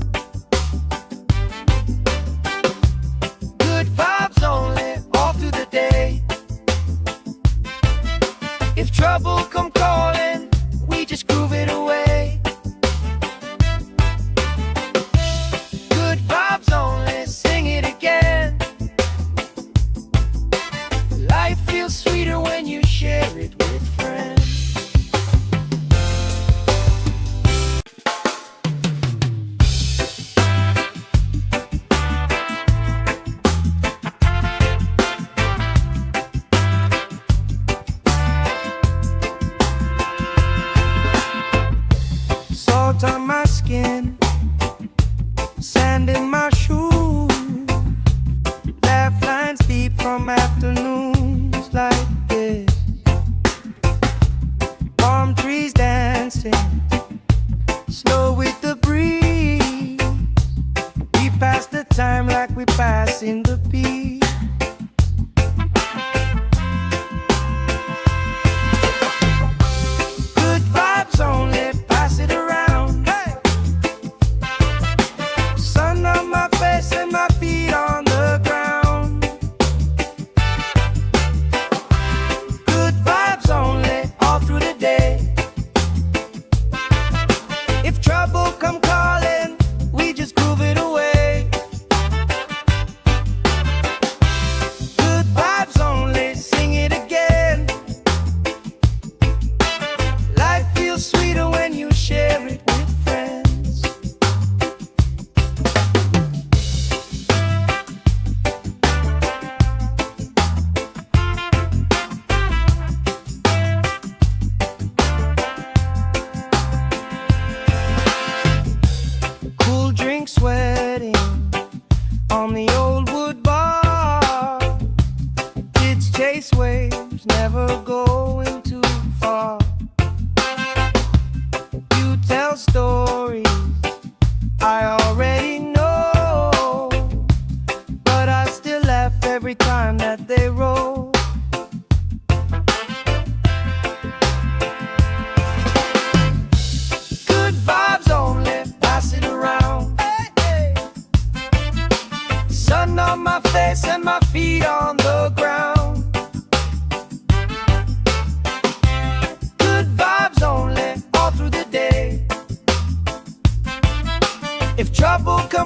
Good vibes only, all through the day. If trouble come calling, we just groove it away. Good vibes only, sing it again. Life feels sweeter when you share it with friends. Salt on my skin, sand in my shoes. Laugh lines deep from afternoons like this. Palm trees dancing, slow with the breeze. We pass the time like we passing the peace. Good vibes only, pass it around. Hey! Sun on my face and my feet on the ground. Good vibes only, all through the day. If trouble come calling, we just groove it away.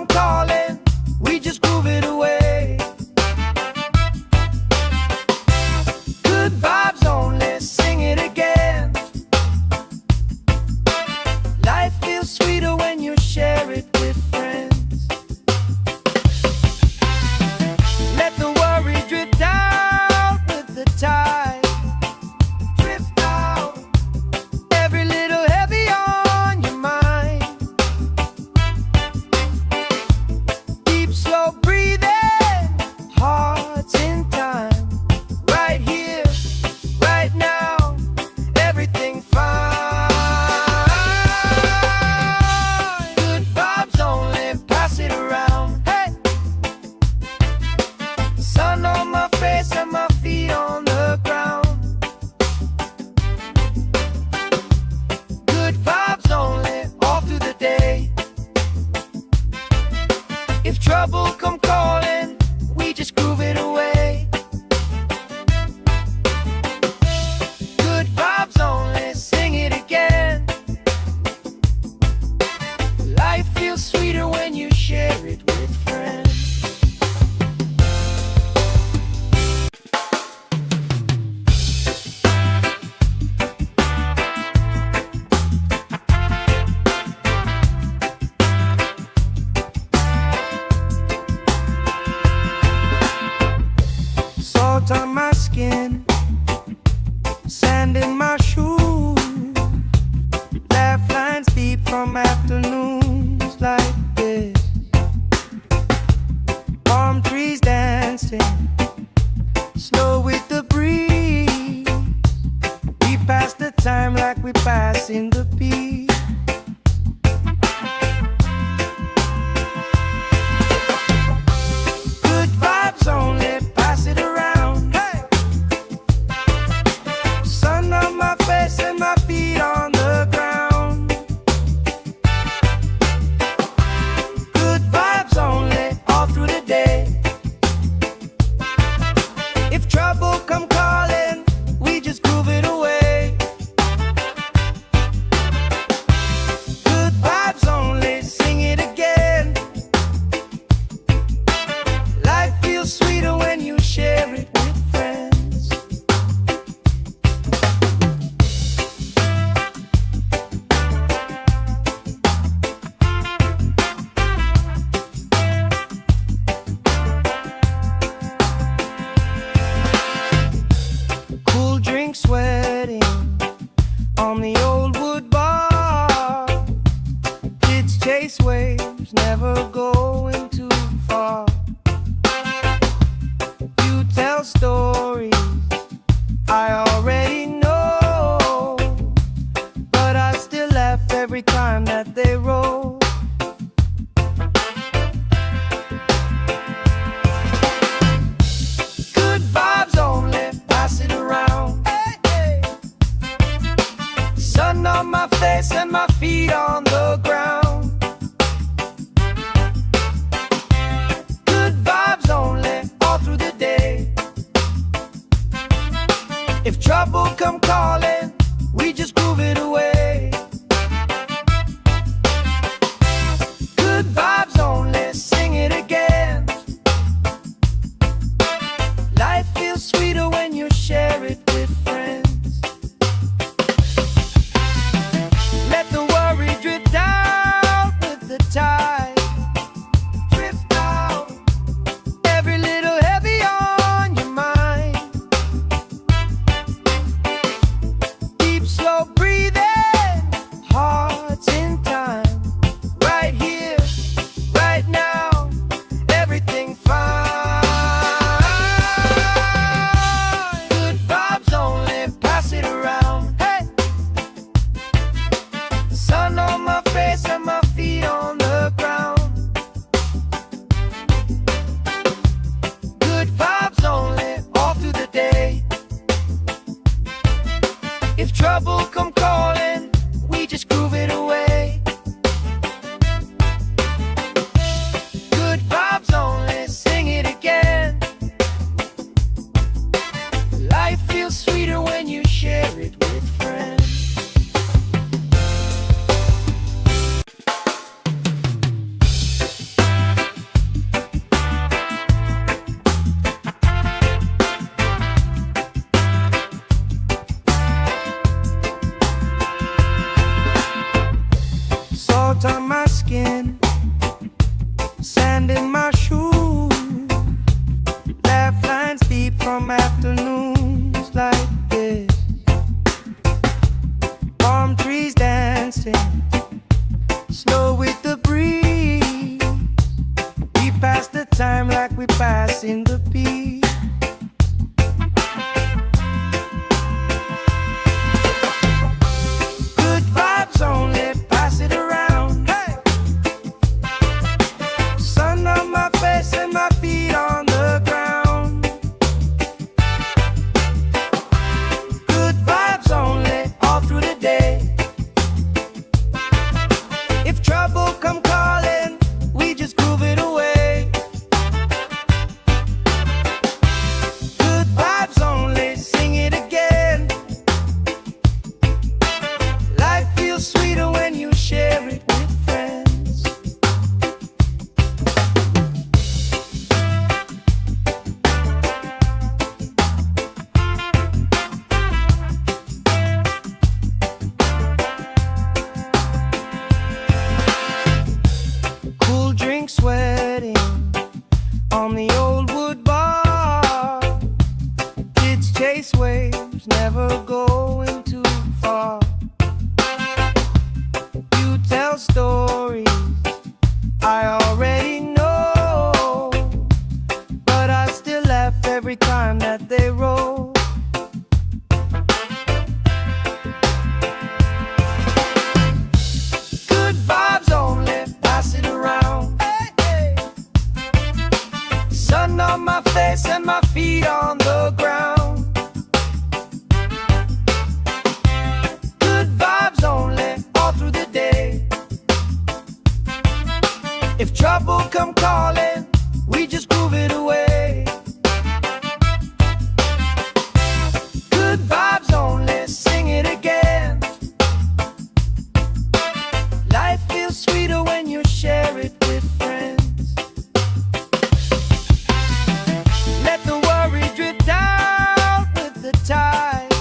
come calling, we just groove it away. Good vibes only, sing it again. Life feels sweeter when you share it with friends. Let the worry drift out with the tide. Drift out, every little heavy on your mind. Deep, slow breathing, hearts in time. Right here, right now, everything fine. Good vibes only, pass it around. Hey! Sun on my face and my feet on the ground. Good vibes only, all through the day. If trouble come calling, we just groove it away. Good vibes only, sing it again. Life feels sweeter when you share it with friends. Salt on my skin, sand in my shoes. Laugh lines deep from afternoons like this. Palm trees dancing, slow with the breeze. We pass the time like we pass in the beat. Good vibes only, pass it around. Hey! Sun on my face and my feet on the ground. Good vibes only, all through the day. If trouble come calling, we just groove it away. Good vibes only, sing it again. Life feels sweeter when you share it with friends. Cool drink sweating on the old wood bar. Kids chase waves, never going too far. You tell stories I already know, but I still laugh every time that they roll. Good vibes only, pass it around. Hey, hey. Sun on my face and my feet on the ground. Good vibes only, all through the day. If trouble come calling, we just groove it away. Good vibes only, sing it again. Life feels sweeter when you share it with friends. Let the worry drift out with the tide. Drift out, every little heavy on your mind. Deep, slow breathing, hearts in time. Right here, right now, everything fine. Good vibes only, pass it around. Hey! Sun on my face and my feet on the ground. Good vibes only, all through the day. If trouble come calling, we just groove it away. Good vibes only, sing it again. Life feels sweeter when you share it with friends. skin, sand in my shoes, laugh lines deep from afternoons like this. Palm trees dancing, slow with the breeze. We pass the time like we pass in the peace. Good vibes only, pass it around. Hey! Sun on my face and my feet on the ground. Good vibes only, all through the day. If trouble come calling, we just groove it away. Good vibes only, sing it again. Life feels sweeter when you share it with friends. Cool drink sweating on the old wood bar. Kids chase waves, never going too far. You tell stories I already know, but I still laugh every time that they roll. Good vibes only, pass it around. Hey, hey. Sun on my face and my feet on the ground. Good vibes only, all through the day. If trouble come calling, we just groove it away. Good vibes only, sing it again. Life feels sweeter when you share it with friends. Let the worry drift out with the tide.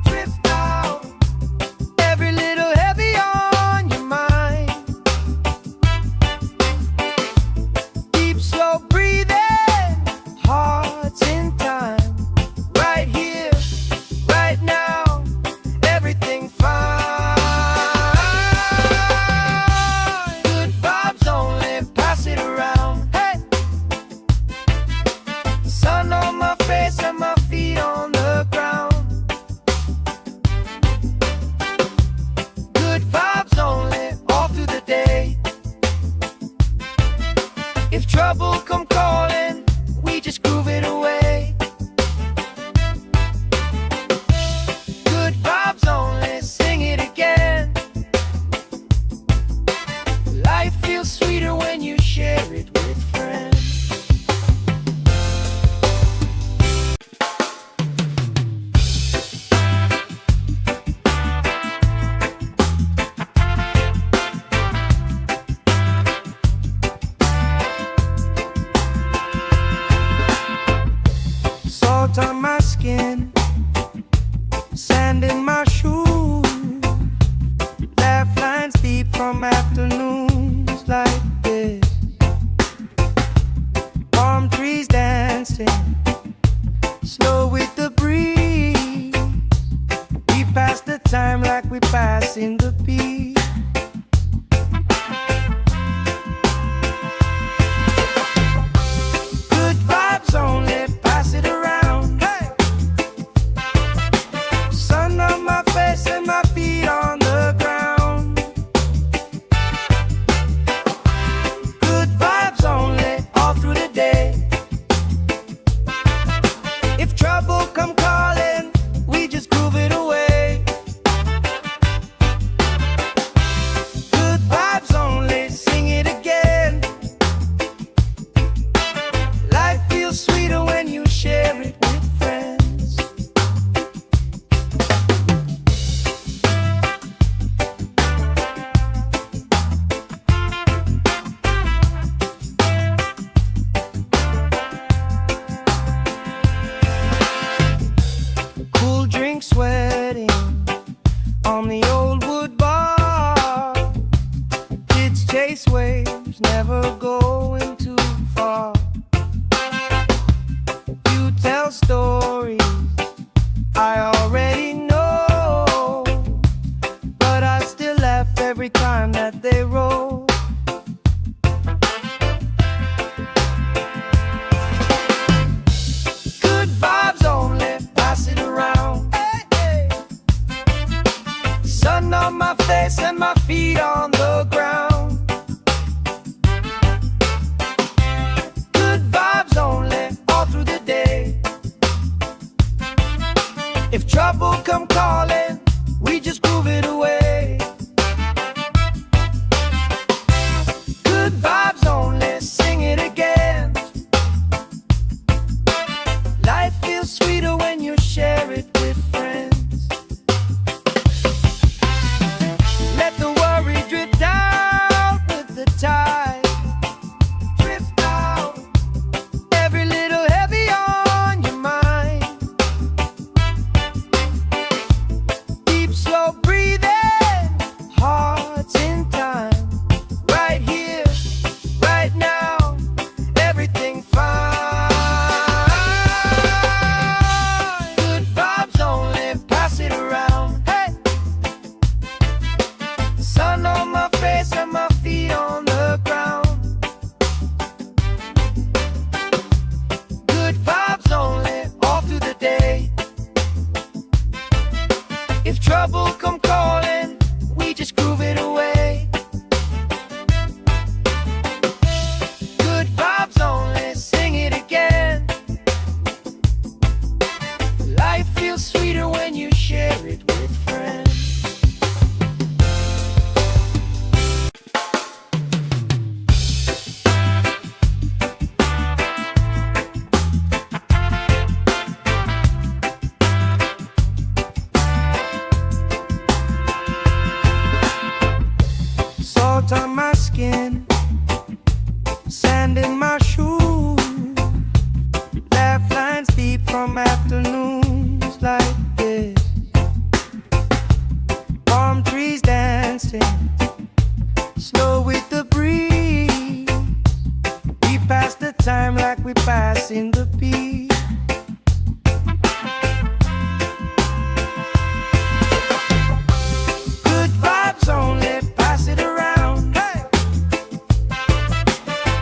Drift out, every little heavy on your mind. Deep, slow breathing, hearts in time. Right here, right now, everything fine. Good vibes only, pass it around. Hey! Sun on my face and my feet on the ground. Good vibes only, all through the day. If trouble come calling, we just groove it away. Good vibes only, sing it again. Life feels sweeter when you share it with friends. Salt on my skin, sand in my shoes, laugh lines deep from afternoons like this. Palm trees dancing, slow with the breeze. We pass the time like we pass in the peace. Good vibes only, pass it around. Hey! Sun on my face and my feet on the ground. Good vibes only, all through the day. If trouble come calling, we just groove it away. sun on my face and my feet on the ground. Good vibes only, all through the day. If trouble come calling, we just groove it away. Good vibes only, sing it again. Life feels sweeter when you share it with friends. Let the worry drift out with the tide. Drift out, every little heavy on your mind. Deep, slow breathing, hearts in time. Right here, right now, everything fine. Good vibes only, pass it around. Hey! Sun on my face and my feet on the ground. Good vibes only, all through the day. If trouble come calling, we just groove it away. Good vibes only, sing it again. Life feels sweeter when you share it with friends. Salt on my skin, sand in my shoes, laugh lines deep from afternoons like this. Palm trees dancing, slow with the breeze. We pass the time like we pass in the beat. Good vibes only, pass it around. Hey!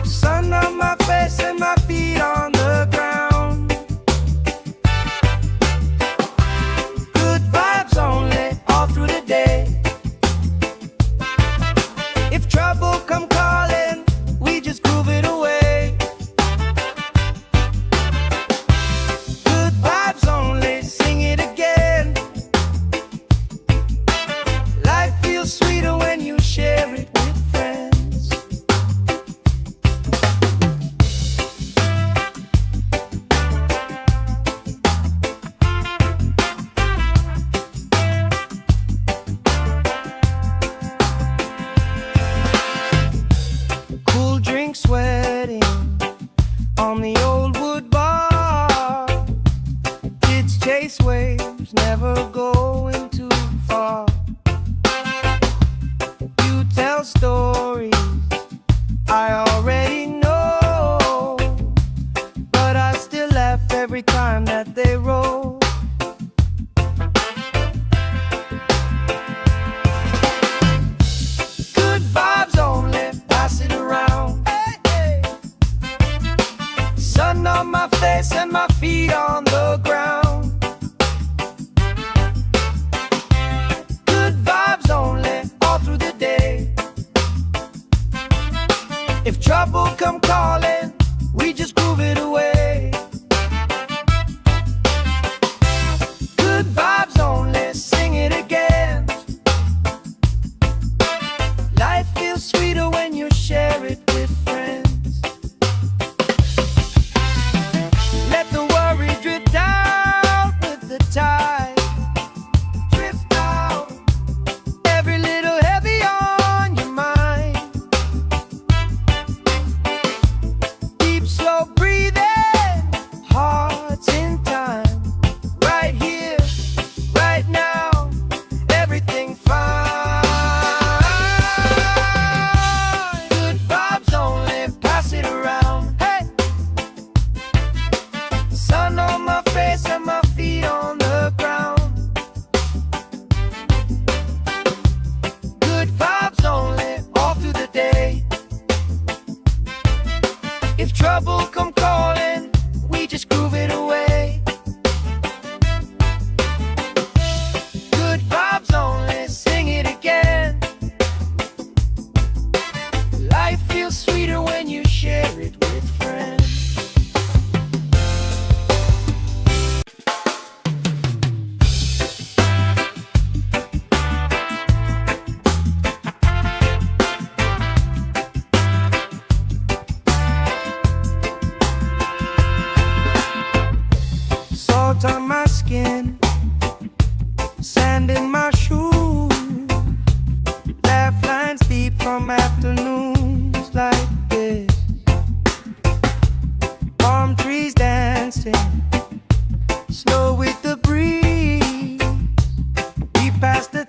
Sun on my face and my feet on the ground. Good vibes only, all through the day. If trouble come calling, we just groove it away.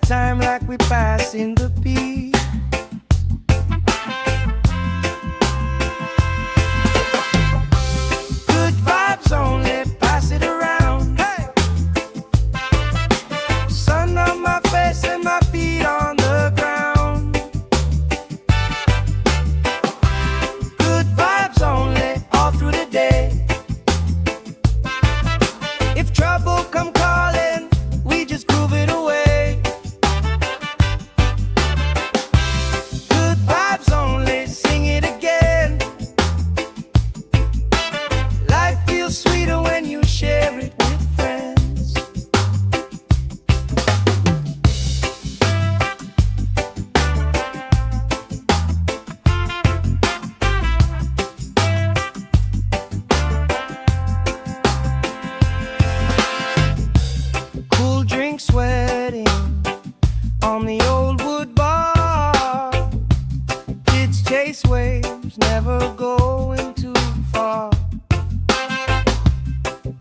time like we passing the peace. Good vibes only, pass it around. Hey! Sun on my face and my feet on the ground. Good vibes only, all through the day. If trouble come calling, we just groove it away. Good vibes only, sing it again. Life feels sweeter when you share it with friends. Cool drink sweating on the old wood bar. Kids chase waves, never going too far.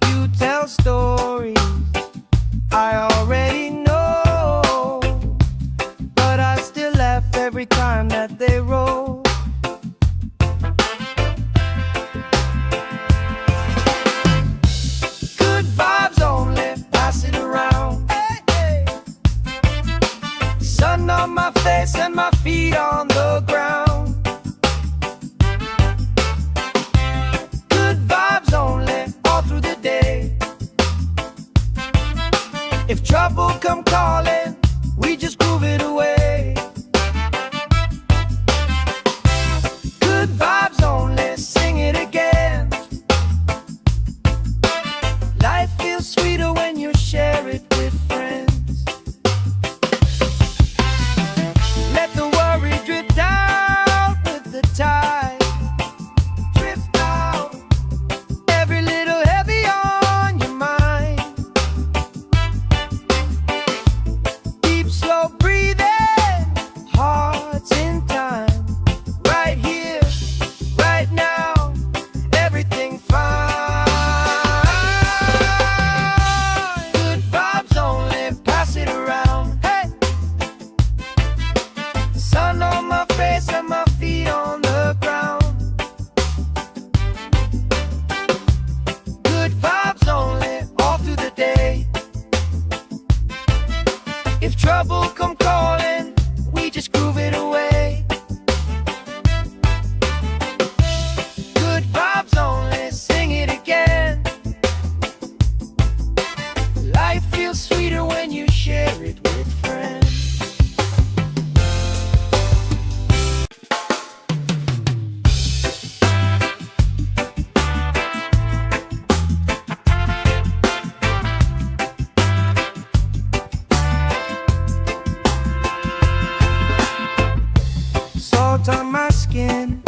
You tell stories I already know, but I still laugh every time that they roll. Good vibes only, pass it around. Hey, hey. Sun on my face and my feet on the ground. Good vibes only, all through the day. If trouble come calling, we just groove it away. Good vibes only, sing it again. Life feels sweeter when you share it with friends. Let the worry drift out with the tide. Drift out, every little heavy on your mind. Deep, slow breathing, hearts in time. Right here, right now, everything fine. Good vibes only, pass it around. Hey! Sun on my face and my feet on the ground. Good vibes only, all through the day. If trouble come calling, we just groove it away. Good vibes only, sing it again. Life feels sweeter when you share it with friends. Salt on my skin,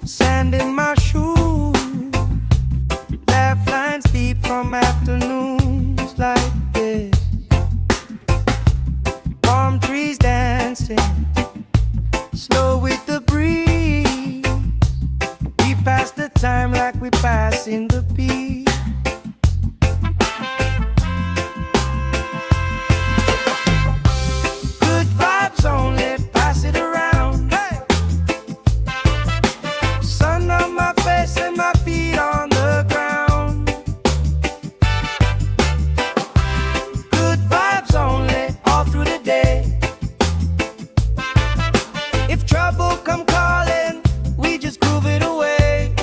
sand in my shoes. Laugh lines deep from afternoons like this. Palm trees dancing, slow with the breeze. We pass the time like we passing the peace. Good vibes only, pass it around. Hey! Sun on my face and my feet on the ground. Good vibes only, all through the day. If trouble come calling, we just groove it away.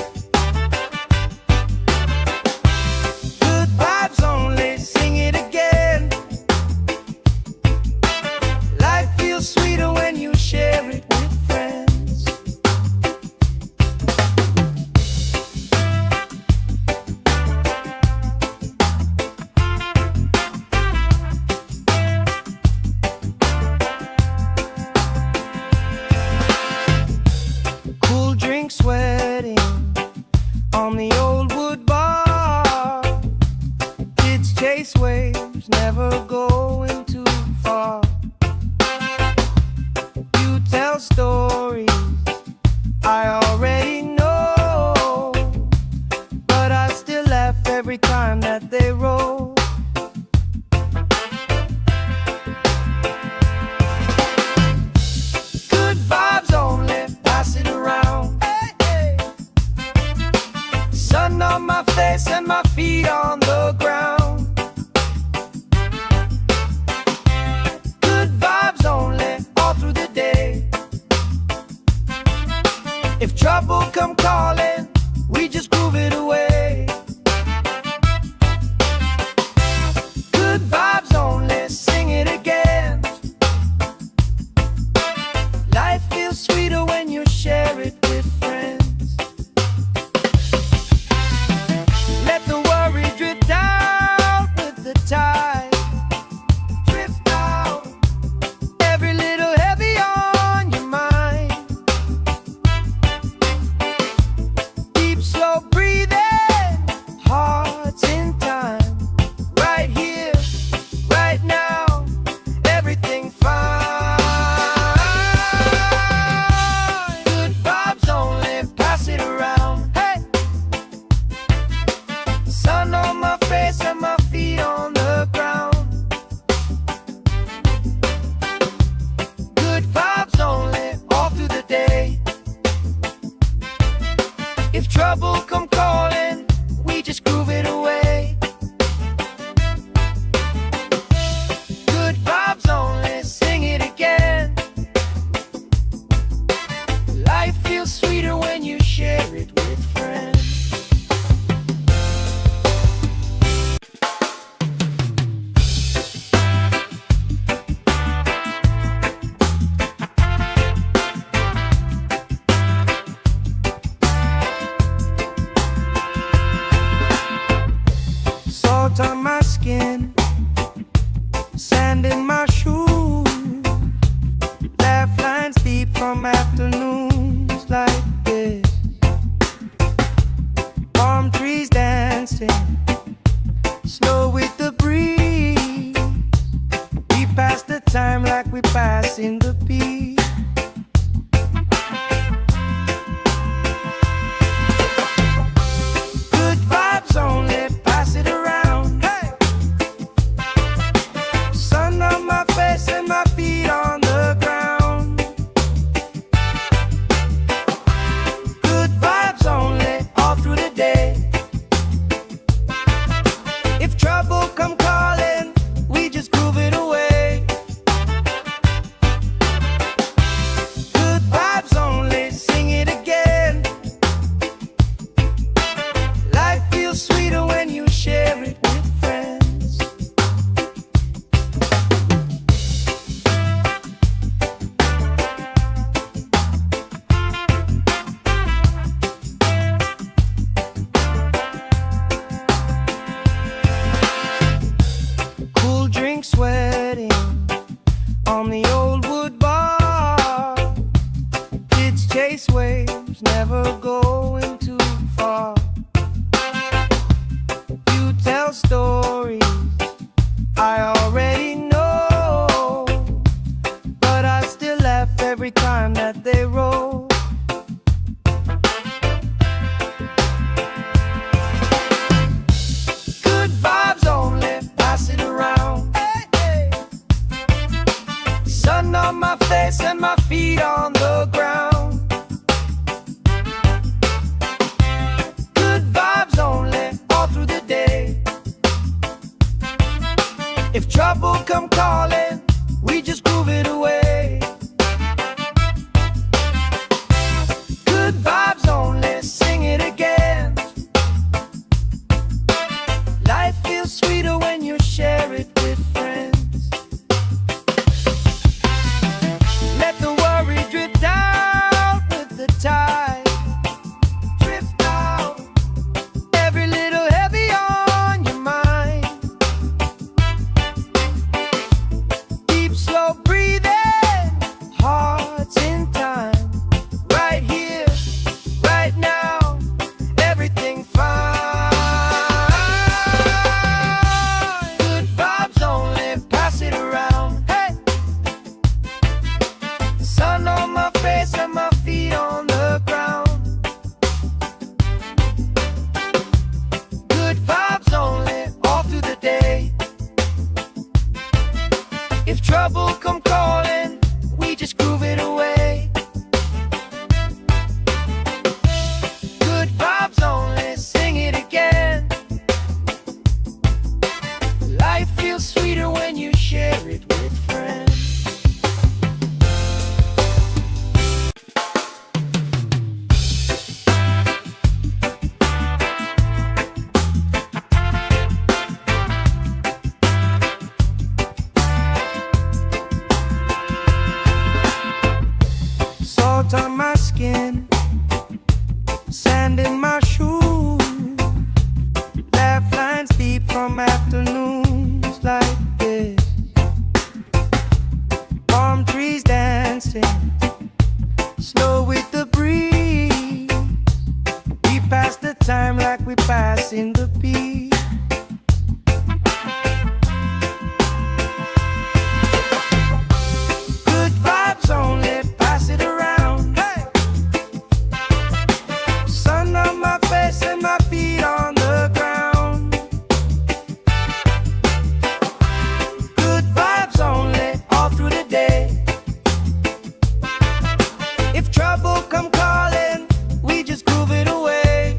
time like we passing the peace. Good vibes only, pass it around. Hey! Sun on my face and my feet on the ground. Good vibes only, all through the day. If trouble come calling, we just groove it away. Good vibes only, sing it again. Life feels sweeter when you share it with friends. Cool drink sweating on the old wood bar. Kids chase waves, never going too far. You tell stories I already know, but I still laugh every time that they roll. Good vibes only, pass it around. Hey, hey. Sun on my face and my feet on the ground. Good vibes only, all through the day. If trouble come calling, we just groove it away. Good vibes only, sing it again. Life feels sweeter when you share it with friends. Let the worry drift out with the tide. Drift out, every little heavy on your mind. Deep, slow breathing, hearts in time. Right here, right now, everything fine. Good vibes only, pass it around. Hey! Sun on my face and my feet on the ground. Good vibes only, all through the day. If trouble come calling, we just groove it away. Good vibes only, sing it again. Life feels sweeter when you share it with friends. Salt on my skin, sand in my shoes. Laugh lines deep from afternoons like this. Palm trees dancing, slow with the breeze. We pass the time like we passing the peace. Good vibes only, pass it around. Hey! Sun on my face and my feet on the ground. Good vibes only, all through the day. If trouble come calling, we just groove it away.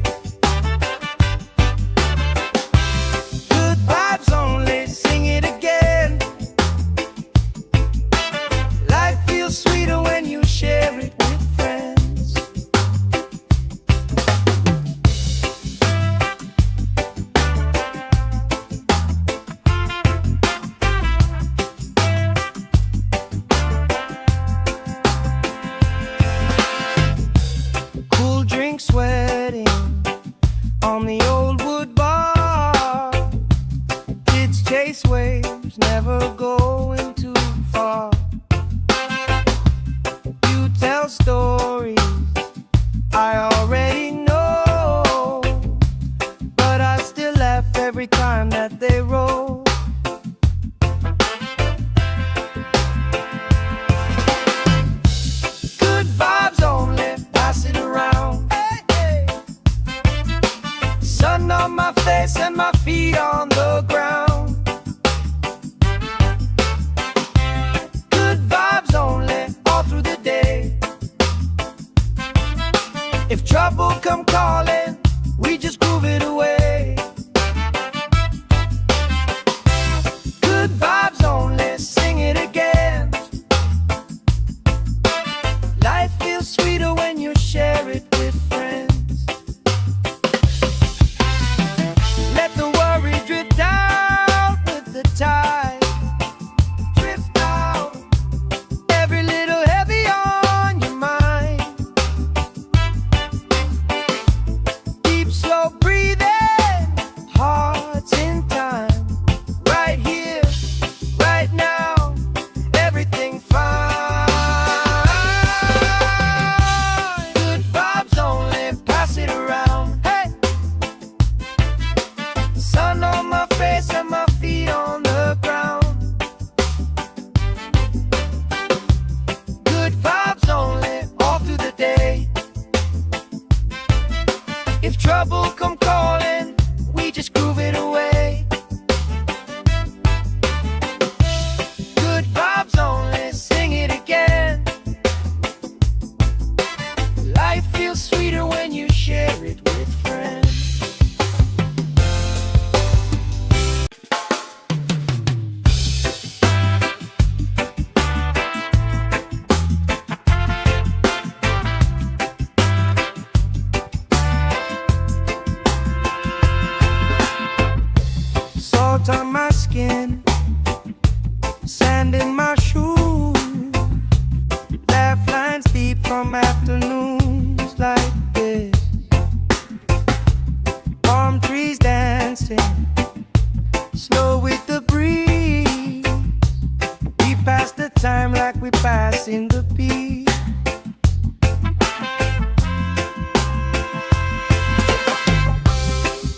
pass the time like we passing the beat.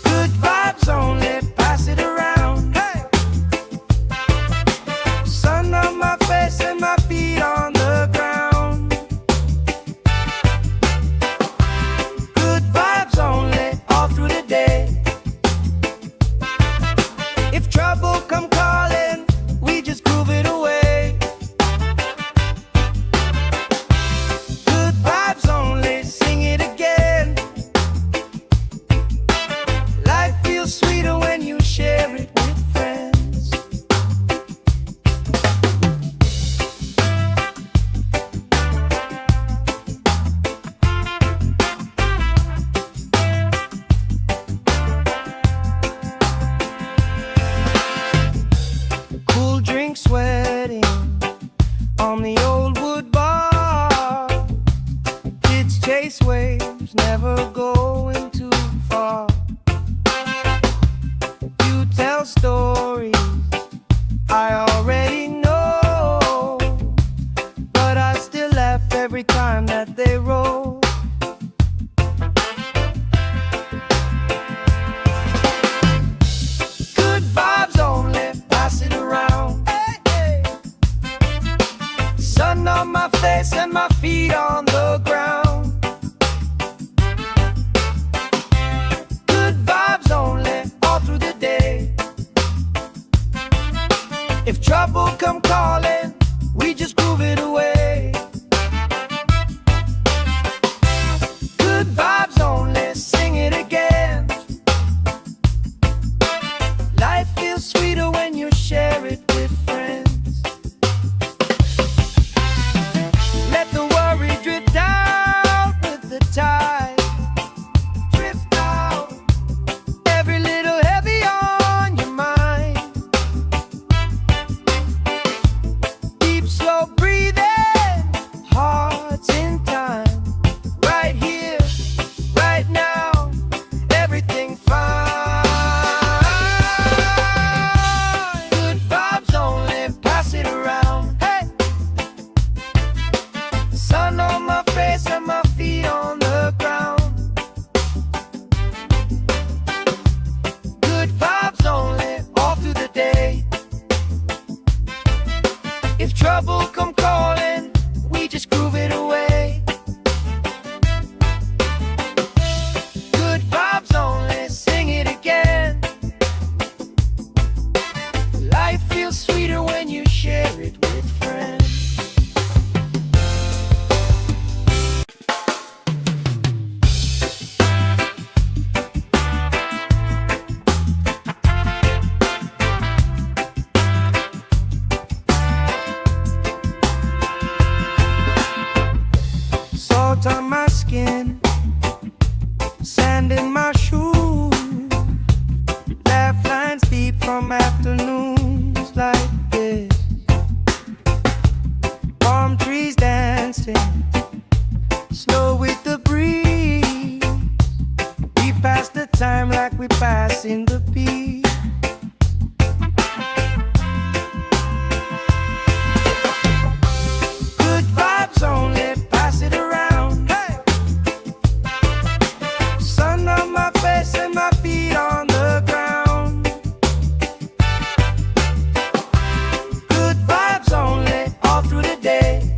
Good vibes only, pass it around. Hey! Sun on my face and my feet on the ground. Good vibes only, all through the day. If trouble come calling, we just groove it away. Good vibes only, sing it again. Life feels sweeter when you share it with friends. Cool drink sweating on the old wood bar. Kids chase waves, never going too far. You tell stories I already know, but I still laugh every time that they roll. Good vibes only, pass it around. Hey, hey. Sun on my face and my feet on the ground. Good vibes only, all through the day. If trouble come calling, we just groove it away. Good vibes only, sing it again. Life feels sweeter when you share it with friends. Let the worry drift out with the tide. Drift out, every little heavy on your mind. Deep, slow breathing, hearts in time. Right here, right now, everything fine. Good vibes only, pass it around. Hey! Sun on my face and my feet on the ground. Good vibes only, all through the day. If trouble come calling, we just groove it away. Good vibes only, sing it again. Life feels sweeter when you share it with friends. Salt on my skin, sand in my shoes. Laugh lines deep from afternoons like this. Palm trees dancing, slow with the breeze. We pass the time like we passing the beat. Good vibes only, pass it around. Hey! Sun on my face and my feet on the ground. Good vibes only, all through the day.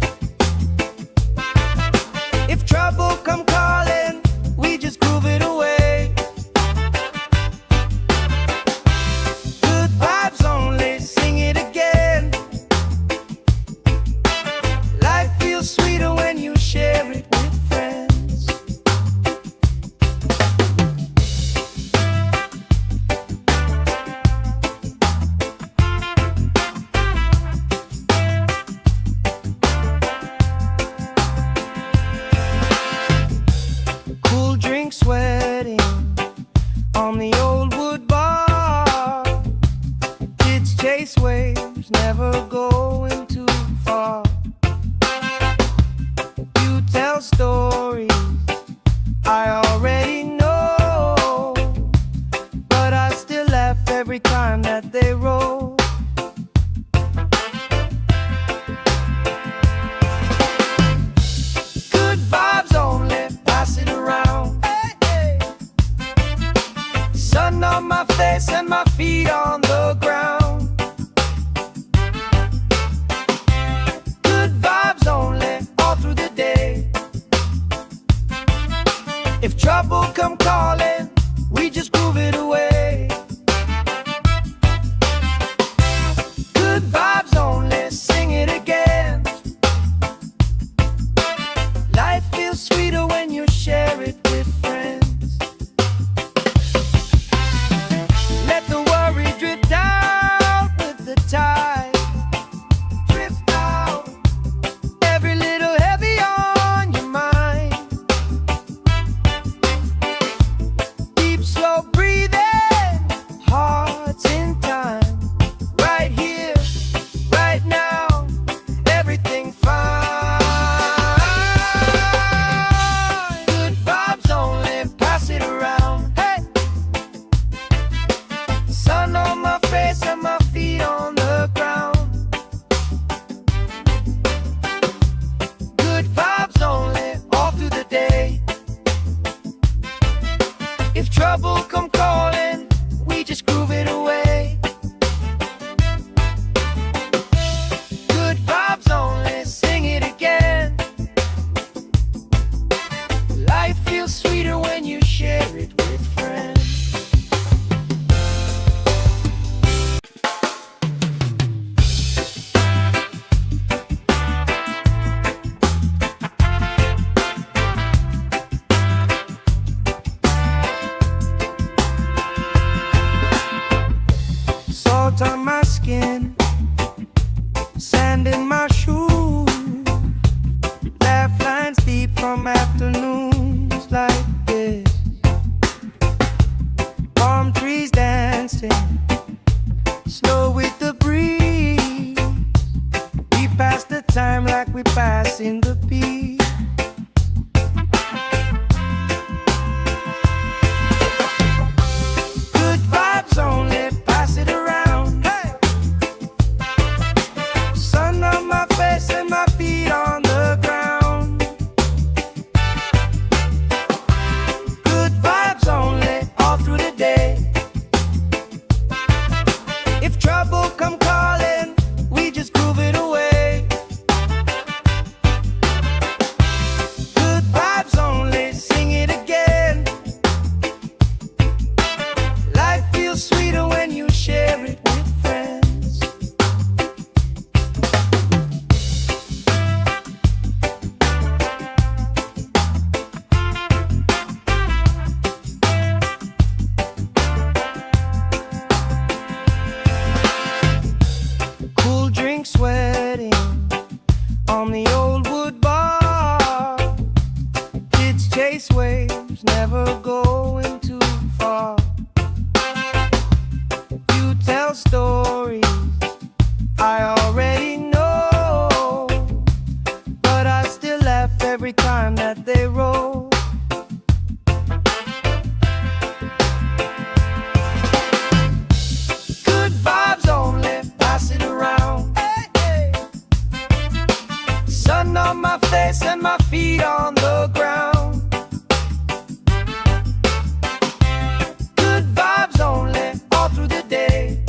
come calling, we just groove it away. Good vibes only, sing it again. Life feels sweeter when you share it with friends. Let the worry drift out with the tide. Drift out, every little heavy on your mind. Deep, slow breathing, hearts in time. Right here, right now, everything fine. Good vibes only, pass it around. Hey, sun on my face and my feet on the ground. Good vibes only, all through the day. If trouble come calling, we just groove it away. Good vibes only, sing it again. Life feels sweeter when you share it with friends. Salt on my skin, sand in my shoes, laugh lines deep from afternoons like this. Palm trees dancing, slow with the breeze. We pass the time like we pass in the beat. Good vibes only, pass it around. Hey, sun on my face and my feet on the ground. Good vibes only, all through the day. If trouble come calling, we just groove it away. Good vibes only, sing it again. Life feels sweeter when you share it with friends. Cool drink sweating on the old wood bar. Kids chase waves, never going too far. You tell stories I already know, but I still laugh every time that they roll. Good vibes only, pass it around. Hey, hey. Sun on my face and my feet on the ground. Good vibes only, all through the day.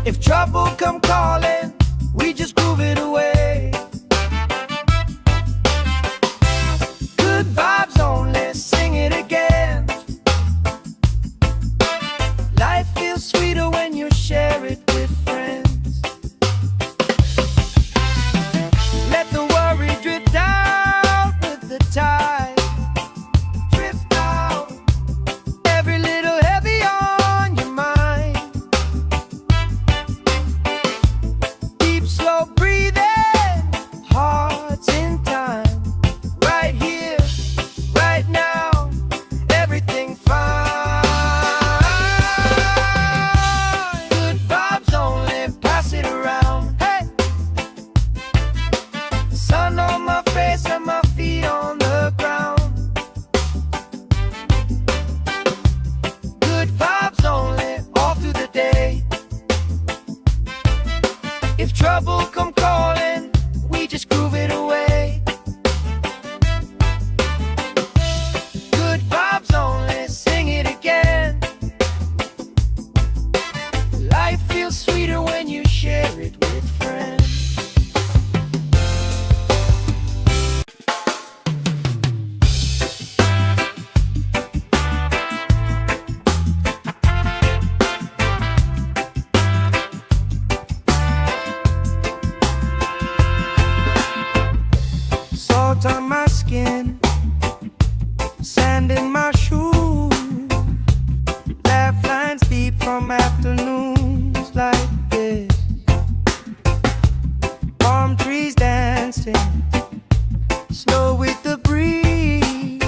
If trouble come calling, we just groove it away. Good vibes only, sing it again. Life feels sweeter when you share it with friends. Let the worry drift out with the tide. Drift out, every little heavy on your mind. Deep, slow breathing, hearts in time. Right here, right now, everything fine. Good vibes only, pass it around. Hey, sun on my face and my feet on the ground. Good vibes only, all through the day. If trouble come calling, we just groove it away. Good vibes only, sing it again. Life feels sweeter when you share it with friends. Salt on my skin, sand in my shoes, laugh lines deep from afternoons like this. Palm trees dancing, slow with the breeze.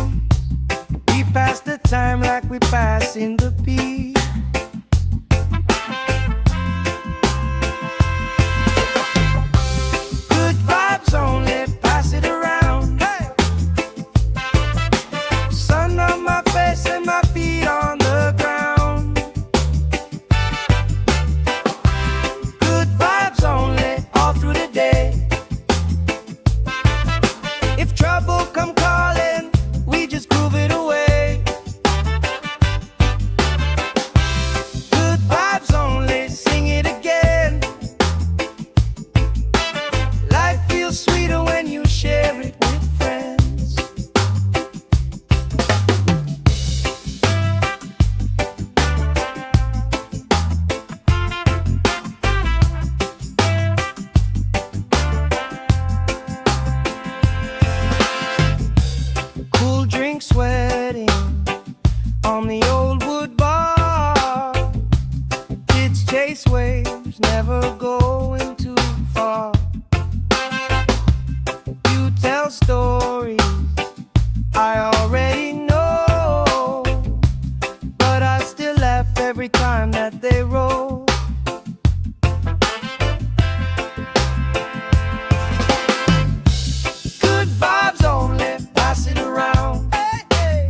We pass the time like we pass in the beat. Good vibes only, pass it around. Hey! Sun on my face and my feet on the ground. Good vibes only, all through the day. If trouble come calling, we just groove it away. Good vibes only, sing it again. Life feels sweeter when you share it with friends. Cool drink sweating on the old wood bar. Kids chase waves, never going too far. You tell stories I already know, but I still laugh every time that they roll. Good vibes only, pass it around. Hey, hey.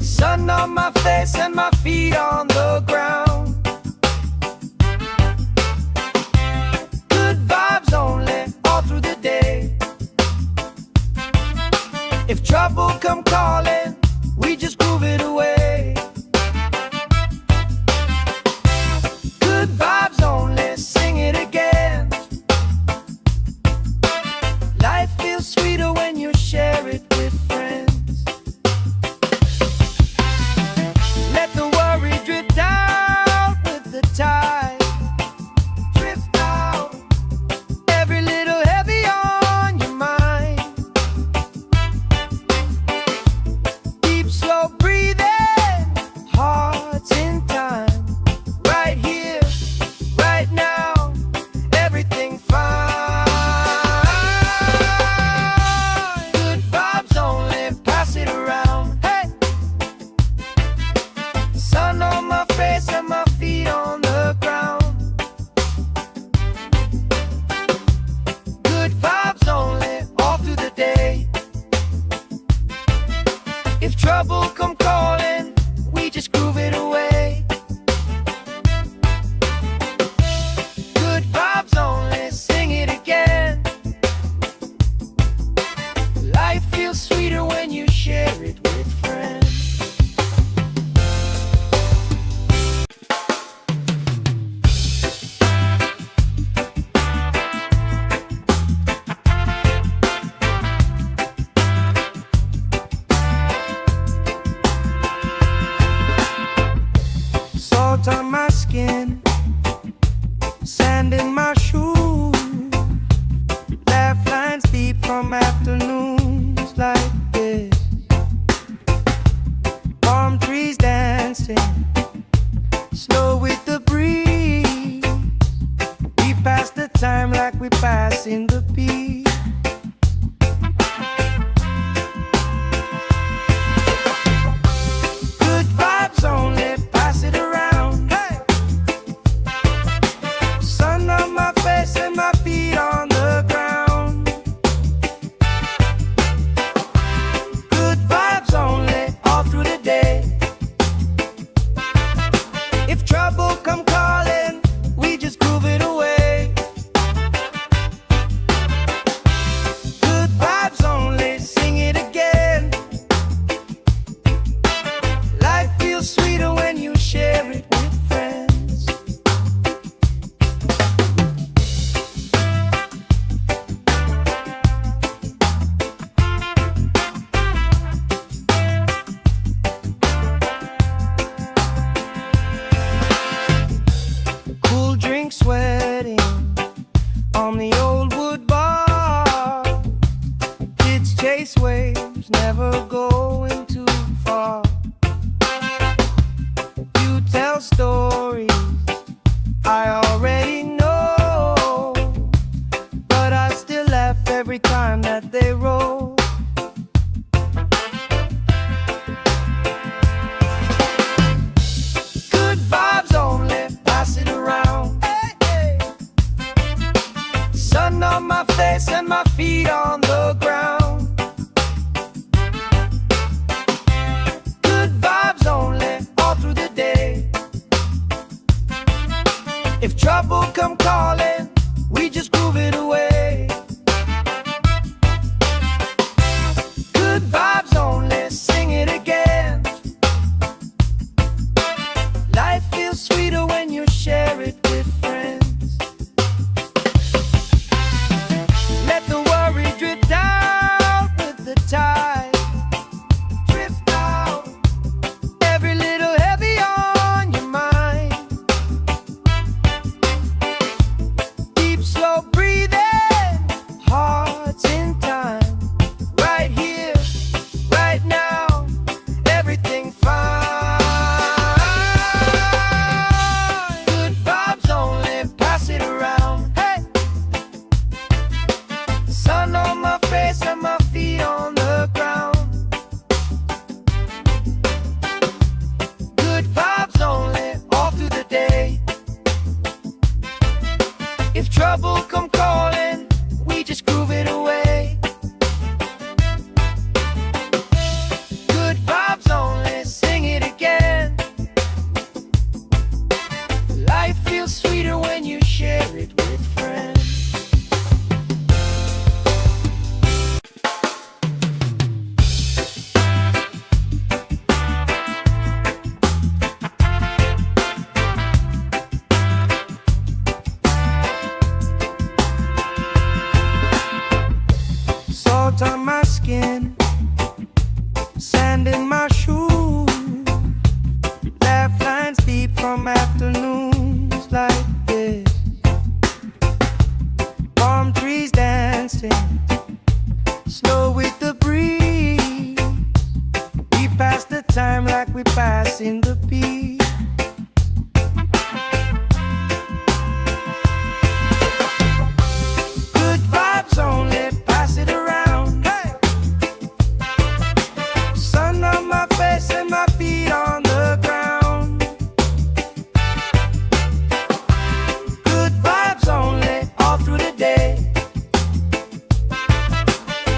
Sun on my face and my feet on the ground. Good vibes only, all through the day. If trouble come calling, we just groove it away. Good vibes only, sing it again. Life feels sweeter when you share it with friends. Let the worry drift out with the tide. Drift out, every little heavy on your mind. Deep, slow breathing, hearts in time. Right here, right now, everything fine. Good vibes only, pass it around. Hey! Sun on my face and my feet on the ground. Good vibes only, all through the day. If trouble come calling, we just groove it away. Good vibes only, sing it again. Life feels sweeter when you share it with friends. Salt on my skin, sand in my shoes, laugh lines deep from afternoons like this. Palm trees dancing, slow with the breeze. We pass the time like we pass in the beat. Good vibes only, pass it around. Hey! Sun on my face and my feet on the ground. Good vibes only, all through the day. If trouble come calling, we just groove it away. Good vibes only, sing it again. Life feels sweeter when you share it with friends. Cool drink sweating on the old wood bar. space waves, never going too far. You tell stories I already know, but I still laugh every time that they roll. Good vibes only, pass it around. Hey, hey. Sun on my face and my feet on the ground. Good vibes only, all through the day. If trouble come calling, we just groove it away. Good vibes only, sing it again. Life feels sweeter when you share it with friends. Let the worry drift out with the tide. Drift out, every little heavy on your mind. Deep, slow breathing, hearts in time. Right here, right now, everything fine. Good vibes only, pass it around. Hey, sun on my face and my feet on the ground. Good vibes only, all through the day. If trouble come calling, we just groove it away. Good vibes only, sing it again. Life feels sweeter when you share it with friends. Salt on my skin, sand in my shoes, laugh lines deep from afternoons like this. Palm trees dancing, slow with the breeze. We pass the time like we pass in the beat. Good vibes only, pass it around. Hey, sun on my face and my feet on the ground. Good vibes only, all through the day.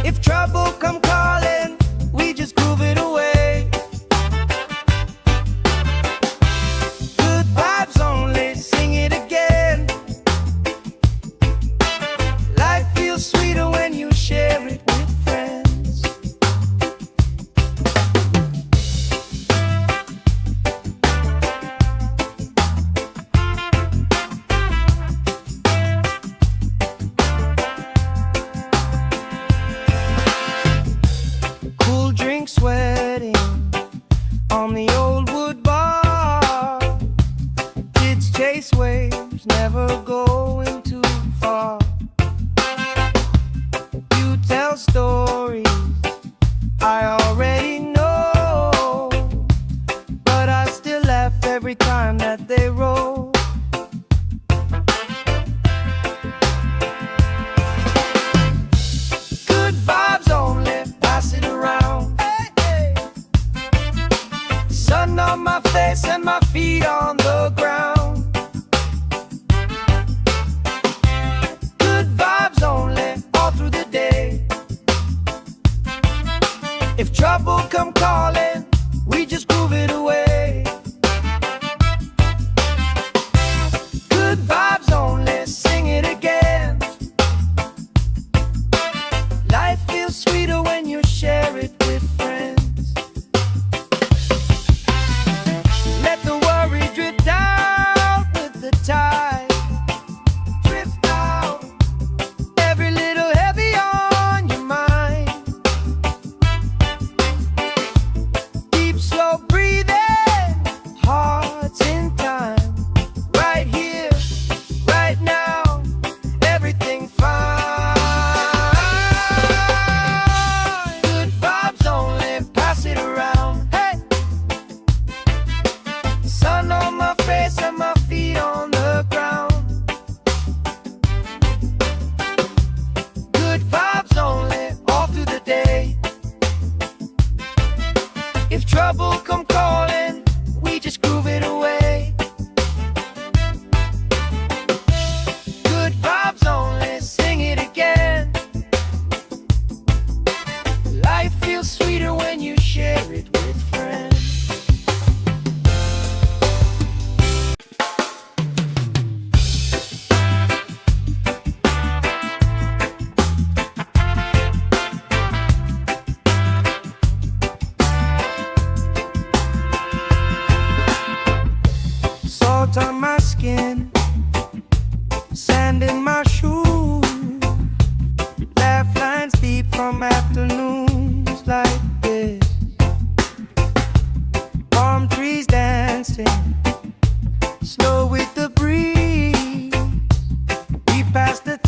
If trouble come calling, we just groove it away.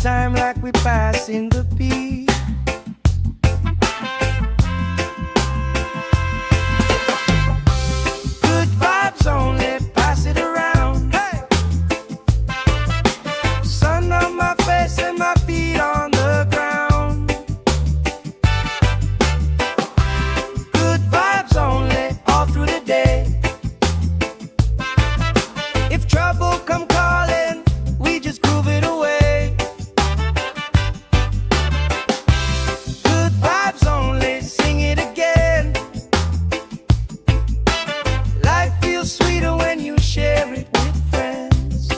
time like we passing the peace. Good vibes only, pass it around. Hey! Sun on my face and my feet on the ground. Good vibes only, all through the day. If trouble come calling, we just groove it away. Good vibes only, sing it again. Life feels sweeter when you share it with friends.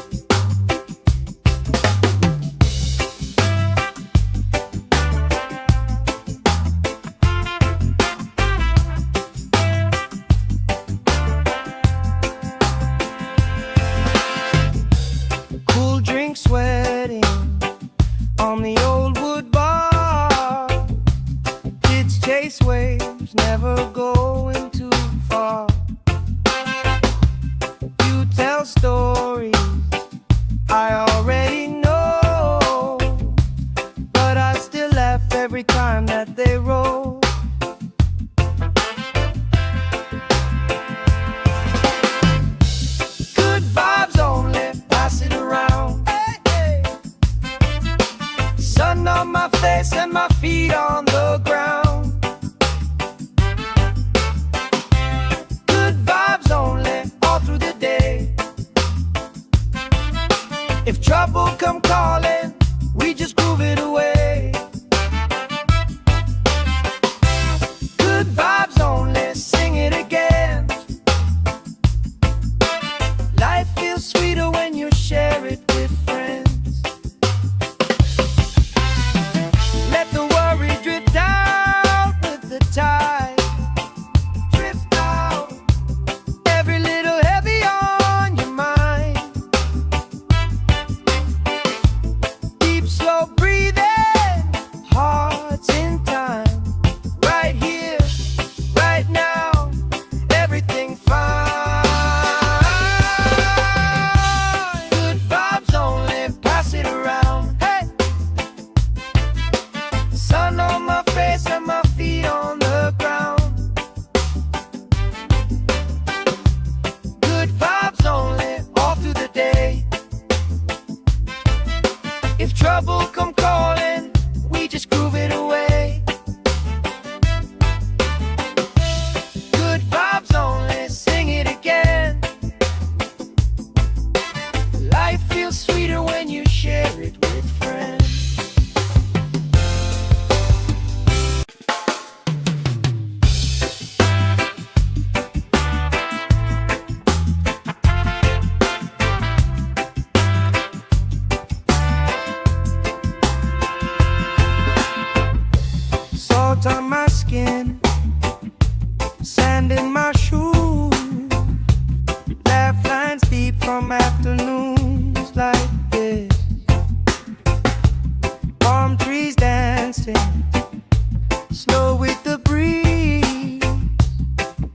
Cool drink sweating on the old wood bar. Kids chase waves, never going too far. You tell stories I already know, but I still laugh every time that they roll. Good vibes only, pass it around. Hey, hey. Sun on my face and my feet on the ground. Good vibes only, all through the day. If trouble come calling, we just groove it away. Good vibes only, sing it again. Life feels sweeter when you share it with friends. Let the worry drift out with the tide. Drift out, every little heavy on your mind. Deep, slow breathing, hearts in time. Right here, right now, everything fine. Good vibes only, pass it around. Hey! Sun on my face and my feet on the ground. Good vibes only, all through the day. If trouble come calling, we just groove it away. Good vibes only, sing it again. Life feels sweeter when you share it with friends. Salt on my skin, sand in my shoes. Laugh lines deep from afternoons like this. Palm trees dancing, slow with the breeze.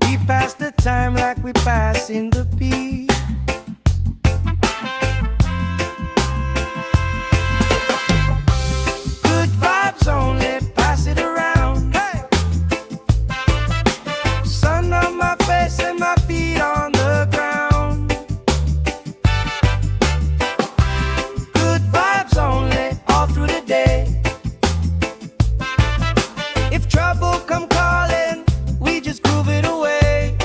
We pass the time like we passing the peace. Good vibes only, pass it around. Hey! Sun on my face and my feet on the ground. Good vibes only, all through the day. If trouble come calling, we just groove it away.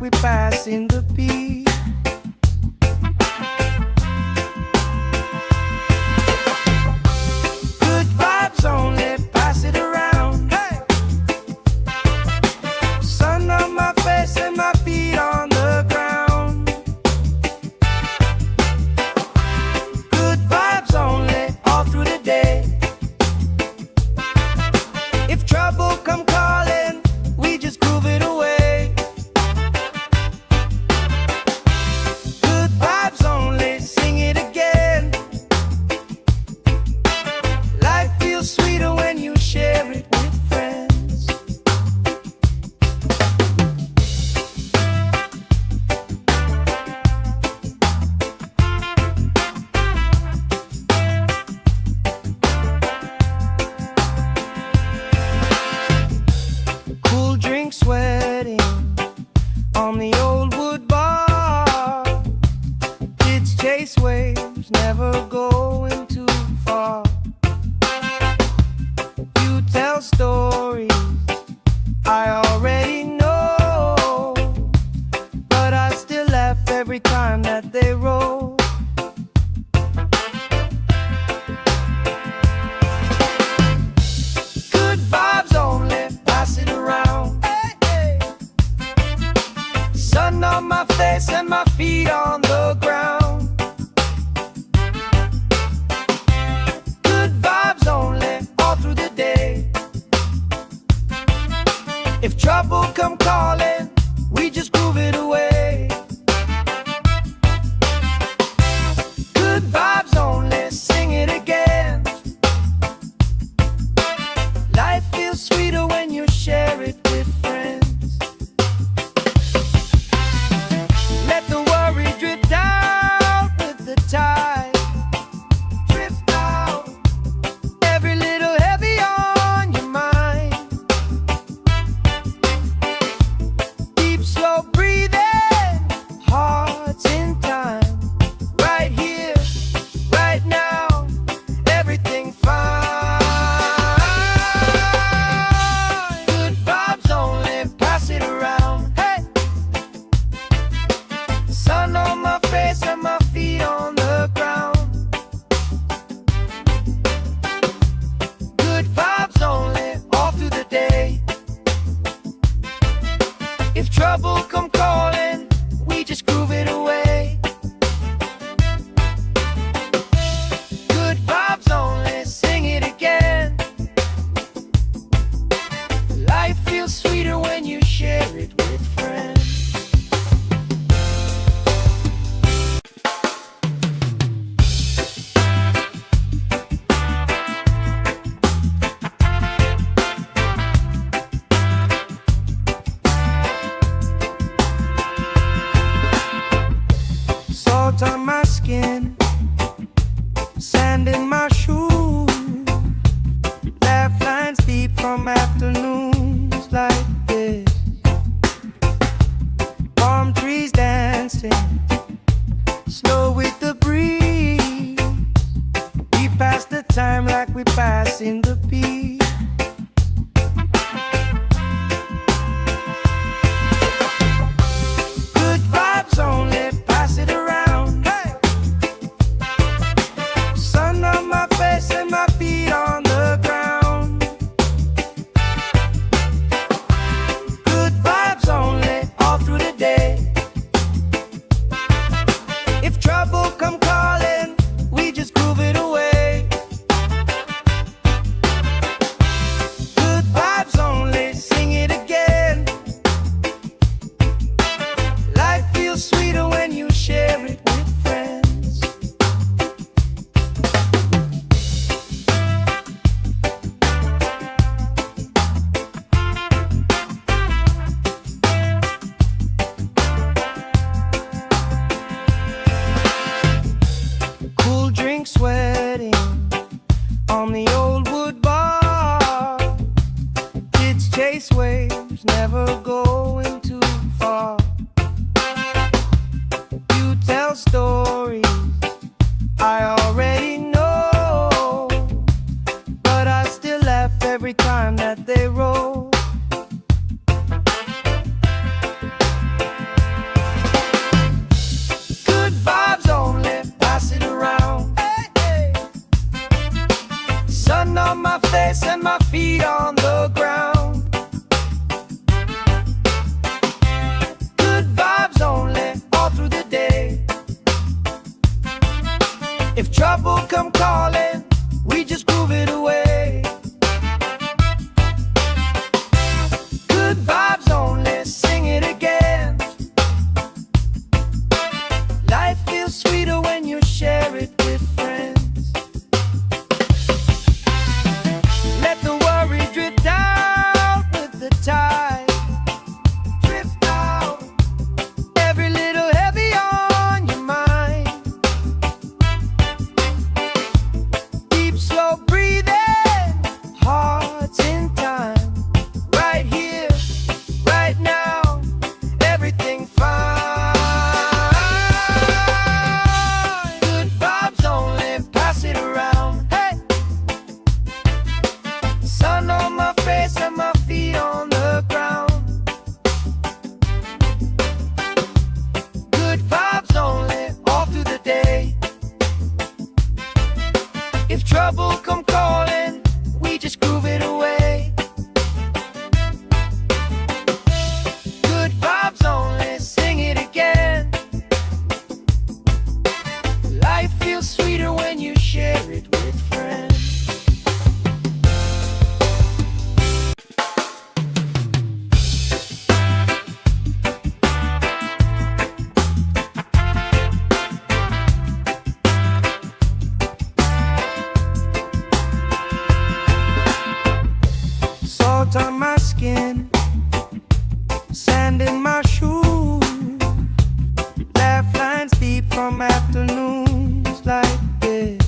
we passing the beat. Good vibes only, pass it around. Hey! Sun on my face and my feet on the ground. Good vibes only, all through the day. If trouble come calling, we just groove it away. Good vibes only, sing it again. Life feels sweeter when you share it with friends. Cool drink sweating on the old wood bar. Kids chase waves, never going too far. You tell stories I already know, but I still laugh every time that they roll. Good vibes only, pass it around. Hey, hey. Sun on my face and my feet on the ground. Good vibes only, all through the day. If trouble come calling, we just groove it away. Good vibes only, sing it again. Life feels sweeter when you share it with friends. Let the worry drift out with the tide. Drift out, every little heavy on your mind. Deep, slow breathing, hearts in time. Right here, right now, everything fine. Good vibes only, pass it around. Hey! Sun on my face and my feet on the ground. Good vibes only, all through the day. If trouble come calling, we just groove it away. Good vibes only, sing it again. Life feels sweeter when you share it with friends. Salt on my skin, sand in my shoes. Laugh lines deep from afternoons like this. Palm trees dancing, slow with the breeze. We pass the time like we passing the beat. Good vibes only, pass it around. Hey! Sun on my face and my feet on the ground. Good vibes only, all through the day. If trouble come calling, we just groove it away. sand in my shoes, laugh lines deep from afternoons like this.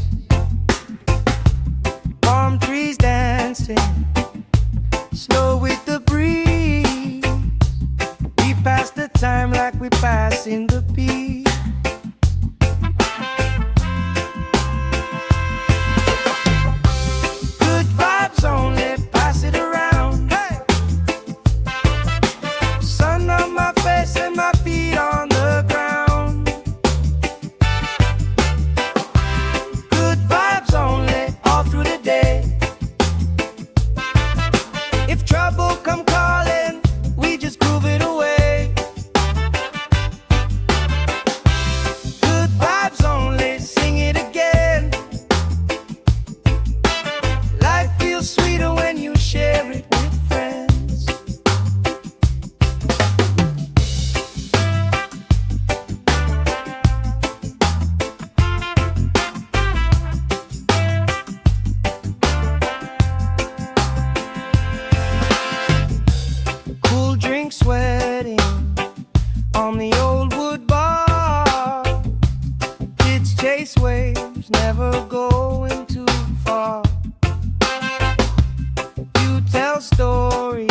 Palm trees dancing, slow with the breeze. We pass the time like we pass in the beat. Good vibes only, pass it around. Hey! Sun on my face and my feet on the ground. Good vibes only, all through the day. If trouble come calling, we just groove it away. Good vibes only, sing it again. Life feels sweeter when you share it with friends. Cool drink sweating on the old wood bar. Kids chase waves, never going too far. You tell stories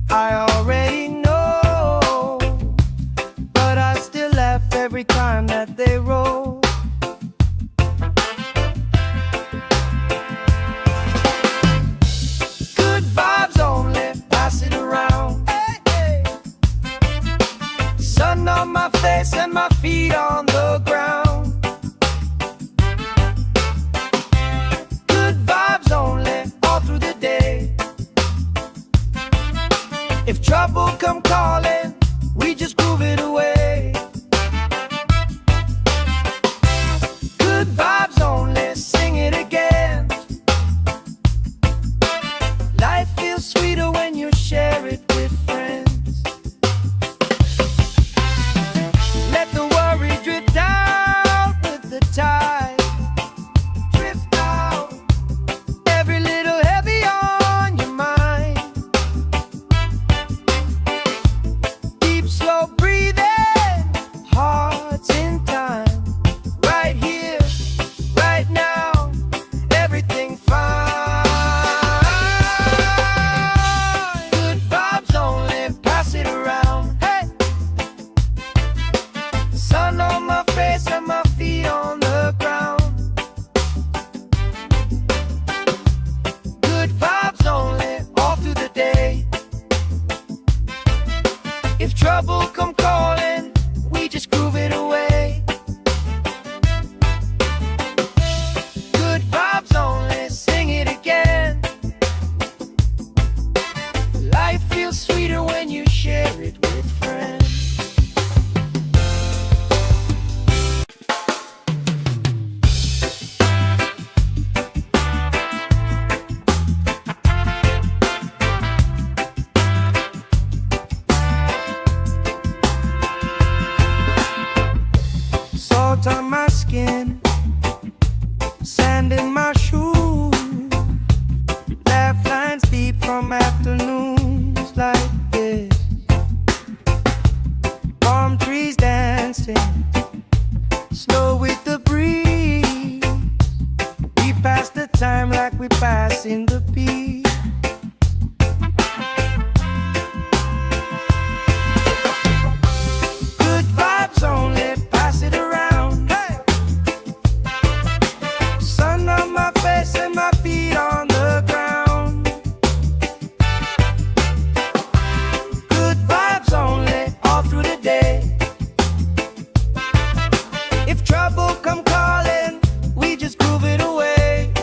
I already know, but I still laugh every time that they roll. Good vibes only, pass it around. Hey, hey. Sun on my face and my feet on the ground. Good vibes only, all through the day. If trouble come calling, we just groove it away. Good vibes only, sing it again. Life feels sweeter when you share it with friends. Let the worry drift out with the tide. Drift out, every little heavy on your mind. Deep, slow breathing, hearts in time. Right here, right now, everything fine. Good vibes only, pass it around. Hey! Sun on my face and my feet on the ground. Good vibes only, all through the day. If trouble come calling, we just groove it away. Good vibes only, sing it again. Life feels sweeter when you share it with friends. Salt on my skin, sand in my shoes, laugh lines deep from afternoons like this. Palm trees dancing, slow with the breeze. We pass the time like we pass in the beat. Good vibes only, pass it around. Hey! Sun on my face and my feet on the ground. Good vibes only, all through the day. If trouble come calling, we just groove it away.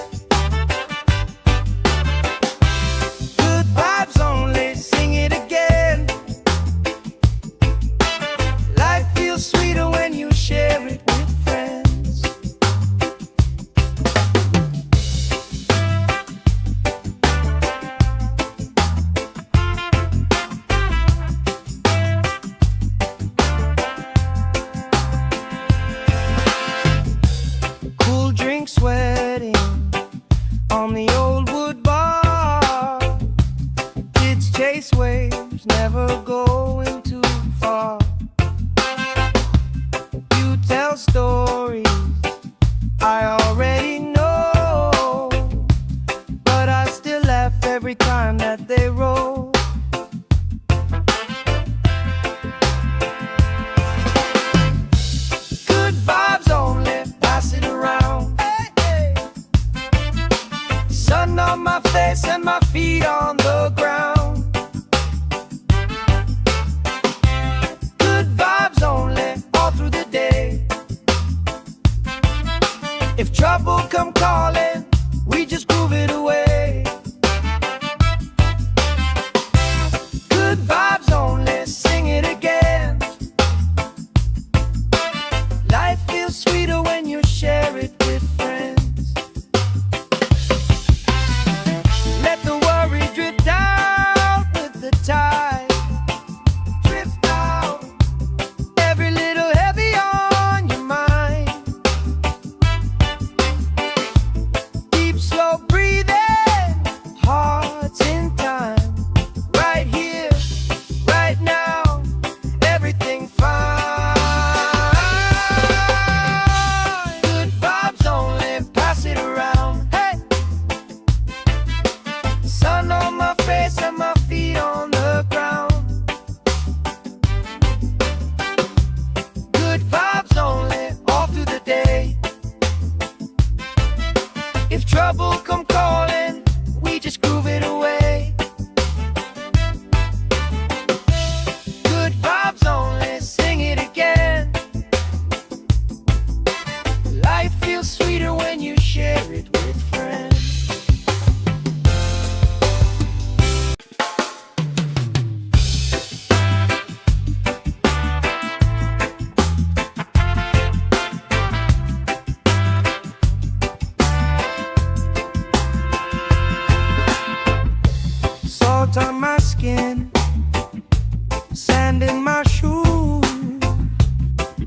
sand in my shoes,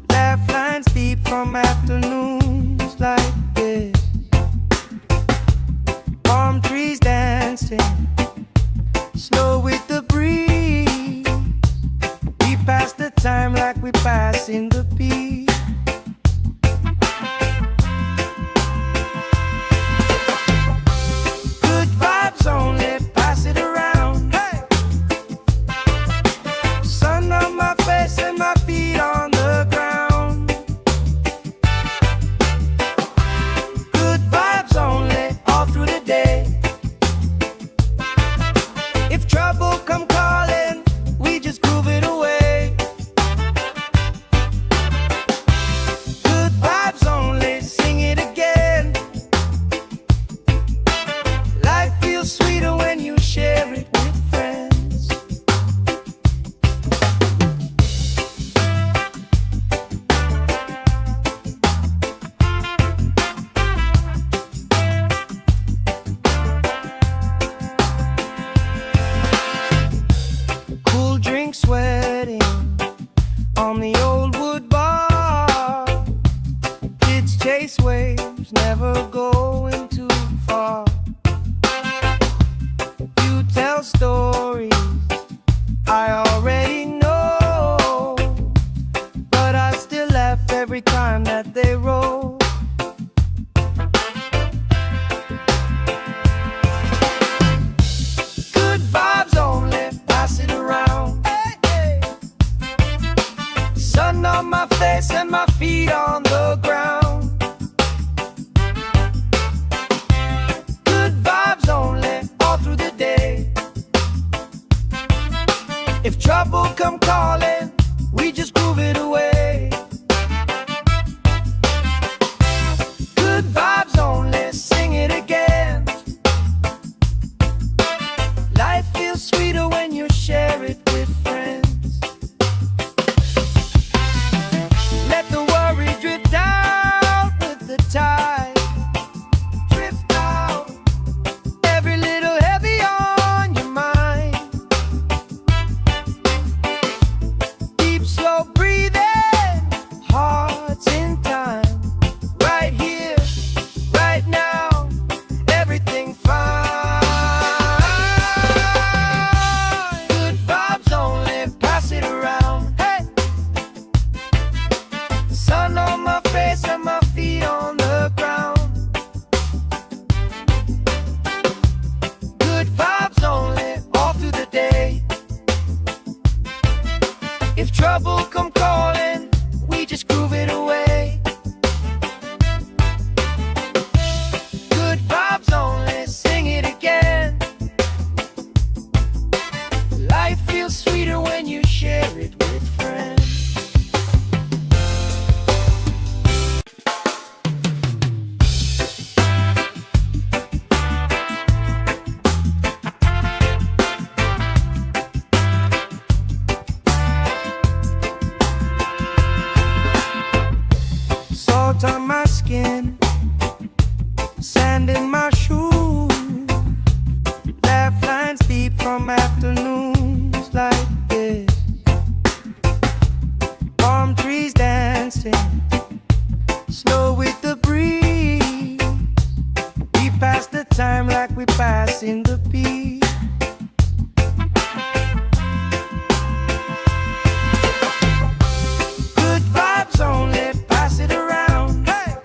laugh lines deep from afternoons like this. Palm trees dancing, snow with the breeze. We pass the time like we pass in the peace. Good vibes only, pass it around. Hey! Sun on my face and my feet on the ground. Good vibes only, all through the day. If trouble come calling, we just groove it away. Good vibes only, sing it again. Life feels sweeter when you share it with friends. Cool drink sweating on the old wood bar. Kids chase waves, never going too far. You tell stories I already know, but I still laugh every time that they roll. Good vibes only, pass it around. Hey, hey. Sun on my face and my feet on the ground. Good vibes only, all through the day. If trouble come calling, we just groove it away. Good vibes only, sing it again. Life feels sweeter when you share it with friends. Let the worry drift out with the tide. Drift out, every little heavy on your mind. Deep, slow breathing, hearts in time. Right here, right now, everything fine. Good vibes only, pass it around. Hey! Sun on my face and my feet on the ground. Good vibes only, all through the day. If trouble come calling, we just groove it away. Good vibes only, sing it again. Life feels sweeter when you share it with friends. Salt on my skin, sand in my shoes, laugh lines deep from afternoons like this. Palm trees dancing, snow with the breeze. We pass the time like we pass in the peace. Good vibes only, pass it around. Hey!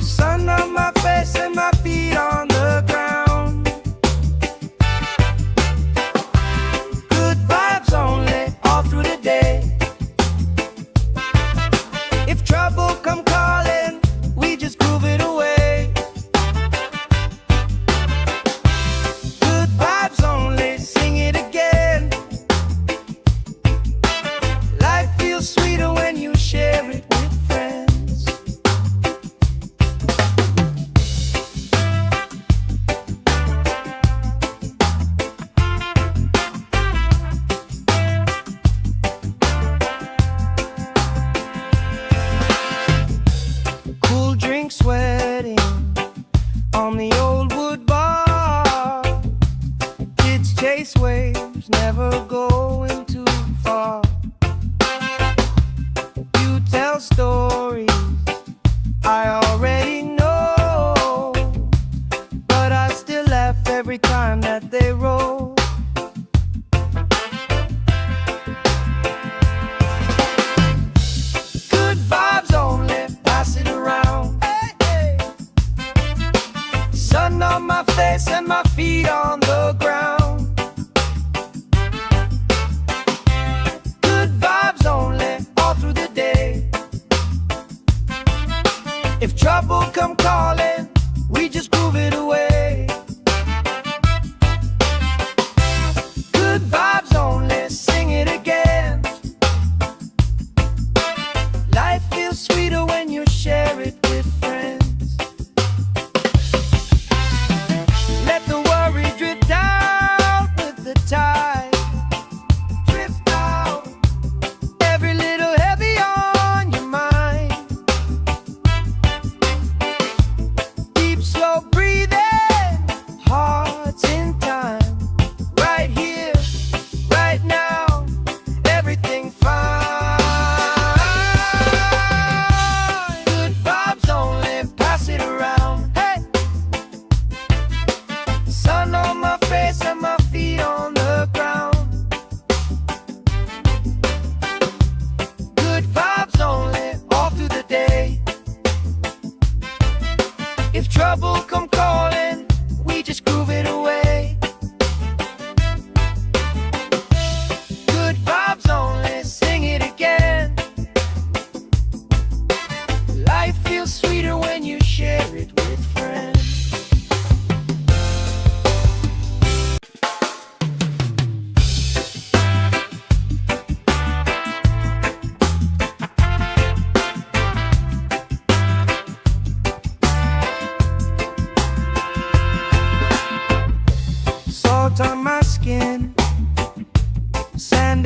Sun on my face and my feet on the ground. Good vibes only, all through the day. If trouble come calling, we just groove it away.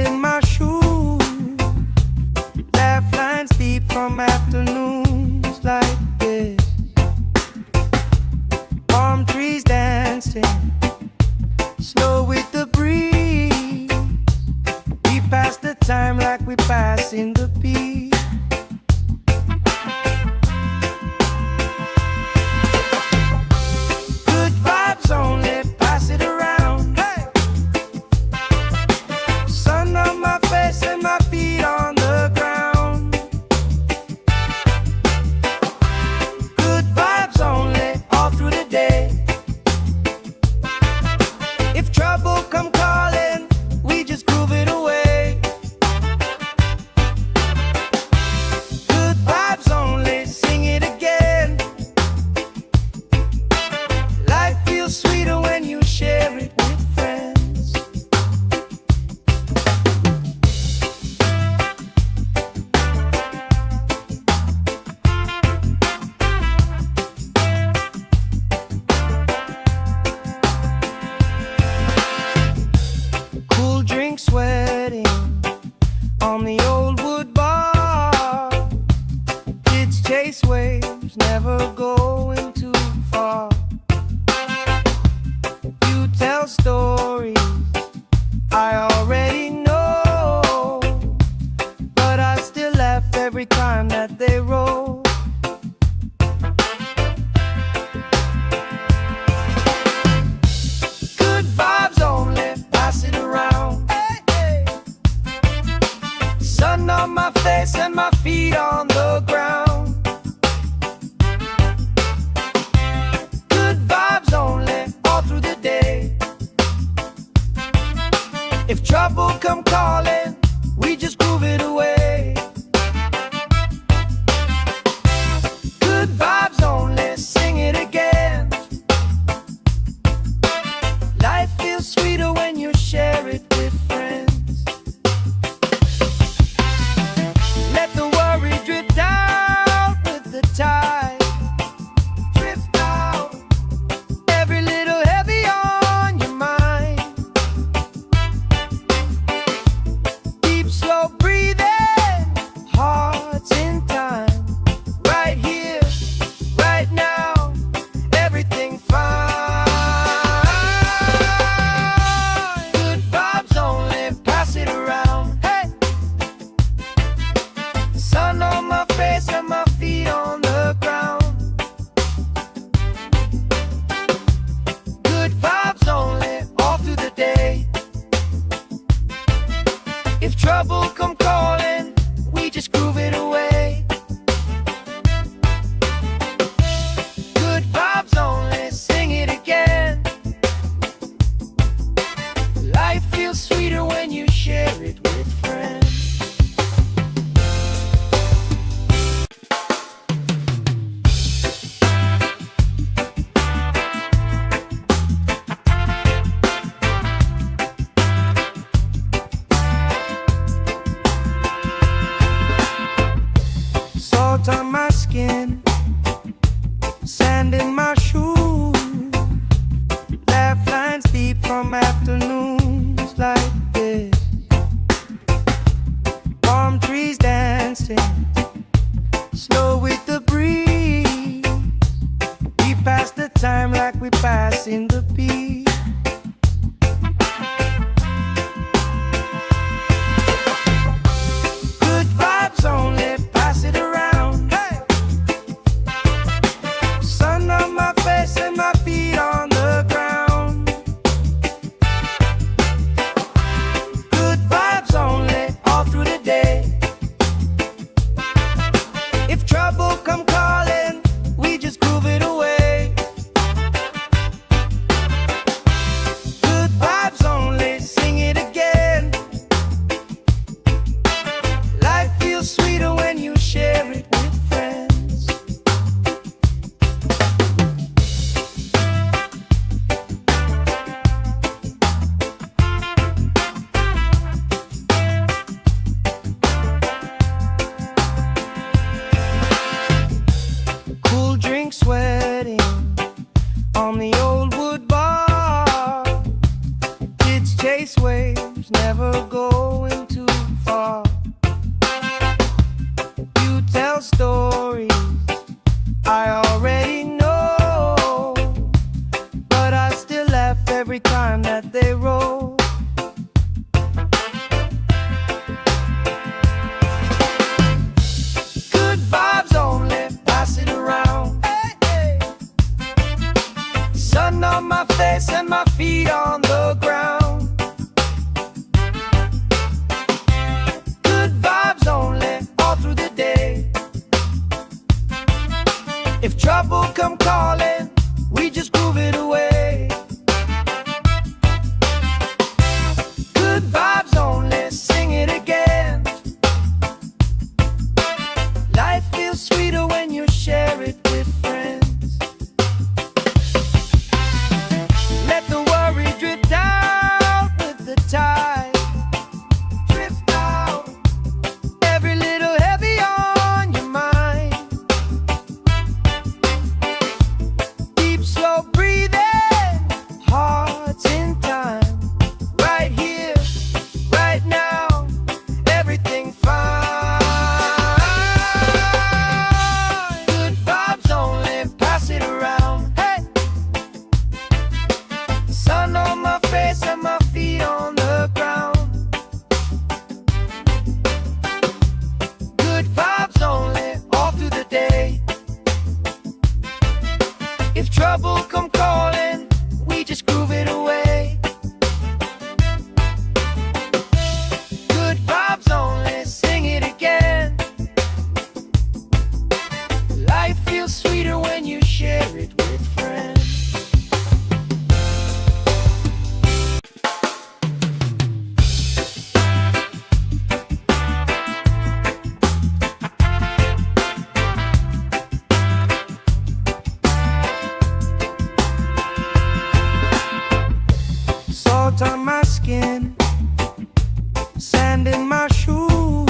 in my shoes, laugh lines deep from afternoons like this. Palm trees dancing, slow with the breeze. We pass the time like we pass in the beat. Good vibes only, pass it around. Hey! Sun on my face and my feet on the ground. Good vibes only, all through the day. If trouble come calling, we just groove it away. Good vibes only, sing it again. Life feels sweeter when you share it with friends. Cool drink sweating on the old wood bar. Kids chase waves, never going too far. You tell stories I already know, but I still laugh every time that they roll. Good vibes only, pass it around. Hey, hey. Sun on my face and my feet on the ground. Good vibes only, all through the day. If trouble come calling, we just groove it away. Good vibes only, sing it again. Life feels sweeter when you share it with friends. Let the worry drift out with the tide. Drift out, every little heavy on your mind. Deep, slow breathing, hearts in time. Right here, right now, everything fine. Good vibes only, pass it around. Hey! Sun on my face and my feet on the ground. Good vibes only, all through the day. If trouble come calling, we just groove it away. Good vibes only, sing it again. Life feels sweeter when you share it with friends. Salt on my skin, sand in my shoes, laugh lines deep from afternoons like this. Palm trees dancing, slow with the breeze. We pass the time like we pass in the beat. Good vibes only, pass it around. Hey! Sun on my face and my feet on the ground. Good vibes only, all through the day. trouble come calling, we just groove it away. Good vibes only, sing it again. Life feels sweeter when you share it with friends. Let the worry drift out with the tide. Drift out, every little heavy on your mind. Deep, slow breathing, hearts in time. Right here, right now, everything fine. Good vibes only, pass it around. Hey! Sun on my face and my feet on the ground. Good vibes only, all through the day. If trouble come calling, we just groove it away. Good vibes only, sing it again. Life feels sweeter when you share it with friends. Salt on my skin, sand in my shoes,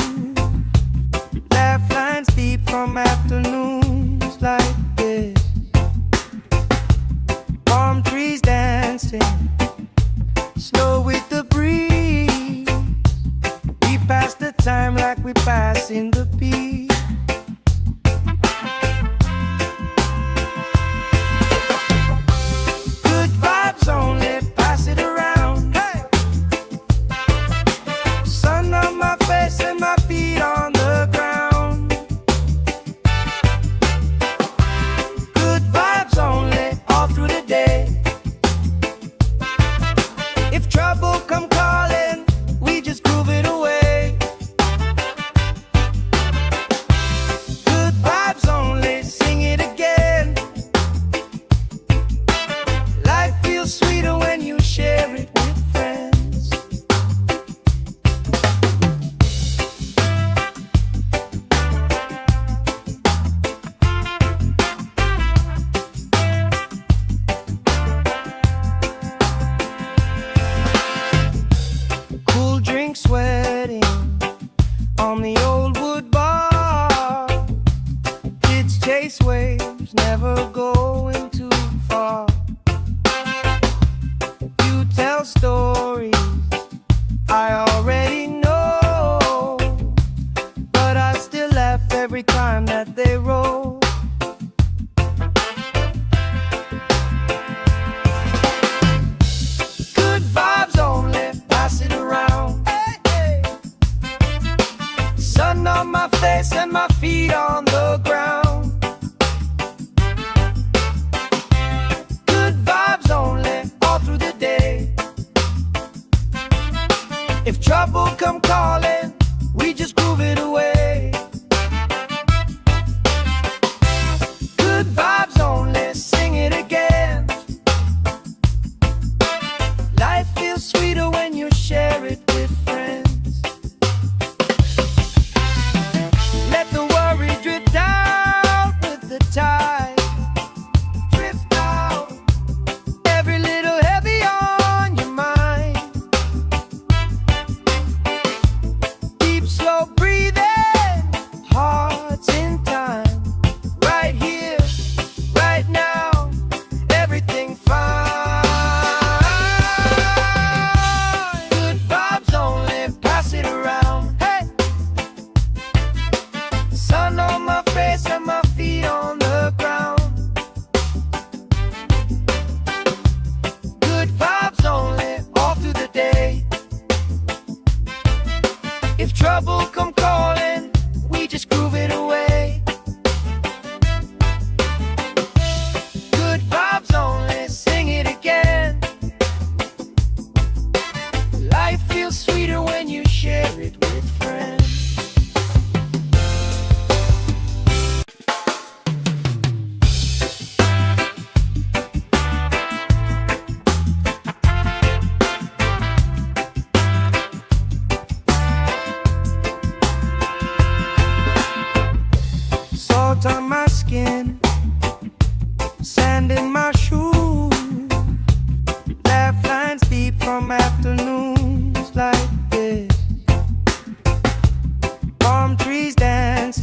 laugh lines deep from afternoons like this. Palm trees dancing, slow with the breeze. We pass the time like we pass in the beat. Good vibes only, pass it around. Hey! Sun on my face and my feet on the ground. Good vibes only, all through the day. If trouble come calling, we just groove it away. Good vibes only, sing it again. Life feels sweeter when you share it with friends. Cool drink sweating on the old wood bar. Kids chase waves, never going too far. You tell stories I already know, but I still laugh every time that they roll. Good vibes only, pass it around. Hey, hey. Sun on my face and my feet on the ground. Good vibes only, all through the day. If trouble come calling, we just groove it away. Good vibes only, sing it again. Life feels sweeter when you share it with friends. Let the worry drift out with the tide. Drift out, every little heavy on your mind. Deep, slow breathing, hearts in time. Right here, right now, everything fine. Good vibes only, pass it around. Hey! Sun on my face and my feet on the ground. Good vibes only, all through the day. If trouble come calling, we just groove it away. Good vibes only, sing it again. Life feels sweeter when you share it with friends.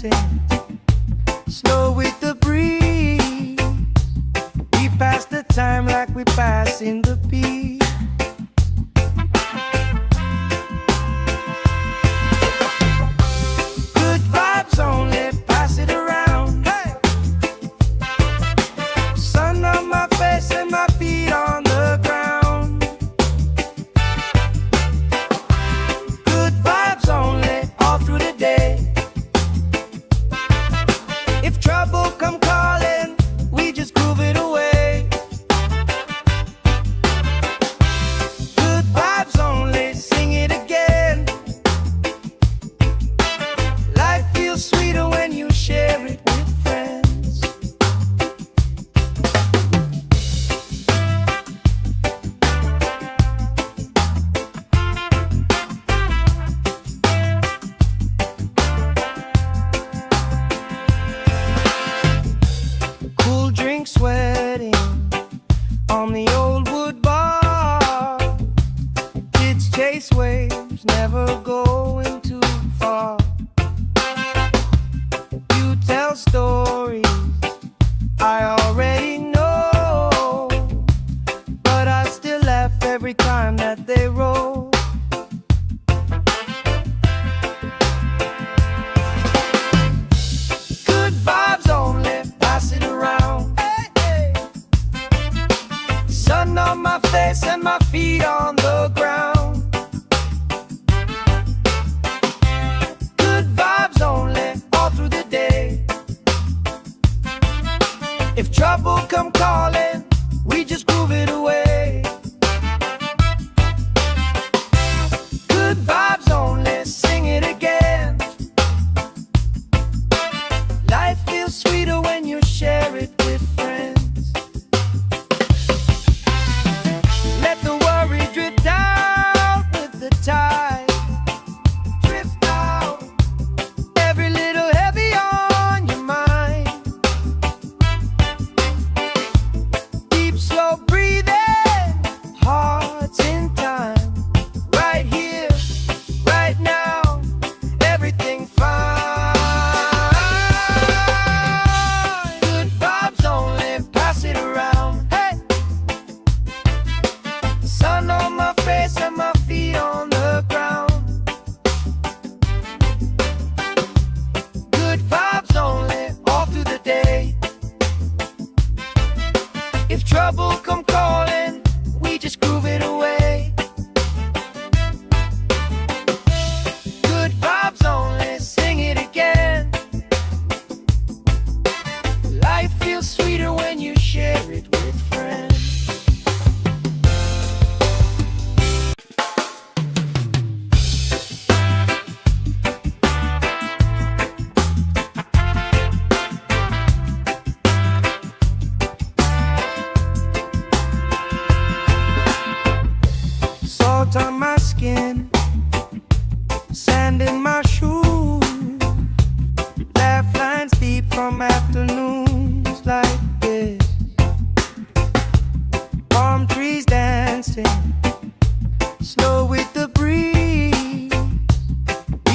dancing, slow with the breeze. We pass the time like we pass in the beat. Good vibes only, pass it around. Hey! Sun on my face and my feet on the ground. Good vibes only, all through the day. If trouble come calling, we just groove it away. Good vibes only, sing it again. Life feels sweeter when you share it with friends. Cool drink sweating on the old wood bar. Kids chase waves, never going too far. You tell stories I already know, but I still laugh every time that they roll. Good vibes only, pass it around. Hey, hey. Sun on my face and my feet on the ground. Good vibes only, all through the day. If trouble come calling, we just groove it away. Good vibes only, sing it again. Life feels sweeter when you share it with friends. Let the worry drift out with the tide. Drift out, every little heavy on your mind. Deep, slow breathing, hearts in time. Right here, right now, everything fine. Good vibes only, pass it around. Hey! Sun on my face and my feet on the ground. Good vibes only, all through the day. If trouble come calling, we just groove it away. Good vibes only, sing it again. Life feels sweeter when you share it with friends. Salt on my skin, sand in my shoes. Laugh lines deep from afternoons like this. Palm trees dancing,